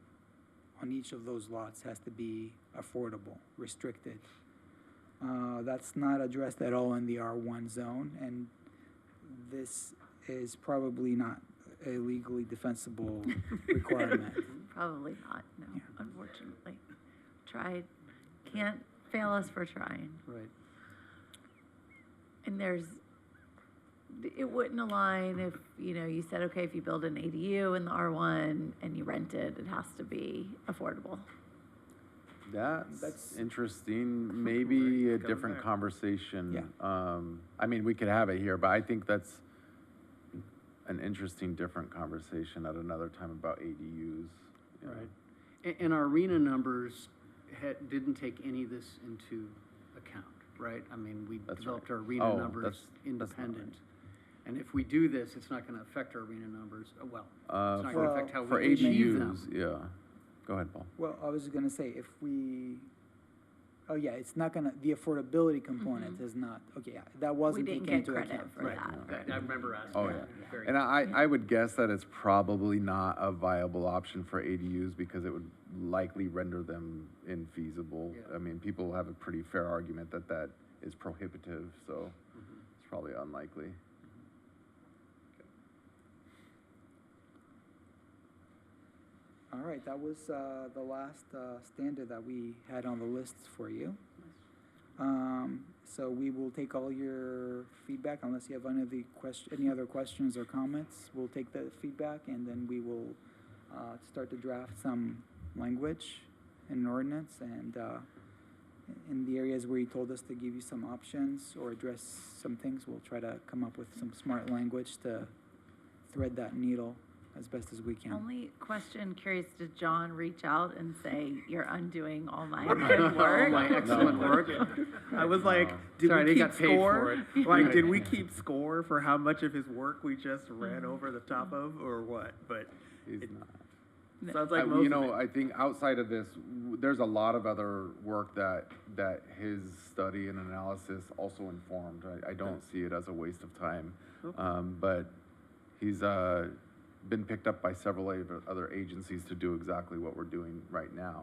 on each of those lots has to be affordable, restricted. That's not addressed at all in the R1 zone, and this is probably not a legally defensible requirement. Probably not, no, Yeah. unfortunately. Tried, can't fail us for trying. Right. And it wouldn't align if, you said, okay, if you build an ADU in the R1 and you rent it, it has to be affordable. That's interesting. Maybe a different back. conversation. Yeah. I mean, we could have it here, but I think that's an interesting, different conversation at another time about ADUs. you know. Right. And our arena numbers didn't take any of this into account, right? I mean, we That's developed right. our arena Oh, numbers that's not independent. And if we do this, it's not gonna affect our arena numbers, it's not gonna For- affect how For we achieve ADUs, them. yeah. Go ahead, Paul. Well, I was gonna say, if we, Oh, yeah, it's not gonna, the affordability component is not, okay, yeah, that We wasn't didn't taken get into credit account. for Right. that. I remember asking. Oh, that. yeah. Very And I would guess that it's probably not a viable option for ADUs because it would likely render them infeasible. Yeah. I mean, people have a pretty fair argument that that is prohibitive, so it's probably unlikely. All right, that was the last standard that we had on the lists for you. So we will take all your feedback, unless you have any other questions or comments. We'll take the feedback and then we will start to draft some language in an ordinance. And in the areas where you told us to give you some options or address some things, we'll try to come up with some smart language to thread that needle as best as we can. Only question, curious, did John reach out and say, you're undoing all my good work? All my excellent work. I was like, did Sorry, we they keep got paid score? for it. Like, did we keep score for how much of his work we just ran over the top of, or what? But He's it not. sounds like most You of know, it. I think outside of this, there's a lot of other work that his study and analysis also informed. I don't see it as a waste of time. But he's been picked up by several other agencies to do exactly what we're doing right now,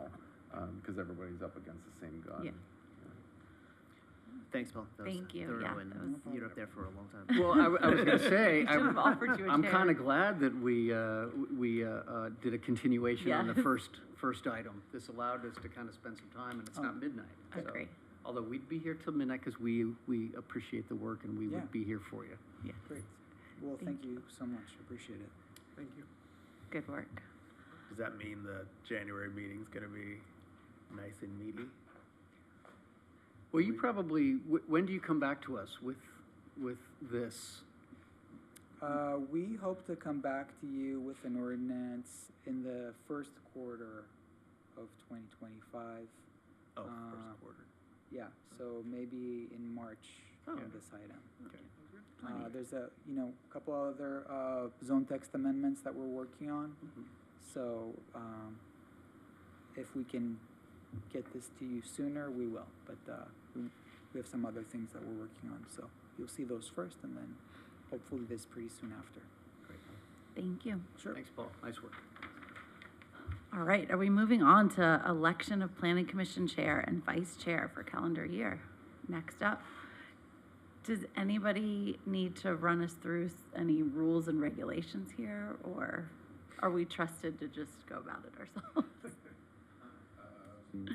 because everybody's up against the same gun. Yeah. Thanks, Paul. That was Thank you. thorough, Yeah, and that was- you were up there for a long time. Well, I was gonna say, Should have offered you a I'm chair. kind of glad that we did a continuation on the Yes. first item. This allowed us to kind of spend some time, and it's not midnight. so- Agree. Although we'd be here till midnight because we appreciate the work and we Yeah. would be here for you. Yeah, Great. Well, thank you so much. Appreciate it. Thank you. good work. Does that mean the January meeting's gonna be nice and meaty? Well, you probably, when do you come back to us with this? We hope to come back to you with an ordinance in the first quarter of 2025. Oh, Uh, first quarter. Yeah, so maybe in March on this item. There's a couple other zone text amendments that we're working on. So if we can get this to you sooner, we will. But we have some other things that we're working on. So you'll see those first and then hopefully this pretty soon after. Thank you. Sure. Thanks, Paul. Nice work. All right, are we moving on to election of Planning Commission Chair and Vice Chair for calendar year? Next up. Does anybody need to run us through any rules and regulations here, or are we trusted to just go about it ourselves?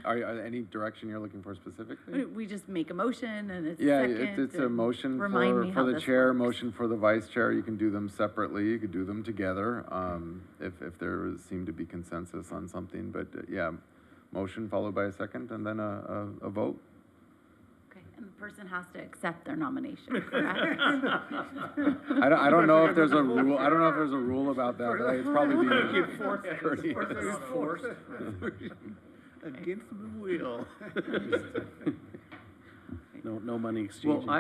Are any direction you're looking for specifically? We just make a motion and it's Yeah, second. it's a and motion remind me for how the this chair, works. motion for the vice chair. You can do them separately, you could do them together, if there seemed to be consensus on something. But yeah, motion followed by a second and then a vote. Okay, and the person has to accept their nomination, correct? I don't know if there's a rule, I don't know if there's a rule about that, but it's probably the courteous. Against the will. No money exchanging. Well,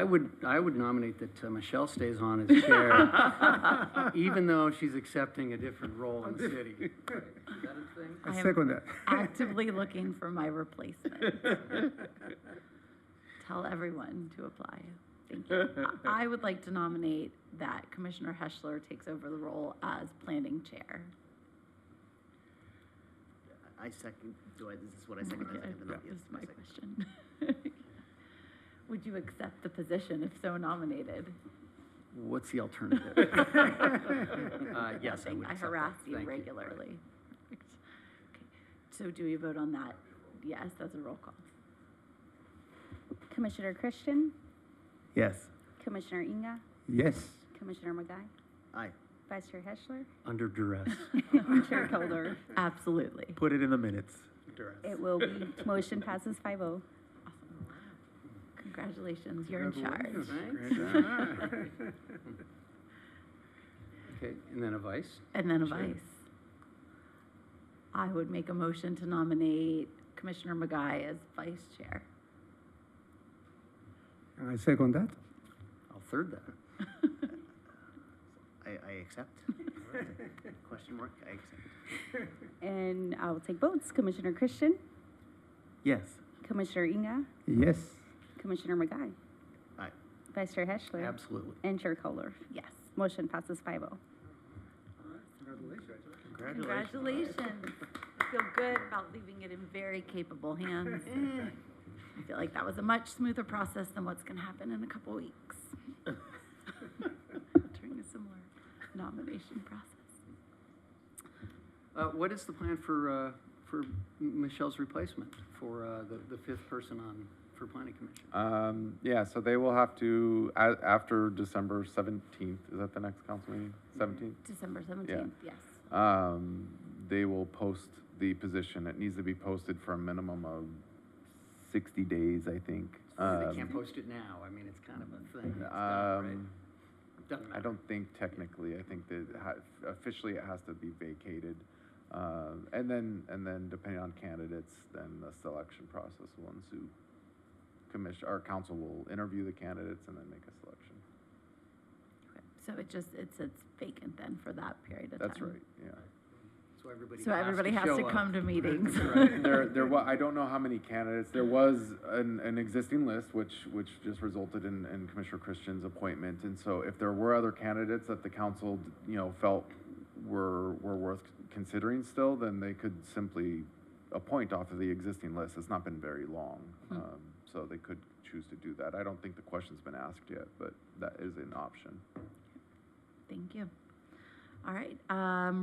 I would nominate that Michelle stays on as chair, even though she's accepting a different role in the city. Is that a thing? I am second that. actively looking for my replacement. Tell everyone to apply. Thank you. I would like to nominate that Commissioner Heschler takes over the role as planning chair. I second, this is what I second, I second the That nomination. was my question. Would you accept the position if so nominated? What's the alternative? Yes, I Nothing. would I accept harass that. you Thank regularly. Okay. So do we vote on that? Yes, that's a roll call. Commissioner Christian, Yes. Commissioner Inga, Yes. Commissioner Magai, Aye. Vice Chair Heschler, Under duress. Chair Colder. Absolutely. Put it in the minutes. It will be, motion passes 5-0. Congratulations, you're in charge. Okay, and then a vice? And then a vice. I would make a motion to nominate Commissioner Magai as vice chair. I second that. I'll third that. I accept. Question mark, I accept. And I will take votes. Commissioner Christian, Yes. Commissioner Inga, Yes. Commissioner McGuy, Aye. Vice Chair Heschler, Absolutely. and Chair Koldorf. Yes. Motion passes 5-0. Congratulations. I feel good about leaving it in very capable hands. I feel like that was a much smoother process than what's going to happen in a couple weeks during a similar nomination process. What is the plan for Michelle's replacement for the fifth person on for Planning Commission? Yeah, so they will have to, after December 17th, is that the next council meeting? 17th? December 17th, yes. They will post the position. It needs to be posted for a minimum of 60 days, I think. They can't post it now. I mean, it's kind of a thing. It's done, right? Doesn't I matter. don't think technically. I think that officially it has to be vacated. And then depending on candidates, then the selection process will ensue. Our council will interview the candidates and then make a selection. So it sits vacant then for that period of time. That's right, yeah. So everybody has show to up. come to meetings. I don't know how many candidates. There was an existing list, which just resulted in Commissioner Christian's appointment. And so if there were other candidates that the council, felt were worth considering still, then they could simply appoint off of the existing list. It's not been very long. So they could choose to do that. I don't think the question's been asked yet, but that is an option. Thank you. All right,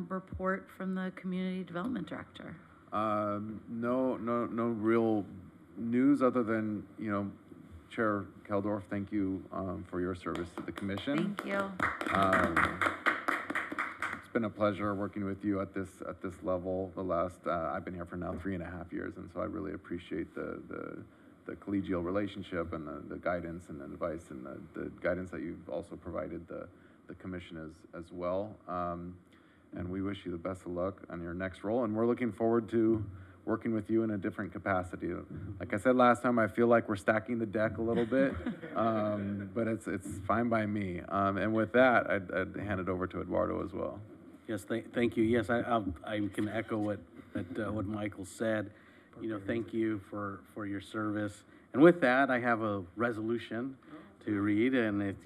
report from the Community Development Director. No real news other than, Chair Keldorf, thank you for your service to the commission. Thank you. It's been a pleasure working with you at this level. I've been here for now 3.5 years, and so I really appreciate the collegial relationship and the guidance and the advice and the guidance that you've also provided the commission as well. And we wish you the best of luck on your next role, and we're looking forward to working with you in a different capacity. Like I said last time, I feel like we're stacking the deck a little bit, but it's fine by me. And with that, I'd hand it over to Eduardo as well. Yes, thank you. Yes, I can echo what Michael said. Thank you for your service. And with that, I have a resolution to read, and it's,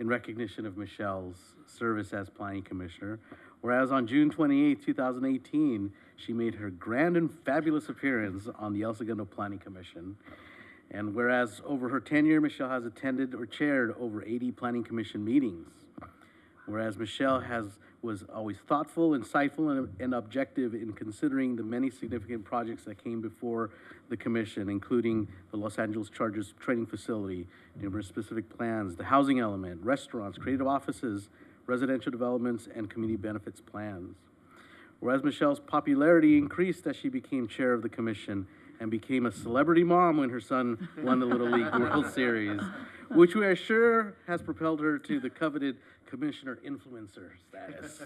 in recognition of Michelle's service as Planning Commissioner. Whereas on June 28, 2018, she made her grand and fabulous appearance on the El Segundo Planning Commission. And whereas over her tenure, Michelle has attended or chaired over 80 Planning Commission meetings. Whereas Michelle was always thoughtful, insightful, and objective in considering the many significant projects that came before the commission, including the Los Angeles Chargers training facility, numerous specific plans, the housing element, restaurants, creative offices, residential developments, and community benefits plans. Whereas Michelle's popularity increased as she became chair of the commission and became a celebrity mom when her son won the Little League World Series, which we are sure has propelled her to the coveted commissioner influencer status.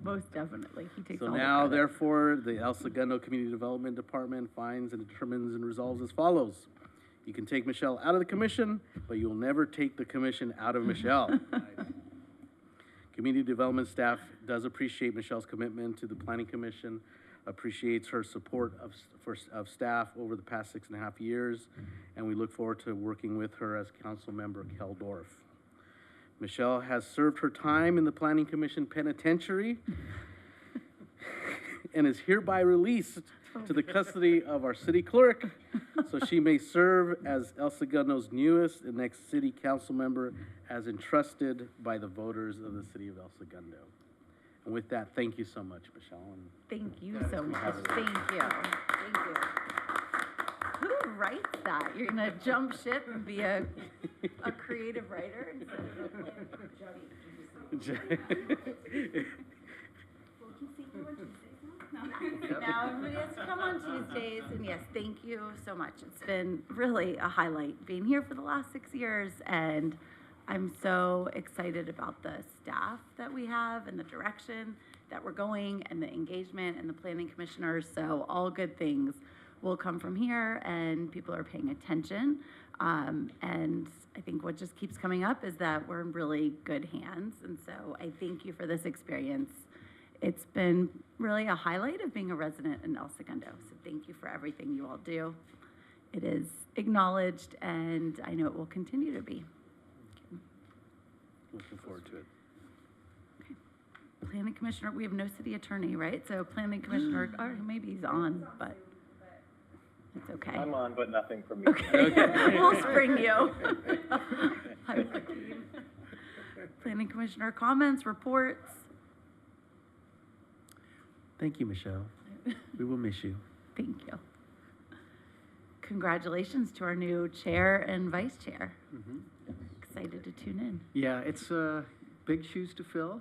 Most definitely. He takes So all the now, credit. therefore, the El Segundo Community Development Department finds and determines and resolves as follows. You can take Michelle out of the commission, but you will never take the commission out of Michelle. Community development staff does appreciate Michelle's commitment to the Planning Commission, appreciates her support of staff over the past 6.5 years, and we look forward to working with her as council member Keldorf. Michelle has served her time in the Planning Commission penitentiary and is hereby released to the custody of our city clerk, so she may serve as El Segundo's newest and next city council member as entrusted by the voters of the city of El Segundo. And with that, thank you so much, Michelle. And Thank you so much. Thank you. Thank you. Who writes that? You're gonna jump ship and be a creative writer instead of Now everybody has to come on Tuesdays, and yes, thank you so much. It's been really a highlight being here for the last 6 years, and I'm so excited about the staff that we have and the direction that we're going and the engagement and the planning commissioners. So all good things will come from here, and people are paying attention. And I think what just keeps coming up is that we're in really good hands. And so I thank you for this experience. It's been really a highlight of being a resident in El Segundo. So thank you for everything you all do. it is acknowledged, and I know it will continue to be. Looking forward to it. Planning Commissioner, we have no city attorney, right? So Planning Commissioner, or maybe he's on, but it's okay. I'm on, but nothing from me. Okay, we'll spring you. Hi, Joaquin. Planning Commissioner, comments, reports? Thank you, Michelle. We will miss you. Thank you. Congratulations to our new chair and vice chair. Excited to tune in. Yeah, it's big shoes to fill,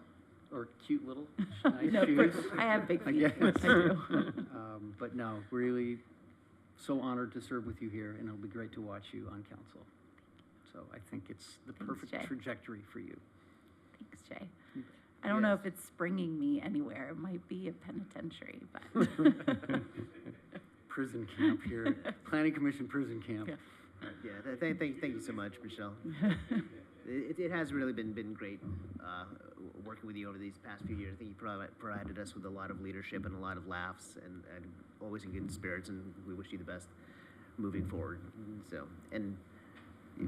or cute little nice No, shoes. I have big I feet. guess. I do. But no, really so honored to serve with you here, and it'll be great to watch you on council. So I think it's the Thanks, perfect Jay. trajectory for you. Thanks, Jay. I don't know if it's springing me anywhere. It might be a penitentiary, but Prison camp here, Planning Commission prison camp. Yeah. Yeah, thank you so much, Michelle. It has really been great working with you over these past few years. I think you provided us with a lot of leadership and a lot of laughs, and always in good spirits, and we wish you the best moving forward. So, and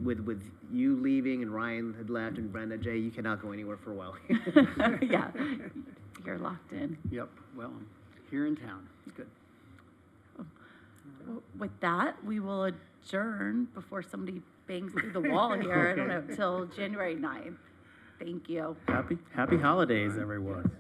with you leaving and Ryan had left and Brenda, Jay, you cannot go anywhere for a while. yeah, you're locked in. Yep, well, I'm here in town, it's good. With that, we will adjourn before somebody bangs through the wall here. I don't know, till January 9th. Thank you. Happy holidays, everyone.